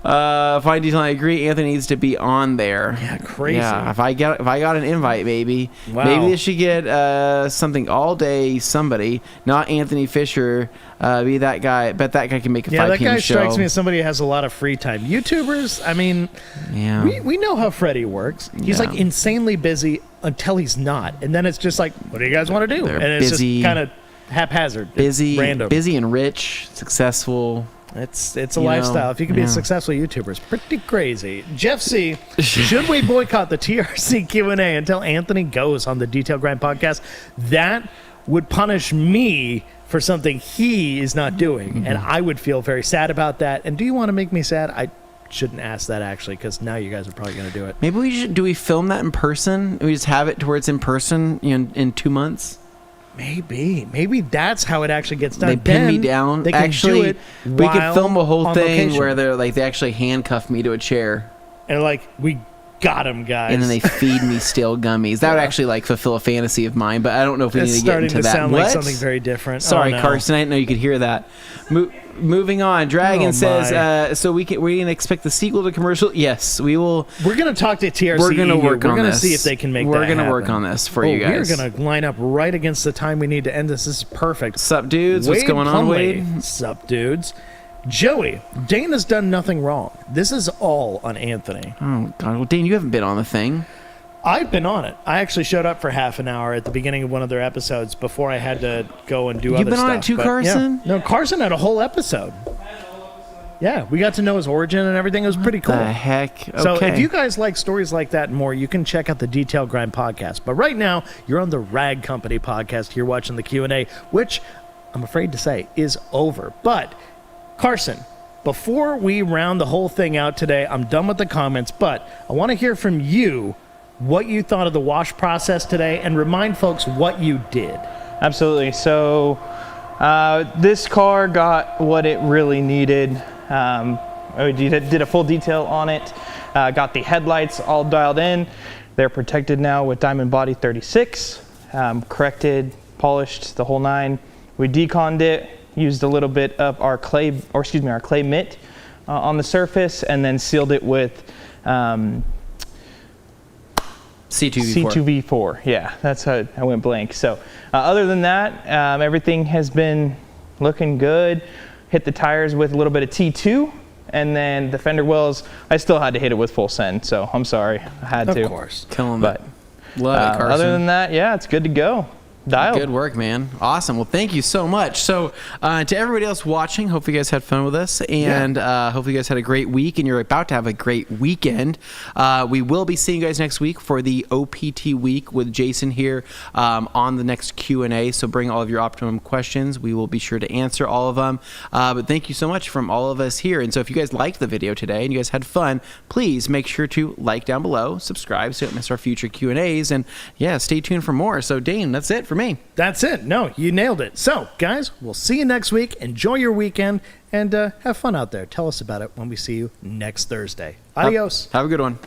Yeah. Fine detail, I agree. Anthony needs to be on there. Yeah, crazy. Yeah, if I got an invite, maybe. Wow. Maybe they should get something all day, somebody, not Anthony Fisher, be that guy. Bet that guy can make a 5 that p.m. guy show. strikes me as somebody who has a lot of free time. YouTubers, I mean, Yeah. we know how Freddie works. He's Yeah. like insanely busy until he's not. And then it's just like, what do you guys want to do? They're and it's busy. just kind of haphazard. busy, It's random. busy and rich, successful. It's a You lifestyle. know, If you can be a yeah. successful YouTuber, it's pretty crazy. Jeff C, should we boycott the TRC Q&A until Anthony goes on the Detail Grind podcast? That would punish me for something he is not doing, and I would feel very sad about that. And do you want to make me sad? I shouldn't ask that, actually, because now you guys are probably going to do it. Maybe we should. Do we film that in person? We just have it to where it's in person in 2 months. Maybe that's how it actually gets done. They pin me down. They can actually, do it we could film a whole on thing location. where they actually handcuff me to a chair, and like, we got him, guys. and then they feed me stale gummies. That would actually fulfill a fantasy of mine, but I don't know if we It's need to get into starting to that. sound What? like something very different. Sorry, Oh, no. Carson. I didn't know you could hear that. Moving on. Dragon Oh, says, so we can expect the sequel to commercial. Yes, we will. We're going to talk to TRC. We're going to work on this. We're going to see if they can make that We're going to happen. work on this for you guys. We're going to line up right against the time we need to end this. This is perfect. Sup, dudes? What's Wade going on, Plumley. Wade? Sup, dudes? Joey, Dane has done nothing wrong. This is all on Anthony. Oh, God. Well, Dane, you haven't been on the thing. I've been on it. I actually showed up for half an hour at the beginning of one of their episodes before I had to go and do other stuff. You've been on it too, But, Carson? yeah. No, Carson had a whole episode. Yeah, we got to know his origin and everything. It was pretty cool. The heck? Okay. So if you guys like stories like that and more, you can check out the Detail Grind podcast. But right now, you're on the Rag Company podcast. You're watching the Q&A, which I'm afraid to say is over. But Carson, before we round the whole thing out today, I'm done with the comments, but I want to hear from you what you thought of the wash process today and remind folks what you did. Absolutely. So this car got what it really needed. I did a full detail on it. Got the headlights all dialed in. They're protected now with Diamond Body 36. Corrected, polished, the whole 9. We deconned it, used a little bit of our clay mitt on the surface, and then sealed it with C2V4. C2V4. Yeah, that's how I went blank. So other than that, everything has been looking good. Hit the tires with a little bit of T2, and then the fender wells, I still had to hit it with full send, so I'm sorry. I had to. Of course. Killing But it. Love it, Carson. other than that, yeah, it's good to go. Dialed. Good work, man. Awesome. Well, thank you so much. So, to everybody else watching, hopefully you guys had fun with us, and hopefully you guys had a great week, and you're about to have a great weekend. We will be seeing you guys next week for the OPT week with Jason here on the next Q&A. So bring all of your Optimum questions. We will be sure to answer all of them. But thank you so much from all of us here. And so if you guys liked the video today and you guys had fun, please make sure to like down below, subscribe so you don't miss our future Q&As, and yeah, stay tuned for more. So Dane, that's it for me. That's it. No, you nailed it. So, guys, we'll see you next week. Enjoy your weekend and have fun out there. Tell us about it when we see you next Thursday. Adios. Have a good one.